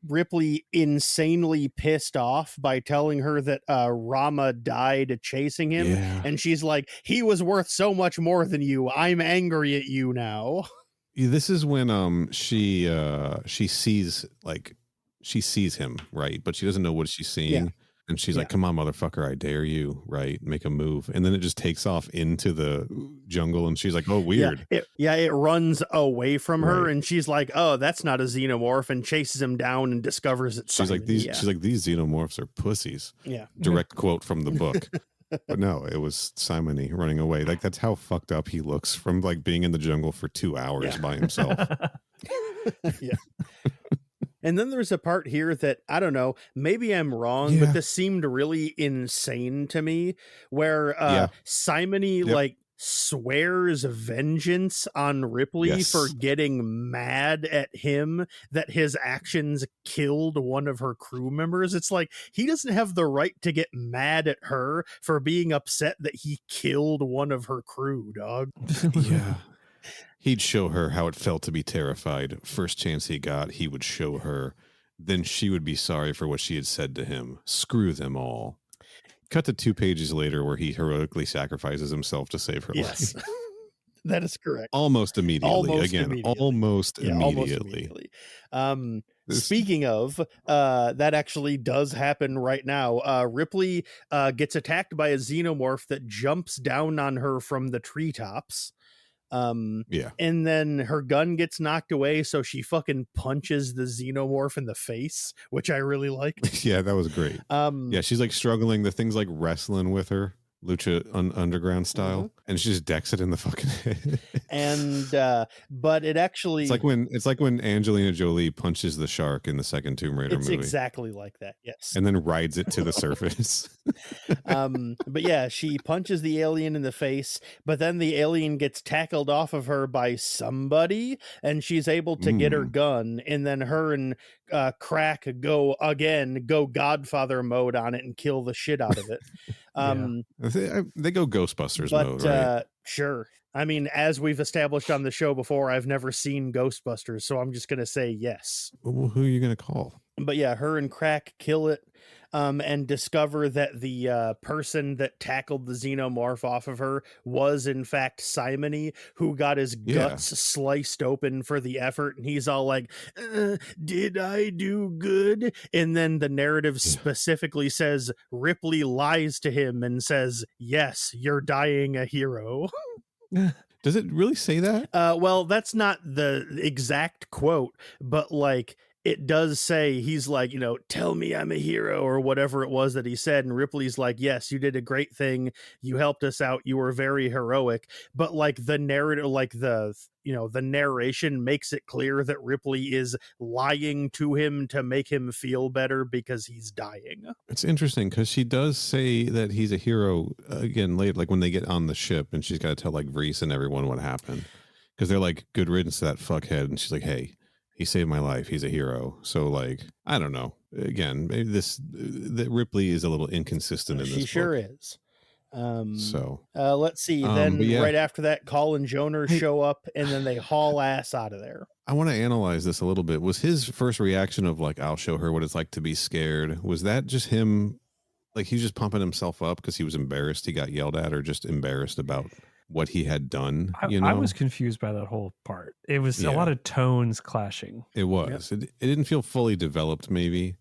Ripley insanely pissed off by telling her that Rama died chasing him. Yeah. And she's like, he was worth so much more than you. I'm angry at you now. This is when she sees him, right? But she doesn't know what she's seeing. Yeah. And she's like, "Come on, motherfucker, I dare you," right? Make a move. And then it just takes off into the jungle, and she's like, "Oh, weird." It runs away from her, Right. and she's like, "Oh, that's not a xenomorph," and chases him down and discovers it's She's like, Simony. She's like, "These xenomorphs are pussies." Yeah. Direct quote from the book. But no, it was Simony running away. Like, that's how fucked up he looks from like being in the jungle for 2 hours by himself. Yeah. And then there's a part here that, I don't know, maybe I'm wrong, but this seemed really insane to me, where Simony like swears vengeance on Ripley for getting mad at him that his actions killed one of her crew members. It's like, he doesn't have the right to get mad at her for being upset that he killed one of her crew, dog. Yeah. He'd show her how it felt to be terrified. First chance he got, he would show her. Then she would be sorry for what she had said to him. Screw them all. Cut to 2 pages later where he heroically sacrifices himself to save her life. That is correct. Almost immediately. Almost Immediately. Speaking of, that actually does happen right now. Ripley gets attacked by a xenomorph that jumps down on her from the treetops. And then her gun gets knocked away, so she fucking punches the xenomorph in the face, which I really liked. Yeah, that was great. She's like struggling. The thing's like wrestling with her, Lucha Underground style, and she just decks it in the fucking head. And but it actually, it's like when Angelina Jolie punches the shark in the second Tomb Raider movie. It's exactly like that. Yes, and then rides it to the surface. But yeah, she punches the alien in the face, but then the alien gets tackled off of her by somebody, and she's able to get her gun, and then her and Crack go Godfather mode on it and kill the shit out of it. They go Ghostbusters mode, right? Sure. I mean, as we've established on the show before, I've never seen Ghostbusters, so I'm just gonna say yes. Well, who are you gonna call? But yeah, her and Crack kill it, and discover that the person that tackled the xenomorph off of her was in fact Simony, who got his guts sliced open for the effort, and he's all like, did I do good? And then the narrative specifically says Ripley lies to him and says, yes, you're dying a hero. Does it really say that? Well, that's not the exact quote, but like, it does say, he's like, tell me I'm a hero, or whatever it was that he said. And Ripley's like, yes, you did a great thing. You helped us out. You were very heroic. But like the narrative, like the narration makes it clear that Ripley is lying to him to make him feel better because he's dying. It's interesting because she does say that he's a hero again later, like when they get on the ship and she's got to tell like Vreese and everyone what happened. Because they're like, good riddance to that fuckhead. And she's like, hey, he saved my life. He's a hero. So, like, I don't know. Again, maybe that Ripley is a little inconsistent in this. She sure book. is. Let's see. Then right after that, Call and Joner show up, and then they haul ass out of there. I want to analyze this a little bit. Was his first reaction of like, I'll show her what it's like to be scared? Was that just him? Like, he's just pumping himself up because he was embarrassed he got yelled at, or just embarrassed about what he had done? I was confused by that whole part. It was a lot of tones clashing. It was. It didn't feel fully developed. Maybe,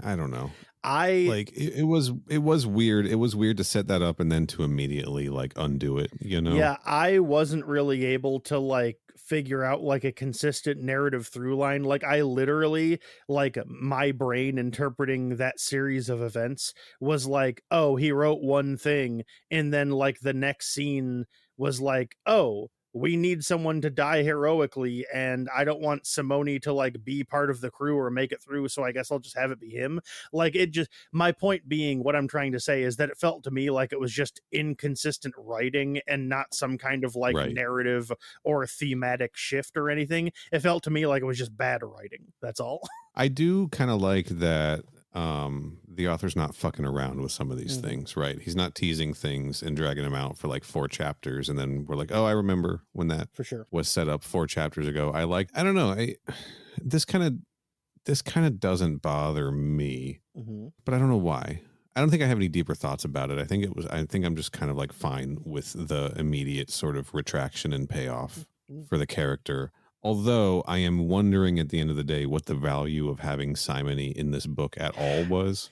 I don't know. It was weird. It was weird to set that up and then to immediately like undo it. Yeah, I wasn't really able to like figure out like a consistent narrative through line. Like I literally, like my brain interpreting that series of events was like, oh, he wrote one thing, and then like the next scene was like, oh, we need someone to die heroically, and I don't want Simony to like be part of the crew or make it through, so I guess I'll just have it be him. Like, it just, my point being, what I'm trying to say is that it felt to me like it was just inconsistent writing and not some kind of like narrative or thematic shift or anything. It felt to me like it was just bad writing. That's all. I do kind of like that the author's not fucking around with some of these things, right? He's not teasing things and dragging them out for like 4 chapters, and then we're like, oh, I remember when that for sure was set up 4 chapters ago. I don't know, this kind of doesn't bother me, but I don't know why. I don't think I have any deeper thoughts about it. I think I'm just kind of like fine with the immediate sort of retraction and payoff for the character. Although I am wondering at the end of the day what the value of having Simony in this book at all was,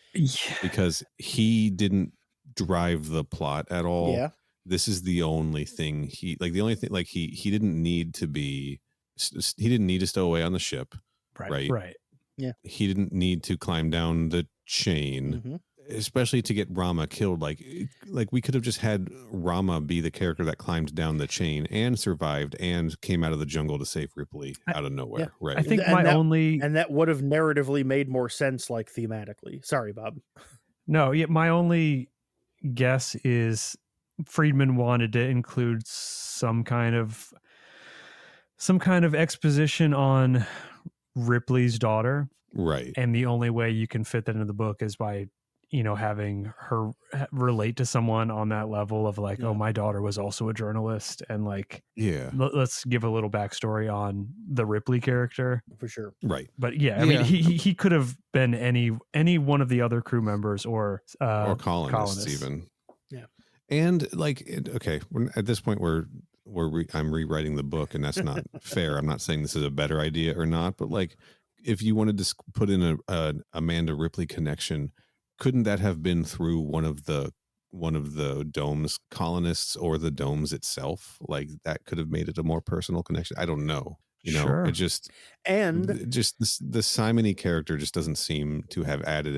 because he didn't drive the plot at all. Yeah. this is the only thing he didn't need to stow away on the ship. Right. Yeah. He didn't need to climb down the chain, especially to get Rama killed. Like we could have just had Rama be the character that climbed down the chain and survived and came out of the jungle to save Ripley out of nowhere. Right. I think and that would have narratively made more sense, like thematically. Sorry, Bob. No, my only guess is Friedman wanted to include some kind of exposition on Ripley's daughter. Right. And the only way you can fit that into the book is by, having her relate to someone on that level of like, oh, my daughter was also a journalist. And like, let's give a little backstory on the Ripley character. For sure. Right. But I mean, he could have been any one of the other crew members or colonists even. Yeah. And like, okay, at this point I'm rewriting the book, and that's not fair. I'm not saying this is a better idea or not, but like, if you wanted to put in a Amanda Ripley connection, couldn't that have been through one of the dome's colonists or the domes itself? Like that could have made it a more personal connection. I don't know. Sure. It just the Simony character just doesn't seem to have added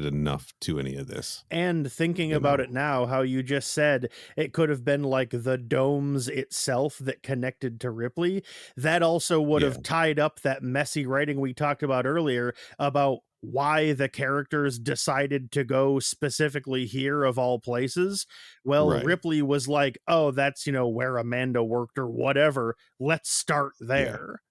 enough to any of this. And thinking about it now, how you just said it could have been like the domes itself that connected to Ripley. That also would have tied up that messy writing we talked about earlier about why the characters decided to go specifically here of all places. Well, Ripley was like, oh, that's, where Amanda worked or whatever. Let's start there,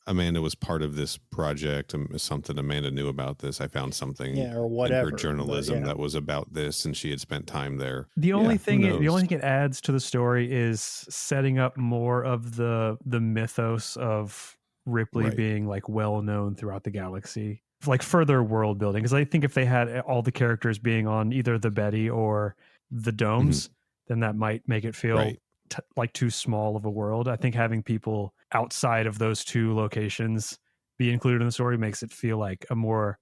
Amanda was part of this project. Something Amanda knew about this. I found something or whatever in her journalism that was about this, and she had spent time there. The only thing it adds to the story is setting up more of the mythos of Ripley being like well known throughout the galaxy, like further world building. Because I think if they had all the characters being on either the Betty or the domes, then that might make it feel like too small of a world. I think having people outside of those two locations be included in the story makes it feel like a more,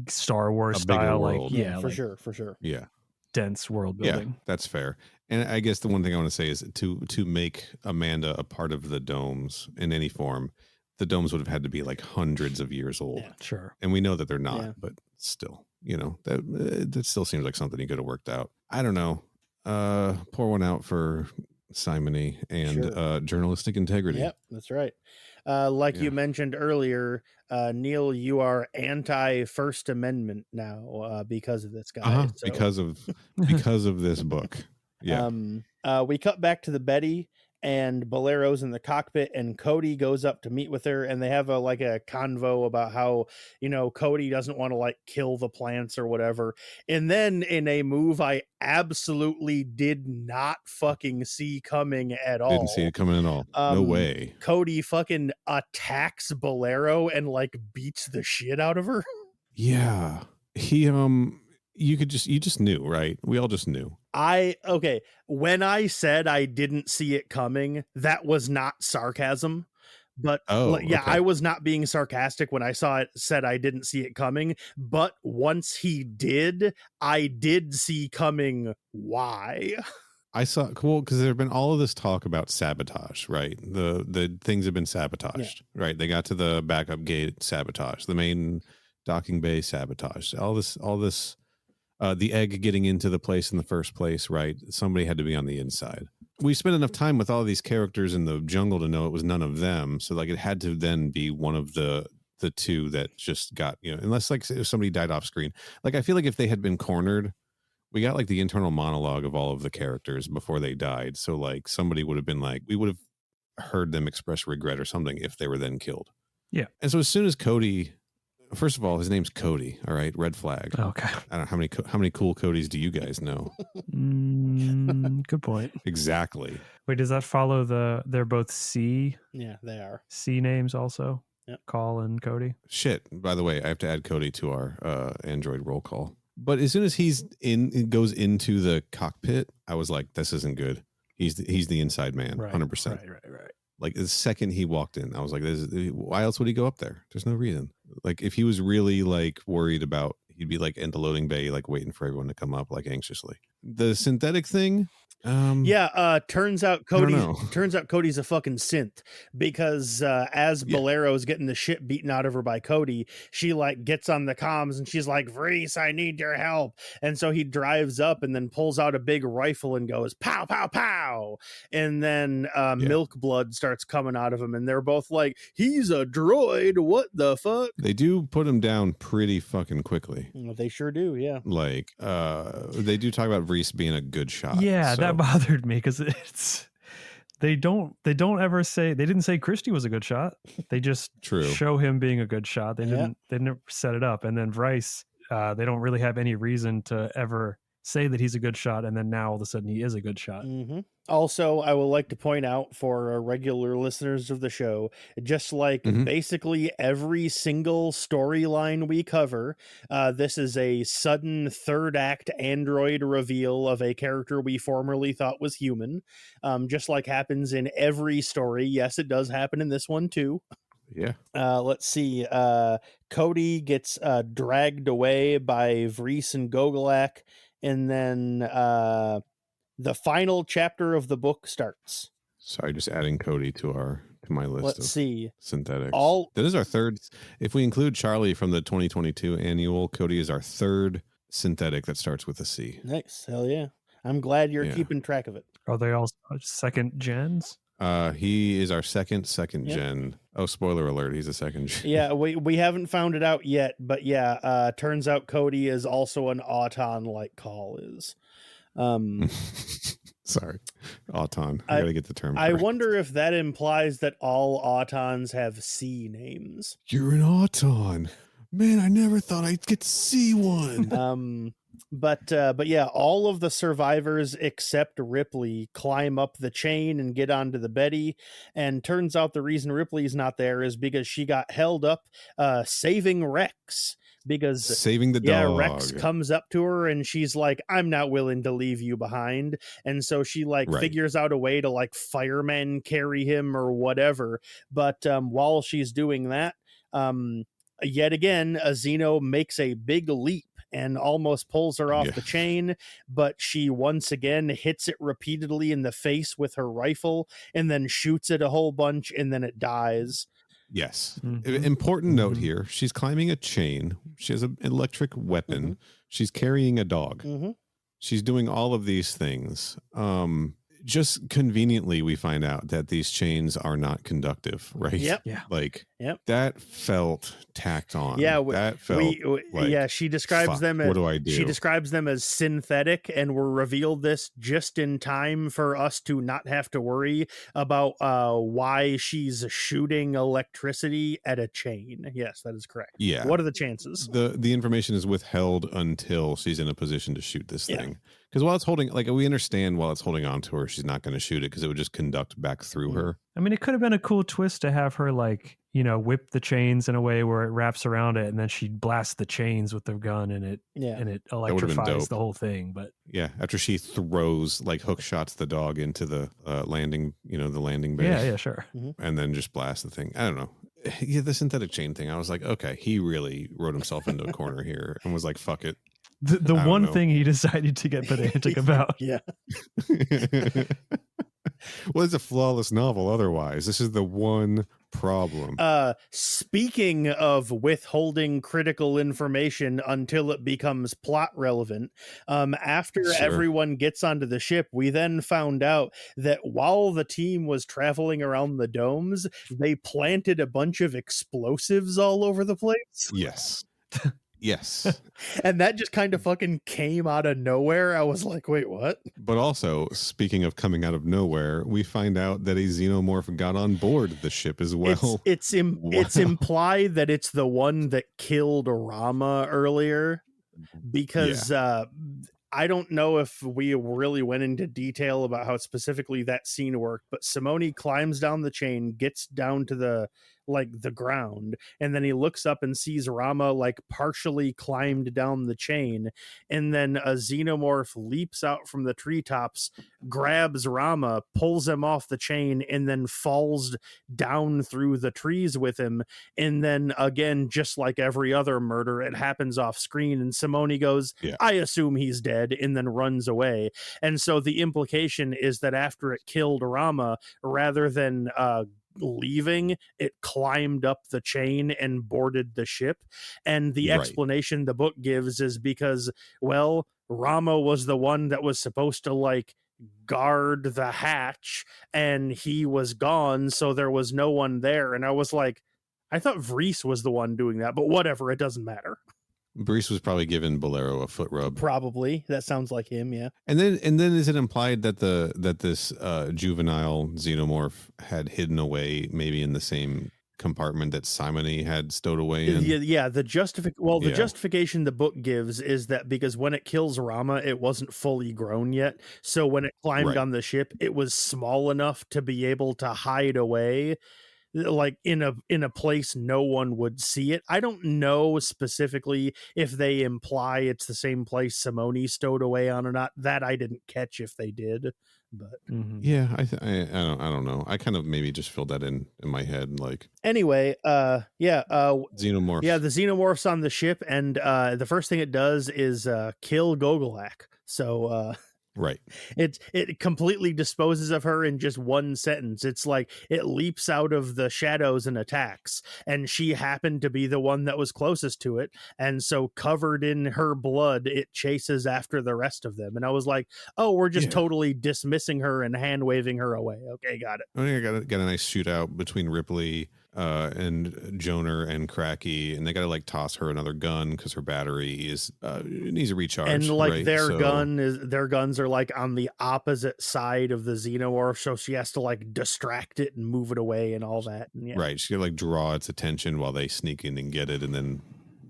Star Wars style, world. Like for sure. Yeah. Dense world building. Yeah, that's fair. And I guess the one thing I want to say is to make Amanda a part of the domes in any form, the domes would have had to be like hundreds of years old. Yeah, sure. And we know that they're not, but still, that still seems like something he could have worked out. I don't know. Pour one out for Simony and journalistic integrity. Yep, that's right. You mentioned earlier, Neil, you are anti-First Amendment now because of this guy. So. Because of this book. Yeah. We cut back to the Betty, and Bolero's in the cockpit, and Cody goes up to meet with her, and they have a convo about how, Cody doesn't want to kill the plants or whatever. And then in a move I absolutely did not fucking see coming at all. Didn't see it coming at all. No way. Cody fucking attacks Bolero and beats the shit out of her. Yeah. He, you just knew, right? We all just knew. When I said I didn't see it coming, that was not sarcasm. But I was not being sarcastic when I said I didn't see it coming. But once he did, I did see coming why. I saw because there have been all of this talk about sabotage, right? The things have been sabotaged, right? They got to the backup gate, sabotage, the main docking bay, sabotage, all this. The egg getting into the place in the first place, right? Somebody had to be on the inside. We spent enough time with all these characters in the jungle to know it was none of them. So it had to then be one of the two that just got, unless if somebody died off screen. I feel like if they had been cornered, we got the internal monologue of all of the characters before they died. So somebody would have been we would have heard them express regret or something if they were then killed. Yeah. And so as soon as Cody... First of all, his name's Cody. All right, red flag. Okay. I don't know how many cool Codys do you guys know? Good point. Exactly. Wait, does that follow they're both C? Yeah, they are C names also. Yep. Call and Cody. Shit. By the way, I have to add Cody to our Android roll call. But as soon as it goes into the cockpit, I was like, this isn't good. He's the inside man, 100%. Right. The second he walked in, I was like, why else would he go up there? There's no reason. If he was really worried about he'd be like in the loading bay, like waiting for everyone to come up, like anxiously. The synthetic thing. Turns out Cody's a fucking synth, because as Bolero's getting the shit beaten out of her by Cody, she like gets on the comms and she's like, Vreese, I need your help. And so he drives up and then pulls out a big rifle and goes pow pow pow, and then milk blood starts coming out of him, and they're both like, he's a droid, what the fuck. They do put him down pretty fucking quickly. They sure do. Like they do talk about Vreese being a good shot. That bothered me, because they don't ever say, they didn't say Christie was a good shot. They just show him being a good shot. They didn't set it up. And then Vreese, they don't really have any reason to ever say that he's a good shot, and then now all of a sudden he is a good shot. Also, I would like to point out for regular listeners of the show, just like basically every single storyline we cover, this is a sudden third act android reveal of a character we formerly thought was human, just like happens in every story. Yes, it does happen in this one too. Let's see. Cody gets dragged away by Vreese and Gogolak, and then the final chapter of the book starts. Sorry, just adding Cody to my list. Let's see. Synthetics. That is our third. If we include Charlie from the 2022 annual, Cody is our third synthetic that starts with a C. Nice. Hell yeah. I'm glad you're keeping track of it. Are they all second gens? He is our second gen. Oh, spoiler alert, he's a second gen. We haven't found it out yet, but turns out Cody is also an Auton, like Call is. Sorry, Auton. I gotta get the term I correct. wonder if that implies that all Autons have C names. You're an Auton. Man, I never thought I'd get to see one. But all of the survivors except Ripley climb up the chain and get onto the Betty, and turns out the reason Ripley's not there is because she got held up saving Rex. Because saving the dog. Rex comes up to her and she's like, I'm not willing to leave you behind. And so she figures out a way to like fireman carry him or whatever. But while she's doing that, yet again, a Xeno makes a big leap and almost pulls her off the chain, but she once again hits it repeatedly in the face with her rifle and then shoots it a whole bunch, and then it dies. Yes. Important note here. She's climbing a chain. She has an electric weapon. She's carrying a dog. She's doing all of these things. Just conveniently, we find out that these chains are not conductive, right? That felt tacked on. That felt she describes them as, what do I do? She describes them as synthetic, and we're revealed this just in time for us to not have to worry about why she's shooting electricity at a chain. Yes, that is correct. Yeah. What are the chances? The information is withheld until she's in a position to shoot this thing. Because while it's holding, we understand while it's holding on to her, she's not going to shoot it because it would just conduct back through her. I mean, it could have been a cool twist to have her whip the chains in a way where it wraps around it, and then she blasts the chains with the gun, and it electrifies the whole thing. But after she throws hook shots the dog into the landing, the landing bay. Yeah, sure. And then just blast the thing. I don't know. Yeah, the synthetic chain thing. I was like, okay, he really wrote himself into a corner here and was like, fuck it. The one thing he decided to get pedantic about. Well, it's a flawless novel otherwise. This is the one problem. Speaking of withholding critical information until it becomes plot relevant, after everyone gets onto the ship, we then found out that while the team was traveling around the domes, they planted a bunch of explosives all over the place. Yes. And that just kind of fucking came out of nowhere. I was like, wait, what? But also, speaking of coming out of nowhere, we find out that a Xenomorph got on board the ship as well. It's implied that it's the one that killed Rama earlier, because I don't know if we really went into detail about how specifically that scene worked, but Simone climbs down the chain, gets down to the like the ground, and then he looks up and sees Rama like partially climbed down the chain, and then a xenomorph leaps out from the treetops, grabs Rama, pulls him off the chain, and then falls down through the trees with him. And then again, just like every other murder, it happens off screen, and Simone goes, I assume he's dead, and then runs away. And so the implication is that after it killed Rama, rather than leaving, it climbed up the chain and boarded the ship. And the explanation the book gives is because, well, Rama was the one that was supposed to like guard the hatch, and he was gone, so there was no one there. And I was like, I thought Vreese was the one doing that, but whatever, it doesn't matter. Brees was probably giving Bolero a foot rub. Probably. That sounds like him, yeah. And then is it implied that this juvenile xenomorph had hidden away maybe in the same compartment that Simone had stowed away in? Yeah, the justification the book gives is that because when it kills Rama, it wasn't fully grown yet. So when it climbed on the ship, it was small enough to be able to hide away, like in a place no one would see it. I don't know specifically if they imply it's the same place Simone stowed away on or not. That I didn't catch if they did, but yeah, I don't know. I kind of maybe just filled that in my head. Like anyway, xenomorph. Yeah, the xenomorph's on the ship, and the first thing it does is kill Gogolak. So right. It completely disposes of her in just one sentence. It's like it leaps out of the shadows and attacks, and she happened to be the one that was closest to it, and so covered in her blood, it chases after the rest of them. And I was like, oh, we're just totally dismissing her and hand waving her away. Okay, got it. I think I got a nice shootout between Ripley and Joner and Cracky, and they got to like toss her another gun because her battery is needs a recharge. And like their guns are like on the opposite side of the xenomorph, so she has to like distract it and move it away and all that. And right, she can like draw its attention while they sneak in and get it, and then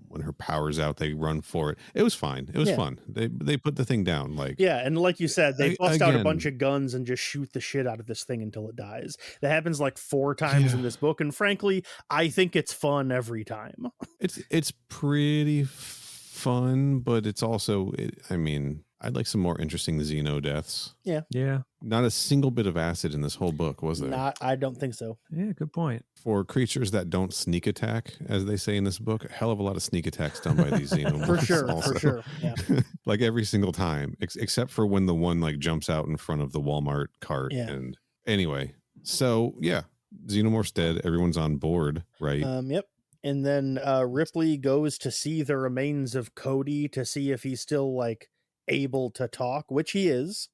when her power's out, they run for it. It was fine. It was fun. They put the thing down. Like and like you said, they bust out a bunch of guns and just shoot the shit out of this thing until it dies. That happens like 4 times in this book, and frankly, I think it's fun every time. It's pretty fun, but it's also I mean, I'd like some more interesting Xeno deaths. Yeah. Not a single bit of acid in this whole book, was there? I don't think so. Yeah, good point. For creatures that don't sneak attack, as they say in this book, a hell of a lot of sneak attacks done by these xenomorphs. For sure. Yeah. Like every single time, except for when the one like jumps out in front of the Walmart cart. Yeah. And anyway, so yeah, xenomorph's dead. Everyone's on board, right? Yep. And then Ripley goes to see the remains of Cody to see if he's still like able to talk, which he is.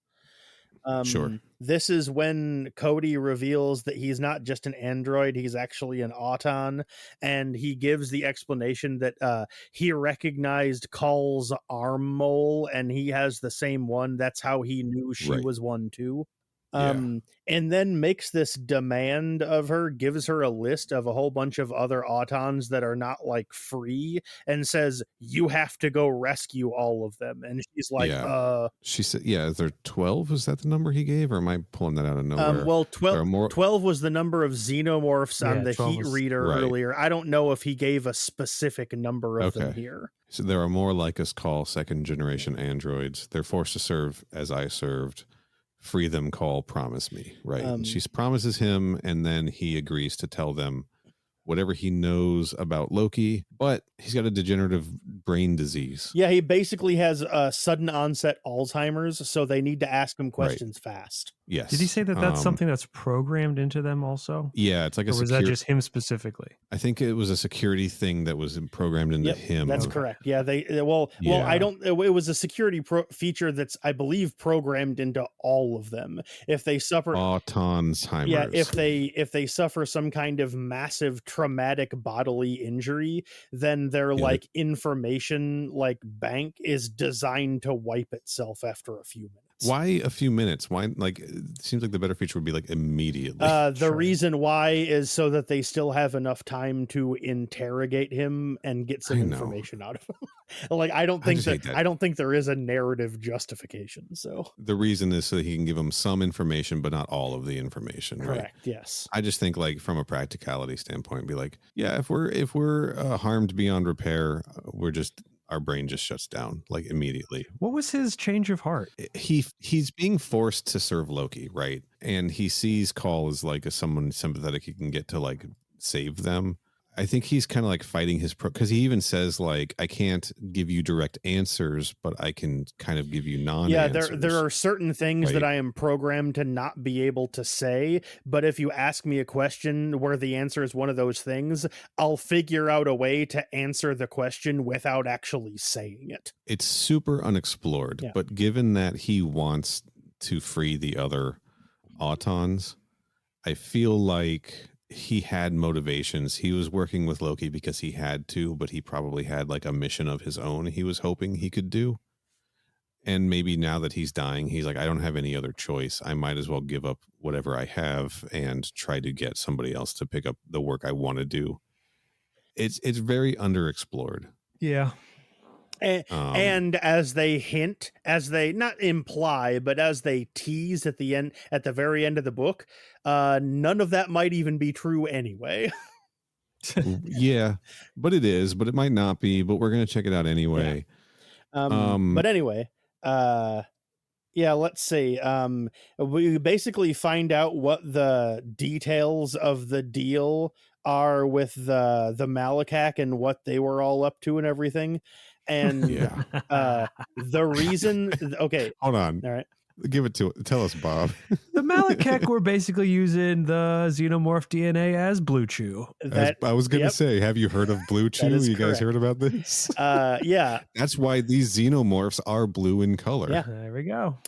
Sure. This is when Cody reveals that he's not just an android, he's actually an auton, and he gives the explanation that he recognized Call's arm mole, and he has the same one. That's how he knew she was one too. And then makes this demand of her, gives her a list of a whole bunch of other autons that are not like free, and says, you have to go rescue all of them. And she's like, she said, is there 12? Was that the number he gave, or am I pulling that out of nowhere? Well, 12 was the number of xenomorphs on the heat reader earlier. I don't know if he gave a specific number of them here. So there are more like us, Call, second generation androids. They're forced to serve as I served. Free them, Call, promise me, right? She promises him, and then he agrees to tell them whatever he knows about Loki, but he's got a degenerative brain disease. Yeah, he basically has a sudden onset Alzheimer's, so they need to ask him questions fast. Yes. Did he say that that's something that's programmed into them also? Yeah, it's like or was that just him specifically? I think it was a security thing that was programmed into him. That's correct. Yeah, I don't. It was a security feature that's, I believe, programmed into all of them. If they suffer Alzheimer's, yeah, if they suffer some kind of massive traumatic bodily injury, then their like information like bank is designed to wipe itself after a few minutes. Why a few minutes? Why, like, it seems like the better feature would be like immediately. The reason why is so that they still have enough time to interrogate him and get some information out of him. Like, I don't I think just hate that. I don't think there is a narrative justification. So The reason is so that he can give them some information, but not all of the information. correct. Right? Yes. I just think, like, from a practicality standpoint, be like, yeah, if we're harmed beyond repair, our brain just shuts down like immediately. What was his change of heart? He's being forced to serve Loki, right? And he sees Call as like someone sympathetic he can get to like save them. I think he's kind of like fighting his because he even says like, I can't give you direct answers, but I can kind of give you non-answers. Yeah, there are certain things that I am programmed to not be able to say, but if you ask me a question where the answer is one of those things, I'll figure out a way to answer the question without actually saying it. It's super unexplored, but given that he wants to free the other Autons, I feel like he had motivations. He was working with Loki because he had to, but he probably had like a mission of his own he was hoping he could do. And maybe now that he's dying, he's like, I don't have any other choice. I might as well give up whatever I have and try to get somebody else to pick up the work I want to do. It's very underexplored. Yeah. And as they hint, as they not imply, but as they tease at the very end of the book, none of that might even be true anyway. Yeah, but it is, but it might not be, but we're going to check it out anyway. Yeah. But anyway, let's see. We basically find out what the details of the deal are with the Malakak and what they were all up to and everything. And the reason, okay, hold on, all right, tell us, Bob. The Malakak were basically using the Xenomorph DNA as Blue Chew. I was going to say, have you heard of Blue Chew? You guys heard about this? Yeah, that's why these Xenomorphs are blue in color. Yeah, there we go.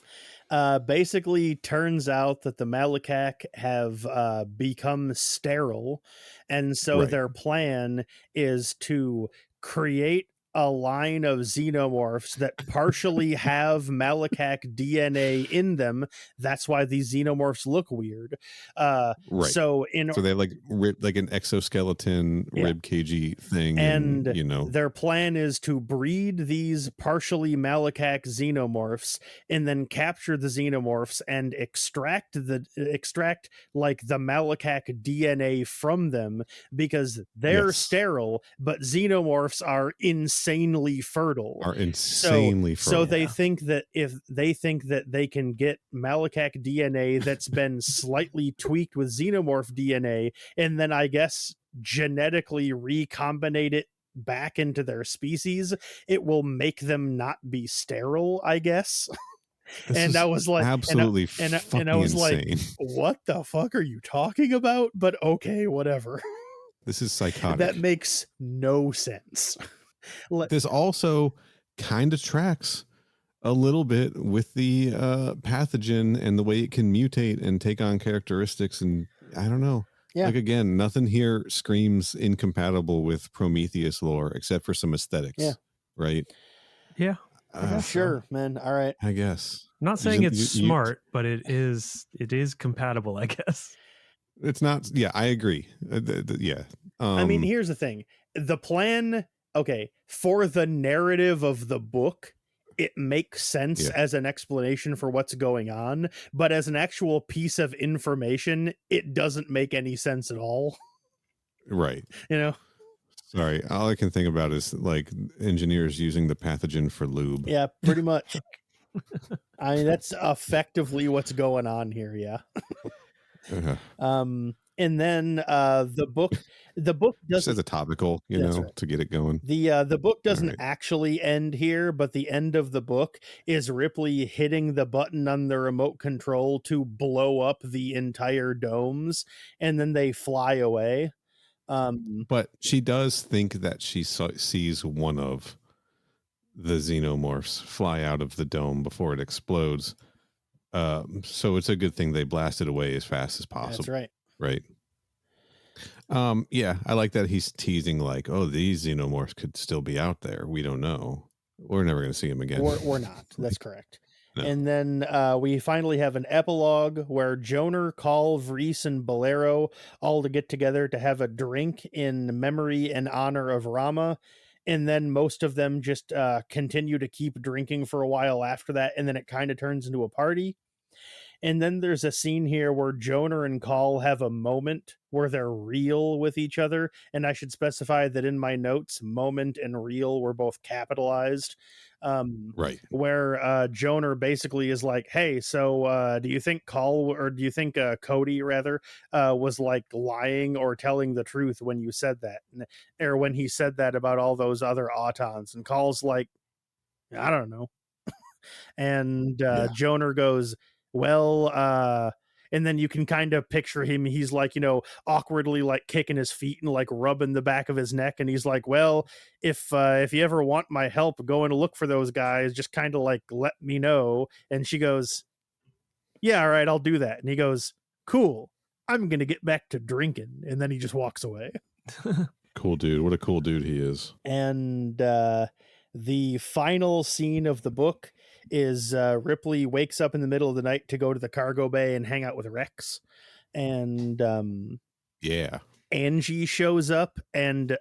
Basically turns out that the Malakak have become sterile, and so their plan is to create a line of Xenomorphs that partially have Malakak DNA in them. That's why these Xenomorphs look weird. So they have like an exoskeleton rib cagey thing, and their plan is to breed these partially Malakak Xenomorphs and then capture the Xenomorphs and extract like the Malakak DNA from them, because they're sterile, but Xenomorphs are insanely fertile. So they think that if they can get Malakak DNA that's been slightly tweaked with Xenomorph DNA, and then I guess genetically recombinate it back into their species, it will make them not be sterile, I guess. And I was like, absolutely, and I was insane. Like, what the fuck are you talking about? But okay, whatever. This is psychotic. That makes no sense. This also kind of tracks a little bit with the pathogen and the way it can mutate and take on characteristics. And I don't know. Yeah. Like, again, nothing here screams incompatible with Prometheus lore except for some aesthetics. Yeah. Right. Yeah. Sure, man. All right. I guess. I'm not saying it's smart, but it is compatible, I guess. It's not. Yeah, I agree. Yeah. I mean, here's the thing. The plan, okay, for the narrative of the book, it makes sense as an explanation for what's going on, but as an actual piece of information, it doesn't make any sense at all. Right. Sorry, all I can think about is like engineers using the pathogen for lube. Yeah, pretty much. I mean, that's effectively what's going on here. Yeah. And then the book doesn't, just as a topical, to get it going. The book doesn't actually end here, but the end of the book is Ripley hitting the button on the remote control to blow up the entire domes, and then they fly away. But she does think that she sees one of the Xenomorphs fly out of the dome before it explodes. So it's a good thing they blasted away as fast as possible. That's right. Right. Yeah, I like that he's teasing like, oh, these Xenomorphs could still be out there. We don't know. We're never going to see them again. Or not. That's correct. No. And then we finally have an epilogue where Joner, Call, Vreese, and Bolero all to get together to have a drink in memory and honor of Rama. and then most of them just continue to keep drinking for a while after that, and then it kind of turns into a party. And then there's a scene here where Jonah and Call have a moment where they're real with each other. And I should specify that in my notes, moment and real were both capitalized. Right. Where Jonah basically is like, hey, so do you think Cody rather was like lying or telling the truth when you said that? Or when he said that about all those other Autons? And Call's like, I don't know. And Jonah goes, well, and then you can kind of picture him. He's like, awkwardly like kicking his feet and like rubbing the back of his neck. And he's like, well, if you ever want my help going to look for those guys, just kind of like let me know. And she goes, yeah, all right, I'll do that. And he goes, cool, I'm going to get back to drinking. And then he just walks away. Cool dude. What a cool dude he is. And the final scene of the book is Ripley wakes up in the middle of the night to go to the cargo bay and hang out with Rex. And Angie shows up and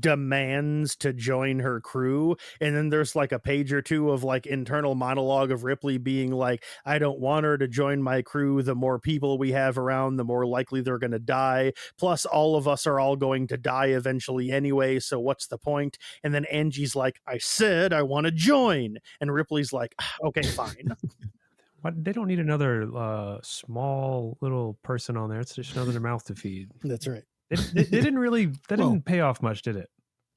demands to join her crew. And then there's like a page or two of like internal monologue of Ripley being like, I don't want her to join my crew. The more people we have around, the more likely they're going to die. Plus, all of us are all going to die eventually anyway. So what's the point? And then Angie's like, I said I want to join. And Ripley's like, okay, fine. What? They don't need another small little person on there. It's just another mouth to feed. That's right. It didn't really, didn't pay off much, did it?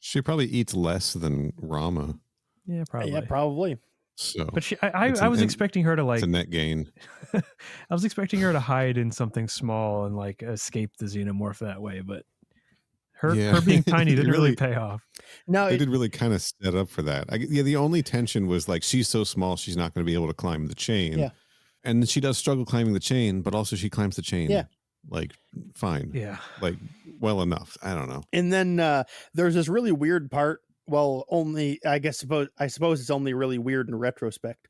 She probably eats less than Rama. Yeah, probably. Yeah, probably. So, but I was expecting her to like, it's a net gain. I was expecting her to hide in something small and like escape the xenomorph that way, but her being tiny didn't really pay off. No, they did really kind of set up for that. The only tension was like, she's so small, she's not going to be able to climb the chain. Yeah. And she does struggle climbing the chain, but also she climbs the chain. Yeah. Like, fine. Yeah. Like, well enough. I don't know. And then there's this really weird part. Well, I suppose it's only really weird in retrospect,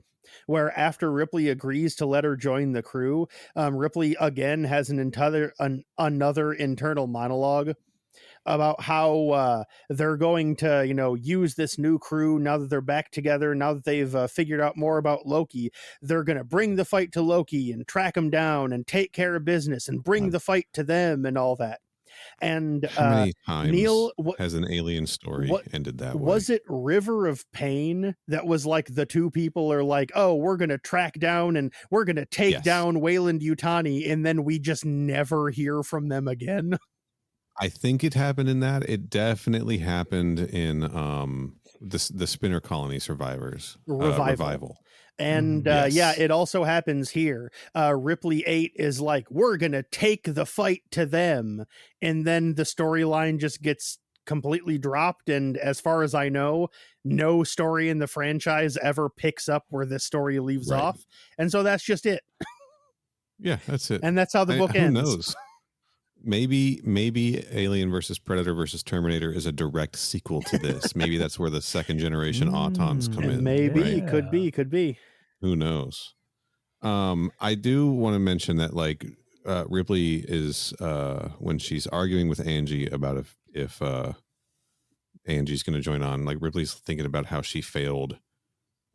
where after Ripley agrees to let her join the crew, Ripley again has another internal monologue about how they're going to, use this new crew now that they're back together, now that they've figured out more about Loki. They're going to bring the fight to Loki and track him down and take care of business and bring the fight to them and all that. And how many times Neil, has an alien story ended that way? Was it River of Pain that was like the two people are like, oh, we're going to track down and we're going to take down Weyland-Yutani, and then we just never hear from them again? I think it happened in that. It definitely happened in the Spinner Colony Survivors revival. And it also happens here. Ripley 8 is like, we're going to take the fight to them. And then the storyline just gets completely dropped. And as far as I know, no story in the franchise ever picks up where this story leaves off. And so that's just it. Yeah, that's it. And that's how the book ends. Who knows? Maybe Alien versus Predator versus Terminator is a direct sequel to this. Maybe that's where the second generation Autons come in. Maybe could be. Who knows? I do want to mention that like Ripley is when she's arguing with Angie about if Angie's going to join on, like Ripley's thinking about how she failed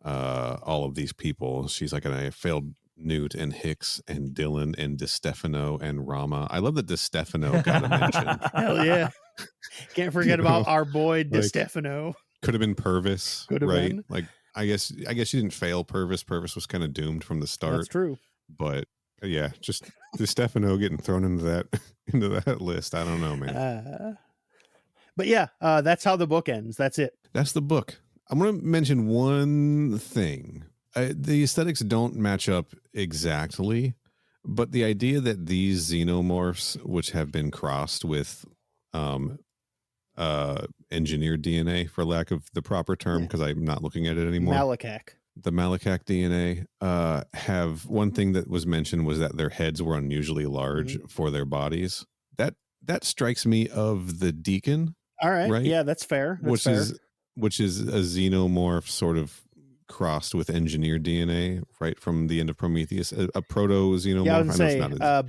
all of these people. She's like, and I failed Newt and Hicks and Dylan and DeStefano and Rama. I love that DeStefano got a mention. Hell yeah. Can't forget about our boy DeStefano. Could have been Purvis. Could have been. Like I guess you didn't fail Purvis. Purvis was kind of doomed from the start. That's true. But yeah, just DeStefano getting thrown into that list. I don't know, man. But yeah, that's how the book ends. That's it. That's the book. I'm going to mention one thing. The aesthetics don't match up exactly, but the idea that these xenomorphs, which have been crossed with engineered DNA, for lack of the proper term, because I'm not looking at it anymore. The Malakak DNA have one thing that was mentioned was that their heads were unusually large for their bodies. That strikes me of the Deacon. All right. Right? Yeah, that's fair. Which is a xenomorph sort of crossed with engineered DNA right from the end of Prometheus, a proto xenomorph. Yeah, I would say,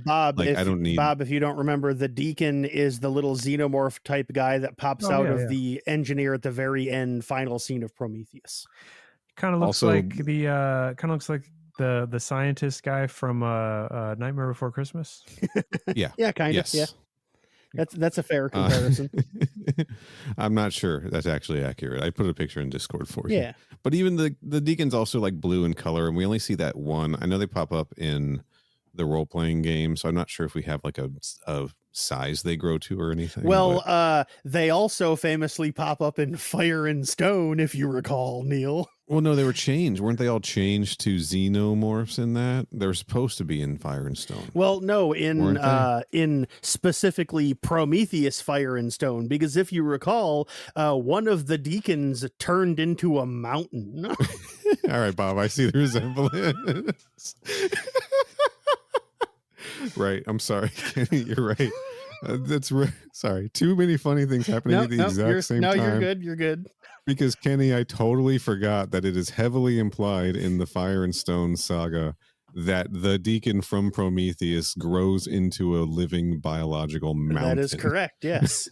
Bob, like, I don't need Bob, if you don't remember, the Deacon is the little xenomorph type guy that pops out of the engineer at the very end, final scene of Prometheus. Kind of looks like the scientist guy from Nightmare Before Christmas. Yeah. Yeah, kind of. Yes. Yeah. That's a fair comparison. I'm not sure that's actually accurate. I put a picture in Discord for you. Yeah. But even the Deacon's also like blue in color, and we only see that one. I know they pop up in the role-playing game, so I'm not sure if we have like a size they grow to or anything. Well, they also famously pop up in Fire and Stone, if you recall, Neil. Well, no, they were changed. Weren't they all changed to xenomorphs in that? They were supposed to be in Fire and Stone. Well, no, in specifically Prometheus Fire and Stone, because if you recall, one of the Deacons turned into a mountain. All right, Bob, I see the resemblance. Right. I'm sorry, Kenny. You're right. That's right. Sorry. Too many funny things happening at the exact same time. No, you're good. You're good. Because, Kenny, I totally forgot that it is heavily implied in the Fire and Stone saga that the Deacon from Prometheus grows into a living biological mountain. That is correct, yes.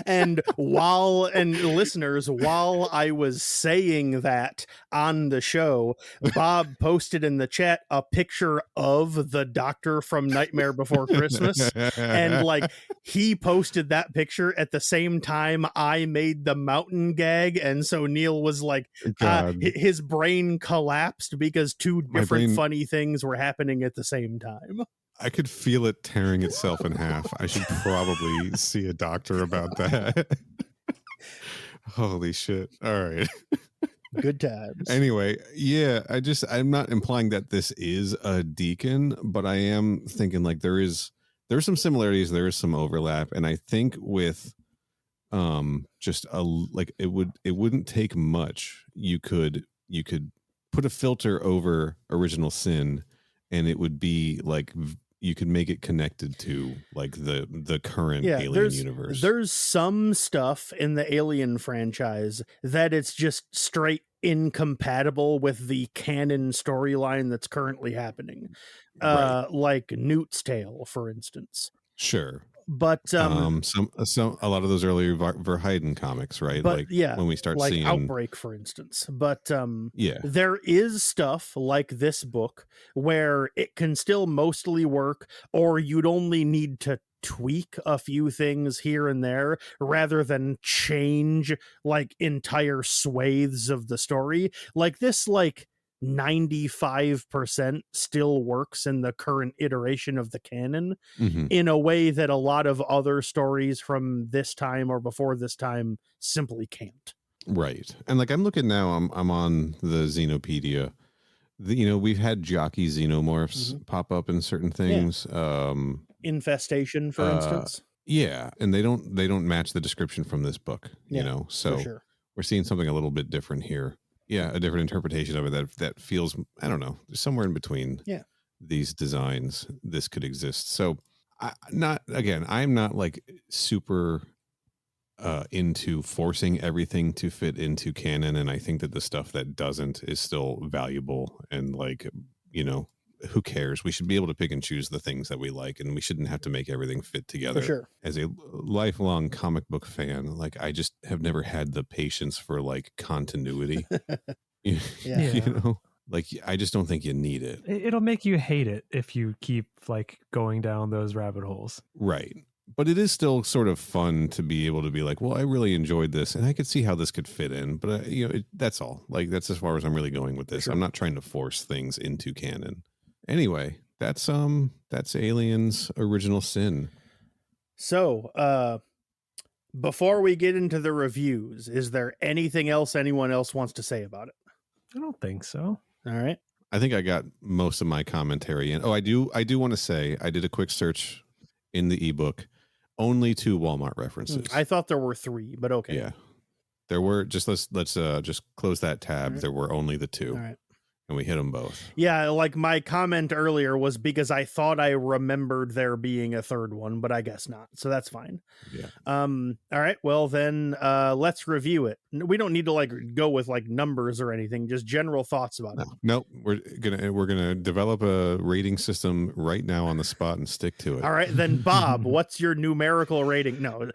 and listeners, while I was saying that on the show, Bob posted in the chat a picture of the Doctor from Nightmare Before Christmas. And like he posted that picture at the same time I made the mountain gag. And so Neil was like, his brain collapsed because two different funny things were happening at the same time. I could feel it tearing itself in half. I should probably see a doctor about that. Holy shit. All right. Good times. Anyway, yeah, I'm not implying that this is a Deacon, but I am thinking like there's some similarities, there is some overlap, and I think with just it wouldn't take much. You could put a filter over Original Sin, and it would be like you could make it connected to like the current Alien universe. There's some stuff in the Alien franchise that it's just straight incompatible with the canon storyline that's currently happening. Right. Like Newt's Tale, for instance. Sure. But some a lot of those earlier Verheiden comics, right? But like yeah, when we start like seeing Outbreak, for instance. But yeah, there is stuff like this book where it can still mostly work, or you'd only need to tweak a few things here and there rather than change like entire swathes of the story. Like this, like 95% still works in the current iteration of the canon in a way that a lot of other stories from this time or before this time simply can't. Right. And like I'm looking now, I'm on the Xenopedia. We've had jockey xenomorphs pop up in certain things. Yeah. Infestation, for instance. Yeah, and they don't match the description from this book, so for sure. We're seeing something a little bit different here. Yeah, a different interpretation of it that feels, I don't know, somewhere in between these designs, this could exist. So I'm not like super into forcing everything to fit into canon. And I think that the stuff that doesn't is still valuable. And like, who cares? We should be able to pick and choose the things that we like, and we shouldn't have to make everything fit together. For sure. As a lifelong comic book fan, like I just have never had the patience for like continuity. Like I just don't think you need it. It'll make you hate it if you keep like going down those rabbit holes. Right. But it is still sort of fun to be able to be like, well, I really enjoyed this and I could see how this could fit in. But that's all. Like that's as far as I'm really going with this. Sure. I'm not trying to force things into canon. Anyway, that's Alien's Original Sin. So, before we get into the reviews, is there anything else anyone else wants to say about it? I don't think so. All right. I think I got most of my commentary in. Oh, I do want to say I did a quick search in the ebook. Only 2 Walmart references. I thought there were 3, but okay. Yeah. There were let's just close that tab. Right. There were only the 2. All right. and we hit them both. Yeah, like my comment earlier was because I thought I remembered there being a third one, but I guess not. So that's fine. Yeah. All right. Well, then let's review it. We don't need to like go with like numbers or anything, just general thoughts about it. No, we're gonna develop a rating system right now on the spot and stick to it. All right, then Bob, what's your numerical rating? No,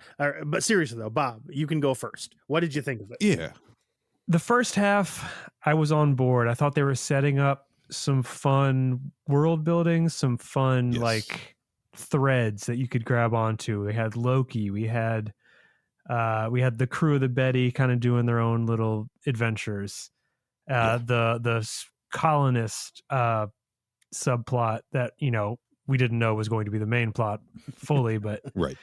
but seriously though, Bob, you can go first. What did you think of it? Yeah. The first half, I was on board. I thought they were setting up some fun world building, some fun like threads that you could grab onto. We had Loki, we had the crew of the Betty kind of doing their own little adventures. The colonist subplot that we didn't know was going to be the main plot fully, but right.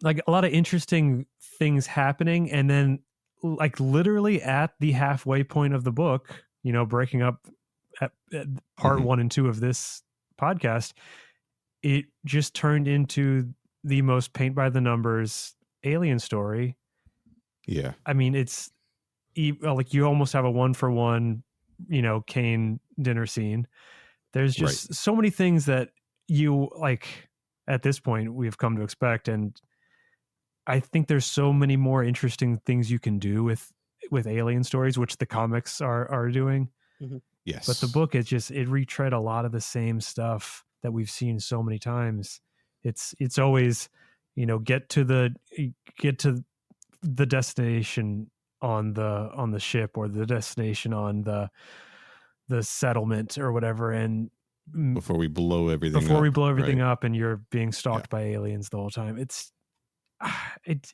Like a lot of interesting things happening, and then like literally at the halfway point of the book, breaking up at part 1 and 2 of this podcast, it just turned into the most paint by the numbers alien story. Yeah. I mean, it's like you almost have a 1-for-1, Kane dinner scene. There's just so many things that you like at this point we've come to expect. And I think there's so many more interesting things you can do with alien stories, which the comics are doing. Mm-hmm. Yes. But the book is just, it retread a lot of the same stuff that we've seen so many times. It's always, get to the destination on the ship, or the destination on the settlement or whatever. And before we blow everything up and you're being stalked by aliens the whole time.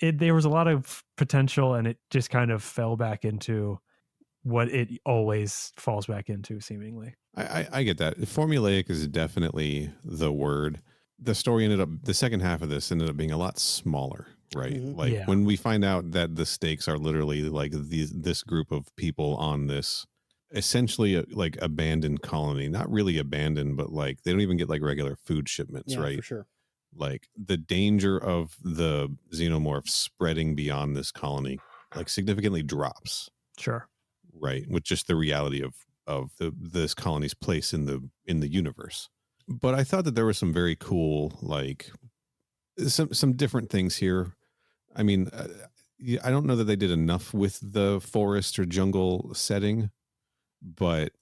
There was a lot of potential, and it just kind of fell back into what it always falls back into, seemingly. I get that. Formulaic is definitely the word. The story the second half of this ended up being a lot smaller, right? Mm-hmm. Like when we find out that the stakes are literally like this group of people on this essentially like abandoned colony, not really abandoned, but like they don't even get like regular food shipments, right? For sure. Like the danger of the xenomorph spreading beyond this colony like significantly drops. Sure. Right. With just the reality of this colony's place in the universe. But I thought that there was some very cool, like some different things here. I mean, I don't know that they did enough with the forest or jungle setting, but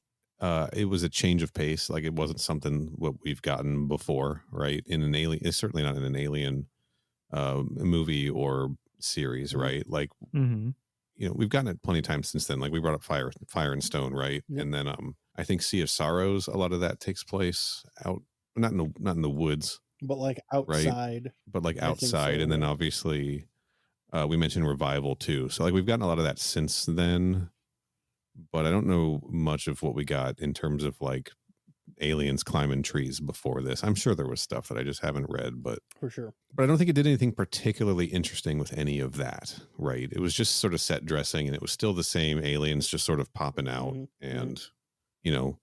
it was a change of pace. Like it wasn't something what we've gotten before, right? In an alien, it's certainly not in an alien movie or series, right? Like, we've gotten it plenty of times since then. Like we brought up Fire and Stone, right? Yep. And then I think Sea of Sorrows, a lot of that takes place out, not in the woods, but like outside. Right? But like outside, so, and then obviously we mentioned Revival too. So like we've gotten a lot of that since then. But I don't know much of what we got in terms of like aliens climbing trees before this. I'm sure there was stuff that I just haven't read, but for sure. But I don't think it did anything particularly interesting with any of that, right? It was just sort of set dressing, and it was still the same aliens just sort of popping out and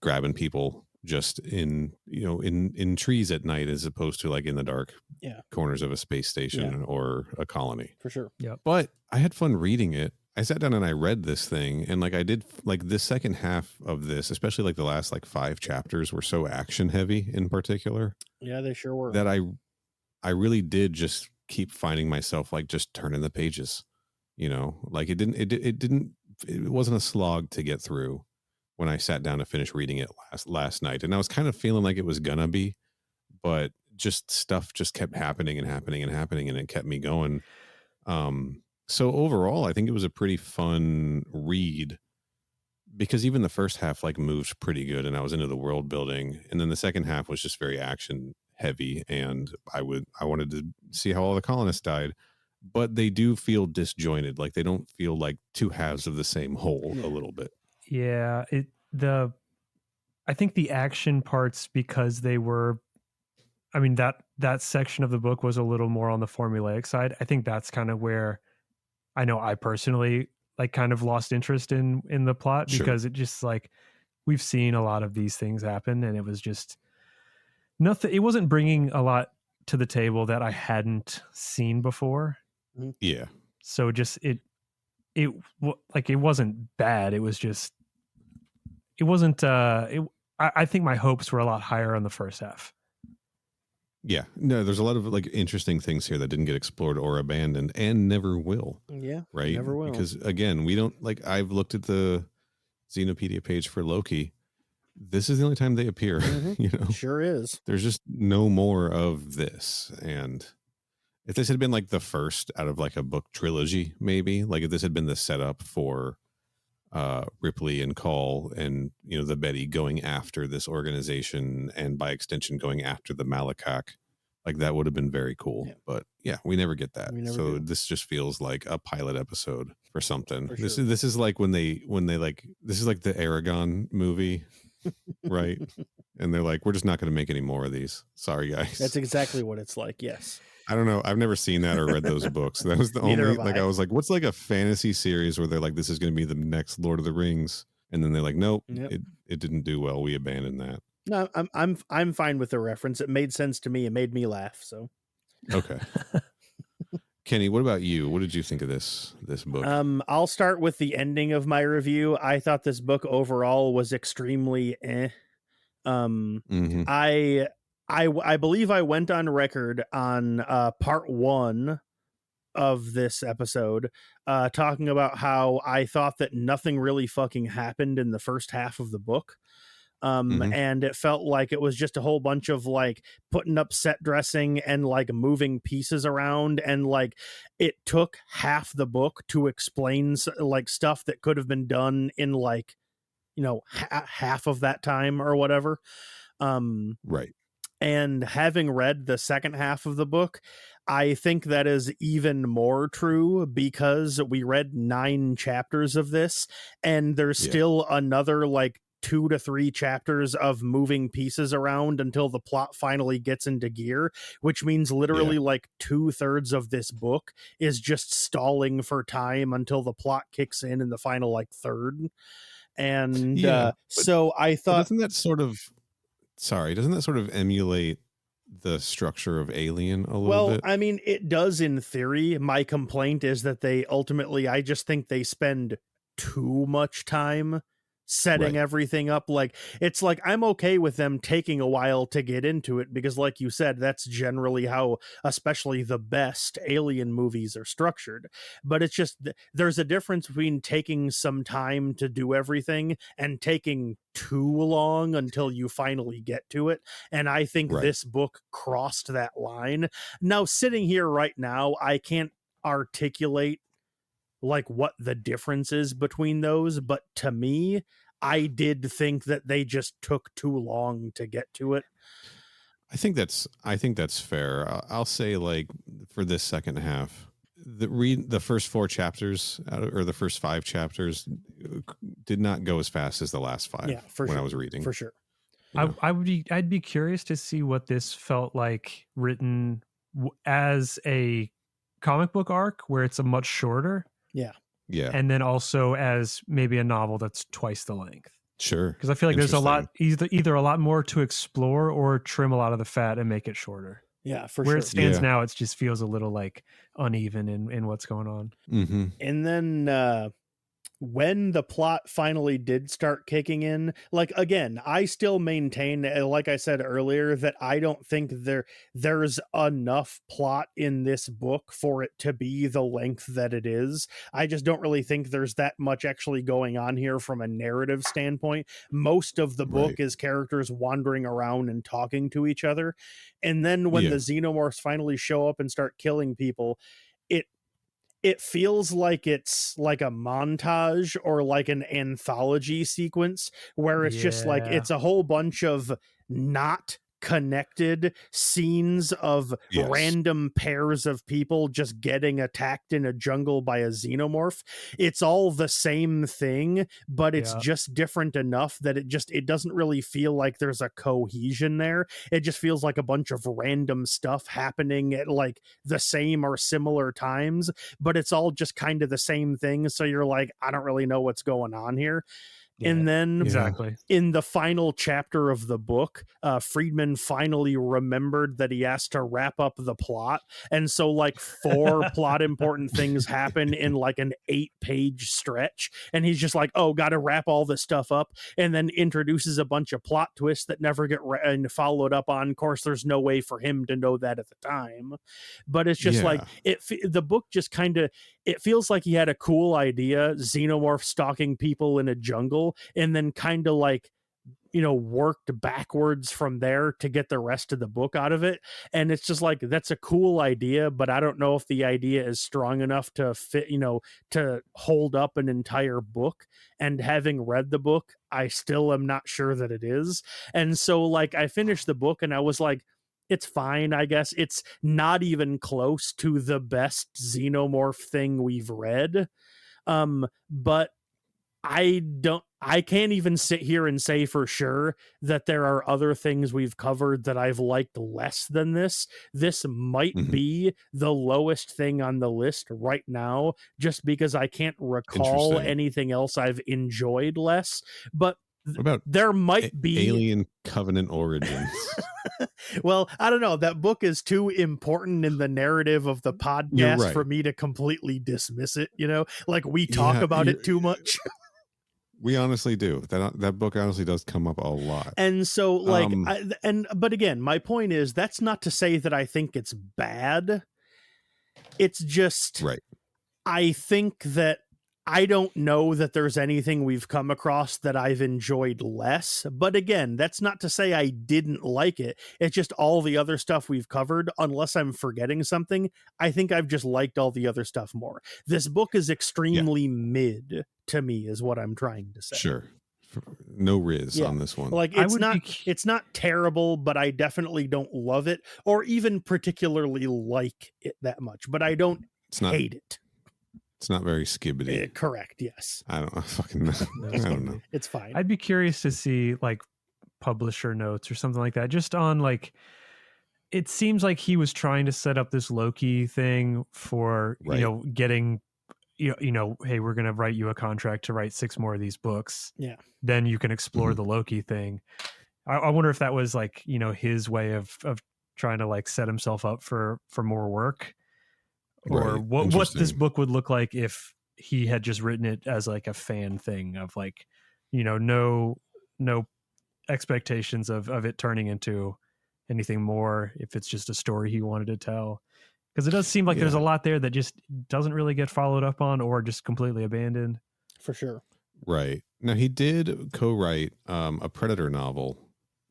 grabbing people just in trees at night, as opposed to like in the dark corners of a space station or a colony. For sure. Yeah. But I had fun reading it. I sat down and I read this thing, and like I did, like the second half of this, especially like the last like 5 chapters were so action heavy in particular. Yeah, they sure were. That I really did just keep finding myself like just turning the pages, like it wasn't a slog to get through when I sat down to finish reading it last night. And I was kind of feeling like it was gonna be, but just stuff just kept happening and happening and happening, and it kept me going. So overall, I think it was a pretty fun read, because even the first half like moved pretty good, and I was into the world building, and then the second half was just very action heavy, and I wanted to see how all the colonists died, but they do feel disjointed. Like they don't feel like two halves of the same whole a little bit. Yeah, I think the action parts, because they were, I mean, that section of the book was a little more on the formulaic side. I think that's kind of where I know I personally like kind of lost interest in the plot, because it just like, we've seen a lot of these things happen, and it was just nothing. It wasn't bringing a lot to the table that I hadn't seen before. Yeah. So just it wasn't bad. It was just it wasn't. I think my hopes were a lot higher on the first half. Yeah, no, there's a lot of like interesting things here that didn't get explored or abandoned and never will. Yeah, right? never will. Because again, we don't like. I've looked at the Xenopedia page for Loki. This is the only time they appear. You know, Sure is. There's just no more of this. And if this had been like the first out of like a book trilogy, maybe like if this had been the setup for Ripley and Call and the Betty going after this organization and by extension going after the Malakak, like that would have been very cool. Yeah. But yeah, we never get that. So this just feels like a pilot episode for something. For sure. This is like when they like, this is like the Aragon movie, right? And they're like, we're just not going to make any more of these. Sorry, guys. That's exactly what it's like. Yes. I don't know. I've never seen that or read those books. That was the only, like, I was like, what's like a fantasy series where they're like, this is going to be the next Lord of the Rings. And then they're like, nope, it didn't do well. We abandoned that. No, I'm fine with the reference. It made sense to me. It made me laugh. So, okay. Kenny, what about you? What did you think of this book? I'll start with the ending of my review. I thought this book overall was extremely I believe I went on record on part 1 of this episode talking about how I thought that nothing really fucking happened in the first half of the book. And it felt like it was just a whole bunch of like putting up set dressing and like moving pieces around. And like it took half the book to explain like stuff that could have been done in like, half of that time or whatever. Right. And having read the second half of the book, I think that is even more true because we read 9 chapters of this and there's still another like 2 to 3 chapters of moving pieces around until the plot finally gets into gear, which means literally like 2/3 of this book is just stalling for time until the plot kicks in the final like third. And so I thought, doesn't that sort of emulate the structure of Alien a little bit? I mean, it does in theory. My complaint is that I just think they spend too much time setting everything up. Like it's like I'm okay with them taking a while to get into it because like you said, that's generally how especially the best Alien movies are structured. But it's just there's a difference between taking some time to do everything and taking too long until you finally get to it. And I think this book crossed that line. Now sitting here right now, I can't articulate like what the difference is between those, but to me, I did think that they just took too long to get to it. I think that's fair. I'll say like for this second half, the first 4 chapters or the first 5 chapters did not go as fast as the last 5 I was reading. For sure. I'd be curious to see what this felt like written as a comic book arc where it's a much shorter. Yeah. And then also as maybe a novel that's twice the length. Sure. Because I feel like there's a lot, either a lot more to explore or trim a lot of the fat and make it shorter. Yeah, for Where sure. it stands now, it just feels a little like uneven in what's going on. Mm-hmm. And then when the plot finally did start kicking in, like again, I still maintain, like I said earlier, that I don't think there's enough plot in this book for it to be the length that it is. I just don't really think there's that much actually going on here from a narrative standpoint. Most of the book is characters wandering around and talking to each other. And then when the Xenomorphs finally show up and start killing people, it feels like it's like a montage or like an anthology sequence where it's just like it's a whole bunch of not connected scenes of random pairs of people just getting attacked in a jungle by a xenomorph. It's all the same thing, but it's just different enough that it doesn't really feel like there's a cohesion there. It just feels like a bunch of random stuff happening at like the same or similar times, but it's all just kind of the same thing. So you're like, I don't really know what's going on here. And then exactly in the final chapter of the book, Friedman finally remembered that he has to wrap up the plot. And so like 4 plot important things happen in like an 8-page stretch. And he's just like, oh, got to wrap all this stuff up. And then introduces a bunch of plot twists that never get followed up on. Of course, there's no way for him to know that at the time. But it's just like the book just kind of, it feels like he had a cool idea, Xenomorph stalking people in a jungle, and then kind of like, worked backwards from there to get the rest of the book out of it. And it's just like, that's a cool idea, but I don't know if the idea is strong enough to fit, to hold up an entire book. And having read the book, I still am not sure that it is. And so like I finished the book and I was like, it's fine, I guess. It's not even close to the best Xenomorph thing we've read. But I can't even sit here and say for sure that there are other things we've covered that I've liked less than this. This might be the lowest thing on the list right now, just because I can't recall anything else I've enjoyed less. But there might be Alien Covenant Origins. Well, I don't know. That book is too important in the narrative of the podcast for me to completely dismiss it. Like we talk about it too much. We honestly do. That book honestly does come up a lot. And so like, but again, my point is that's not to say that I think it's bad. It's just, I think that I don't know that there's anything we've come across that I've enjoyed less. But again, that's not to say I didn't like it. It's just all the other stuff we've covered, unless I'm forgetting something, I think I've just liked all the other stuff more. This book is extremely mid to me is what I'm trying to say. Sure. No Riz on this one. Like it's not terrible, but I definitely don't love it or even particularly like it that much, but I don't hate it. It's not very skibbity. Correct. Yes. I don't fucking know. I don't know. It's fine. I'd be curious to see like publisher notes or something like that. Just on like, it seems like he was trying to set up this Loki thing for, getting, hey, we're going to write you a contract to write 6 more of these books. Yeah. Then you can explore the Loki thing. I wonder if that was like, his way of trying to like set himself up for more work. Or what this book would look like if he had just written it as like a fan thing of like, no expectations of it turning into anything more if it's just a story he wanted to tell. Because it does seem like there's a lot there that just doesn't really get followed up on or just completely abandoned. For sure. Right. Now he did co-write a Predator novel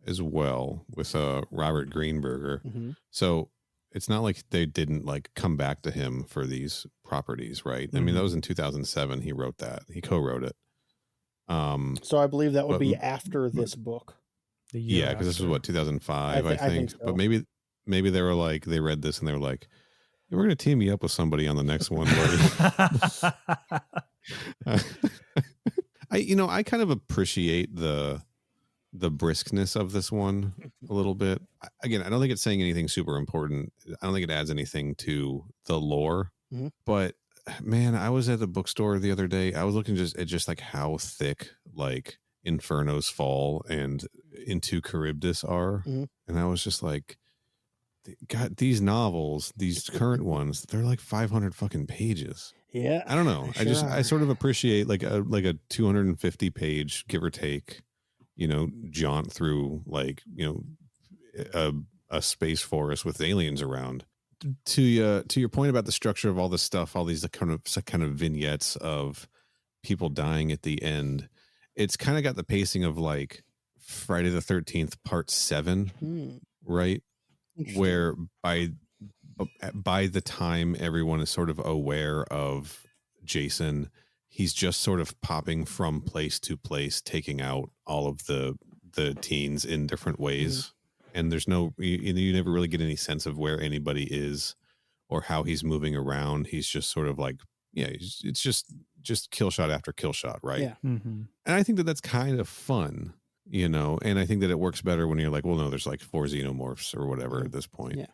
as well with Robert Greenberger. Mm-hmm. So it's not like they didn't like come back to him for these properties, right? I mean, that was in 2007. He wrote that. He co-wrote it. So I believe that would be after this book. Yeah, because this was what 2005, I think. So. But maybe they were like they read this and they were like, hey, "We're going to team you up with somebody on the next one." I kind of appreciate the briskness of this one a little bit. Again, I don't think it's saying anything super important. I don't think it adds anything to the lore. Mm-hmm. But man, I was at the bookstore the other day. I was looking at just like how thick like Inferno's Fall and Into Charybdis are. Mm-hmm. And I was just like, God, these novels, these current ones, they're like 500 fucking pages. Yeah. I don't know. Sure I sort of appreciate like a 250 page, give or take, jaunt through like, a space forest with aliens around. To your point about the structure of all this stuff, all these kind of vignettes of people dying at the end, it's kind of got the pacing of like Friday the 13th Part 7, right? Where by the time everyone is sort of aware of Jason, he's just sort of popping from place to place, taking out all of the teens in different ways. And there's you never really get any sense of where anybody is or how he's moving around. He's just sort of like, it's just kill shot after kill shot, right? Yeah. Mm-hmm. And I think that that's kind of fun, and I think that it works better when you're like, well, no, there's like 4 xenomorphs or whatever at this point. Yeah.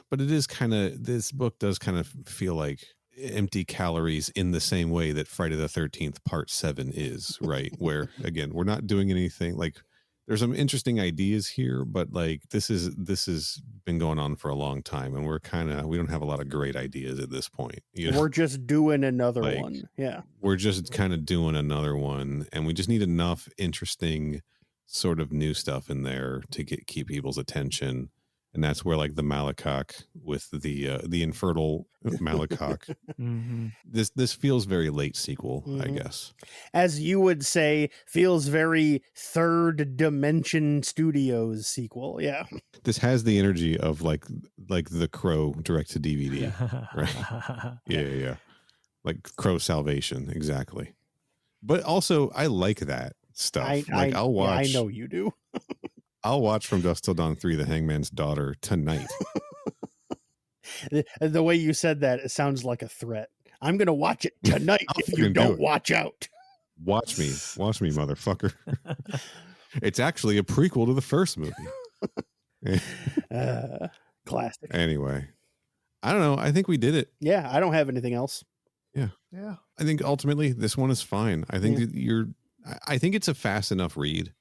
But it is kind of, this book does kind of feel like empty calories in the same way that Friday the 13th Part 7 is, right? Where again, we're not doing anything like there's some interesting ideas here, but like this has been going on for a long time, and we don't have a lot of great ideas at this point. We're just doing another like, one. Yeah. We're just kind of doing another one, and we just need enough interesting sort of new stuff in there to keep people's attention. And that's where like the Malacock with the infertile Malacock. Mm-hmm. This feels very late sequel, I guess. As you would say, feels very Third Dimension Studios sequel. Yeah. This has the energy of like the Crow direct to DVD, right? Yeah. Like Crow Salvation, exactly. But also, I like that stuff. I'll watch. I know you do. I'll watch From Dusk Till Dawn 3, The Hangman's Daughter tonight. The way you said that, it sounds like a threat. I'm going to watch it tonight if you don't watch out. Watch me, motherfucker. It's actually a prequel to the first movie. Classic. Anyway, I don't know. I think we did it. Yeah, I don't have anything else. Yeah. I think ultimately this one is fine. I think I think it's a fast enough read.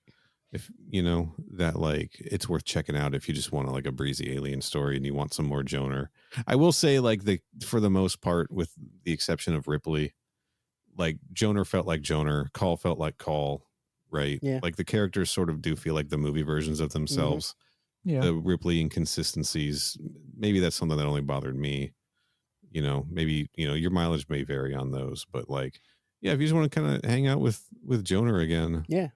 If you know that, like, it's worth checking out if you just want like a breezy alien story and you want some more Joner. I will say, like, for the most part, with the exception of Ripley, like Joner felt like Joner, Call felt like Call, right? Yeah. Like the characters sort of do feel like the movie versions of themselves. Yeah. The Ripley inconsistencies, maybe that's something that only bothered me. You know, maybe your mileage may vary on those, but like, yeah, if you just want to kind of hang out with Joner again, yeah.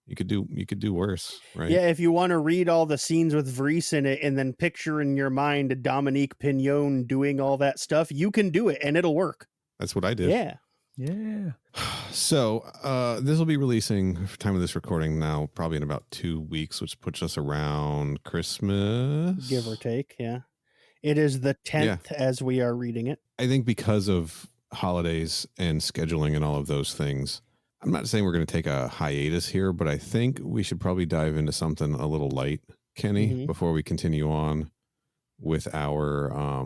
You could do worse, right? Yeah, if you want to read all the scenes with Vries in it and then picture in your mind Dominique Pignon doing all that stuff, you can do it and it'll work. That's what I did. Yeah. So this will be releasing for time of this recording now, probably in about 2 weeks, which puts us around Christmas. Give or take, yeah. It is the 10th as we are reading it. I think because of holidays and scheduling and all of those things, I'm not saying we're going to take a hiatus here, but I think we should probably dive into something a little light, Kenny, before we continue on with our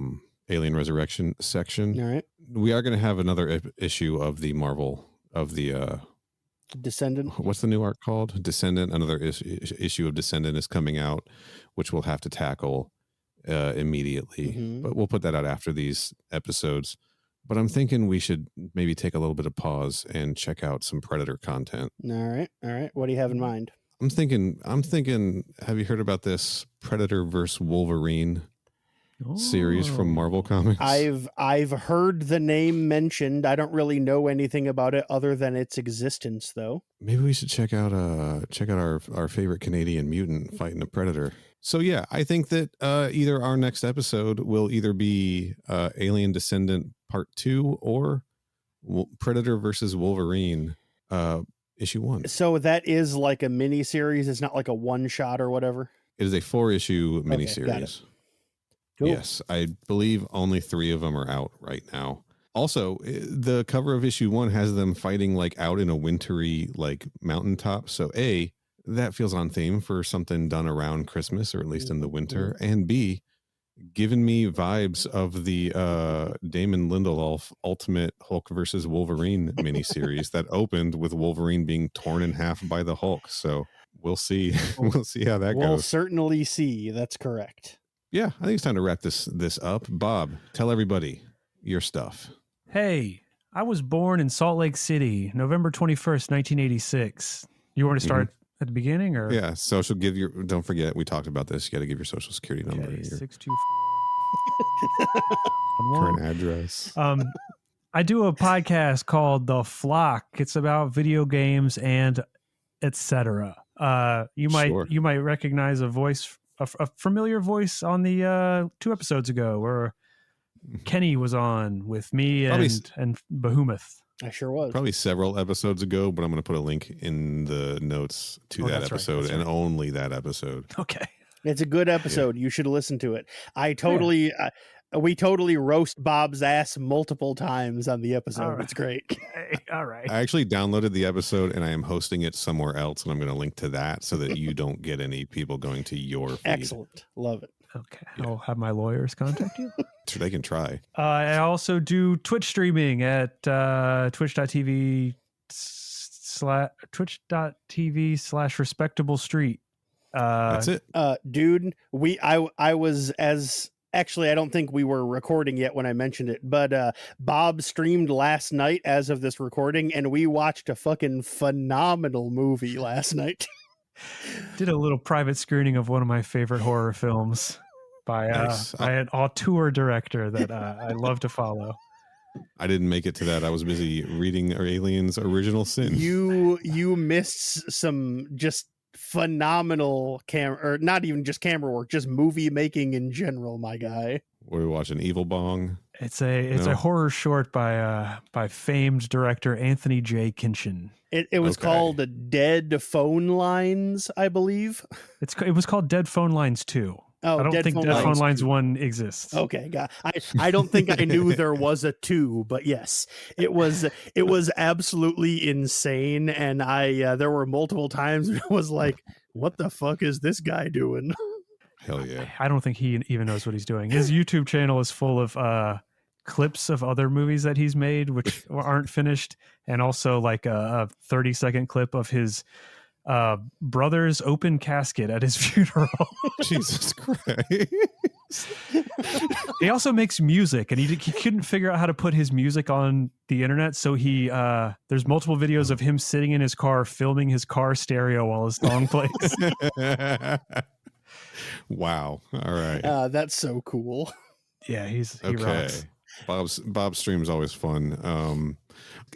Alien Resurrection section. All right. We are going to have another issue of the Marvel, of the Descendant. What's the new arc called? Descendant. Another issue of Descendant is coming out, which we'll have to tackle immediately. But we'll put that out after these episodes. But I'm thinking we should maybe take a little bit of pause and check out some Predator content. All right. What do you have in mind? I'm thinking, have you heard about this Predator versus Wolverine series from Marvel Comics? I've heard the name mentioned. I don't really know anything about it other than its existence, though. Maybe we should check out our favorite Canadian mutant fighting a Predator. So yeah, I think that either our next episode will either be Alien Descendant Part 2 or Predator versus Wolverine issue 1. So that is like a mini series. It's not like a one shot or whatever. It is a 4-issue miniseries. Cool. Yes, I believe only 3 of them are out right now. Also, the cover of issue 1 has them fighting like out in a wintry like mountaintop. So A, that feels on theme for something done around Christmas or at least in the winter. And B, given me vibes of the Damon Lindelof Ultimate Hulk versus Wolverine miniseries that opened with Wolverine being torn in half by the Hulk. So we'll see. We'll see how that goes. We'll certainly see. That's correct. Yeah, I think it's time to wrap this up. Bob, tell everybody your stuff. Hey, I was born in Salt Lake City, November 21st, 1986. You want to start at the beginning, or? Yeah, social. Don't forget, we talked about this. You got to give your social security number. Okay, Your 624. current address. I do a podcast called The Flock. It's about video games and etc. You might recognize a voice, a familiar voice on the 2 episodes ago where Kenny was on with me and Behemoth. I sure was. Probably several episodes ago, but I'm going to put a link in the notes to that episode and only that episode. Okay. It's a good episode. Yeah. You should listen to it. We totally roast Bob's ass multiple times on the episode. Right. It's great. Okay. All right. I actually downloaded the episode and I am hosting it somewhere else, and I'm going to link to that so that you don't get any people going to your feed. Excellent. Love it. Okay. Yeah. I'll have my lawyers contact you. they can try. I also do Twitch streaming at twitch.tv/respectable street. That's it. Dude, I was as actually I don't think we were recording yet when I mentioned it, but Bob streamed last night as of this recording, and we watched a fucking phenomenal movie last night. Did a little private screening of one of my favorite horror films by Nice. by an auteur director that I love to follow. I didn't make it to that. I was busy reading Alien's Original Sin. You missed some just phenomenal camera, or not even just camera work, just movie making in general, my guy. We're watching Evil Bong. It's a horror short by famed director Anthony J. Kinchin. It was called Dead Phone Lines, I believe. It was called Dead Phone Lines 2. Oh, I don't think Dead Phone Lines 1 exists. Okay, God. I don't think I knew there was a 2, but yes, it was absolutely insane, and there were multiple times it was like, what the fuck is this guy doing? Hell yeah. I don't think he even knows what he's doing. His YouTube channel is full of clips of other movies that he's made which aren't finished, and also like a 30-second clip of his brother's open casket at his funeral. Jesus Christ. He also makes music, and he couldn't figure out how to put his music on the internet, so he there's multiple videos of him sitting in his car filming his car stereo while his song plays. Wow. All right. That's so cool. Yeah, he okay. rocks. Bob's stream's always fun.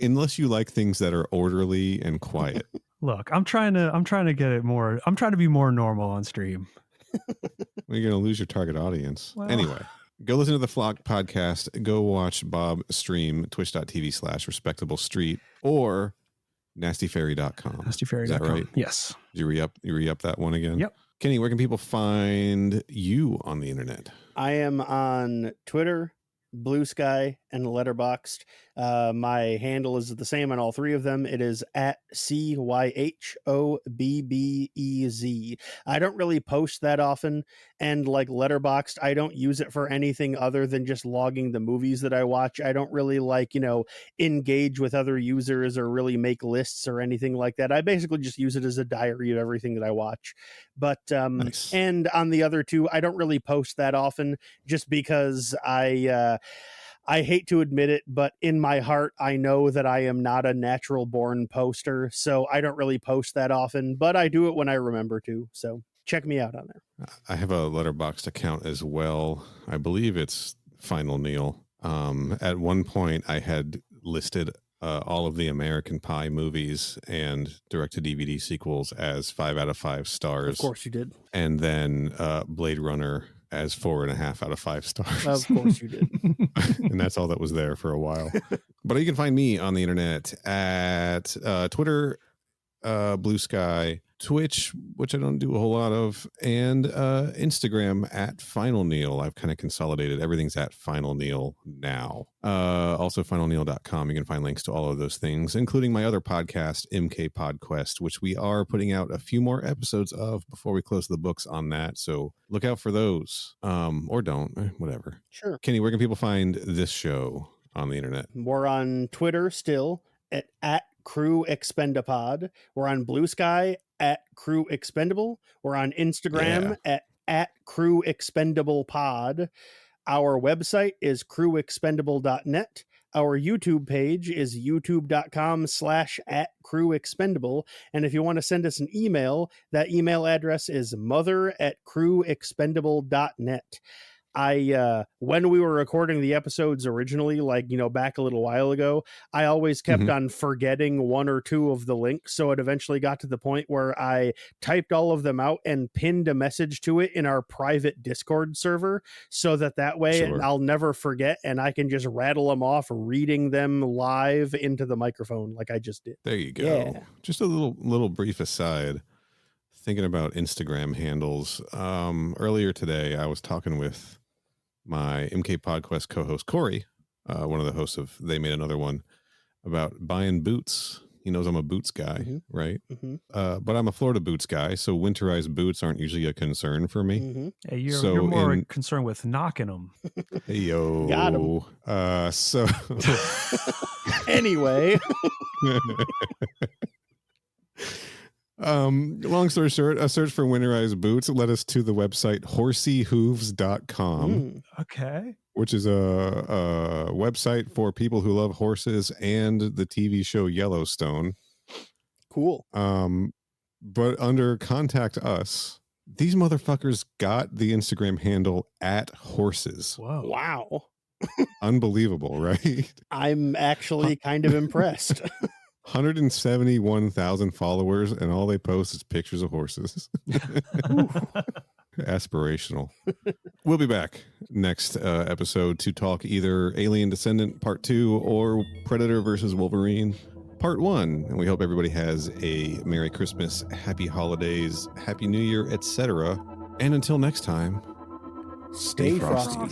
Unless you like things that are orderly and quiet. Look, I'm trying to get it more. I'm trying to be more normal on stream. Well, you're going to lose your target audience. Well. Anyway, go listen to the Flock podcast. Go watch Bob stream twitch.tv/respectable street or nastyfairy.com. Nastyfairy.com. Is that right? Yes. Did you re-up that one again? Yep. Kenny, where can people find you on the internet? I am on Twitter, Blue Sky, and Letterboxd. My handle is the same on all three of them. It is at CYHOBBEZ. I don't really post that often, and like Letterboxd, I don't use it for anything other than just logging the movies that I watch. I don't really engage with other users or really make lists or anything like that. I basically just use it as a diary of everything that I watch. But Nice. And on the other two, I don't really post that often, just because I hate to admit it, but in my heart, I know that I am not a natural born poster, so I don't really post that often, but I do it when I remember to. So check me out on there. I have a Letterboxd account as well. I believe it's Final Neil. At one point, I had listed all of the American Pie movies and direct-to-DVD sequels as 5 out of 5 stars. Of course you did. And then Blade Runner as 4.5 out of 5 stars. Of course you did. And that's all that was there for a while. But you can find me on the internet at Twitter, Blue Sky, Twitch, which I don't do a whole lot of, and Instagram at Final Neil. I've kind of consolidated. Everything's at Final Neil now. Also finalneil.com. You can find links to all of those things, including my other podcast, MK PodQuest, which we are putting out a few more episodes of before we close the books on that. So look out for those, or don't, whatever. Sure. Kenny, where can people find this show on the internet? We're on Twitter still at Crew Expendapod. We're on Blue Sky at Crew Expendable. We're on Instagram at Crew Expendable Pod. Our website is crewexpendable.net. Our YouTube page is youtube.com/@crewexpendable. And if you want to send us an email, that email address is mother@crewexpendable.net. When we were recording the episodes originally, back a little while ago, I always kept on forgetting one or two of the links. So it eventually got to the point where I typed all of them out and pinned a message to it in our private Discord server, so that way Sure. I'll never forget, and I can just rattle them off, reading them live into the microphone like I just did. There you go. Yeah. Just a little brief aside. Thinking about Instagram handles. Earlier today, I was talking with my MK PodQuest co-host Corey, one of the hosts of They Made Another One, about buying boots He knows I'm a boots guy, Mm-hmm. right? Mm-hmm. But I'm a Florida boots guy, so winterized boots aren't usually a concern for me. Mm-hmm. Hey, you're So more concerned with knocking them. Hey, yo. Got him. So Anyway. Long story short, a search for winterized boots led us to the website horseyhooves.com, Okay. which is a website for people who love horses and the TV show Yellowstone. Cool. But under contact us, these motherfuckers got the Instagram handle @horses. Whoa. Wow. Unbelievable, right? I'm actually kind of impressed. 171,000 followers, and all they post is pictures of horses. Aspirational. We'll be back next episode to talk either Alien Descendant Part 2 or Predator versus Wolverine Part 1. And we hope everybody has a Merry Christmas, Happy Holidays, Happy New Year, etc. And until next time, stay frosty.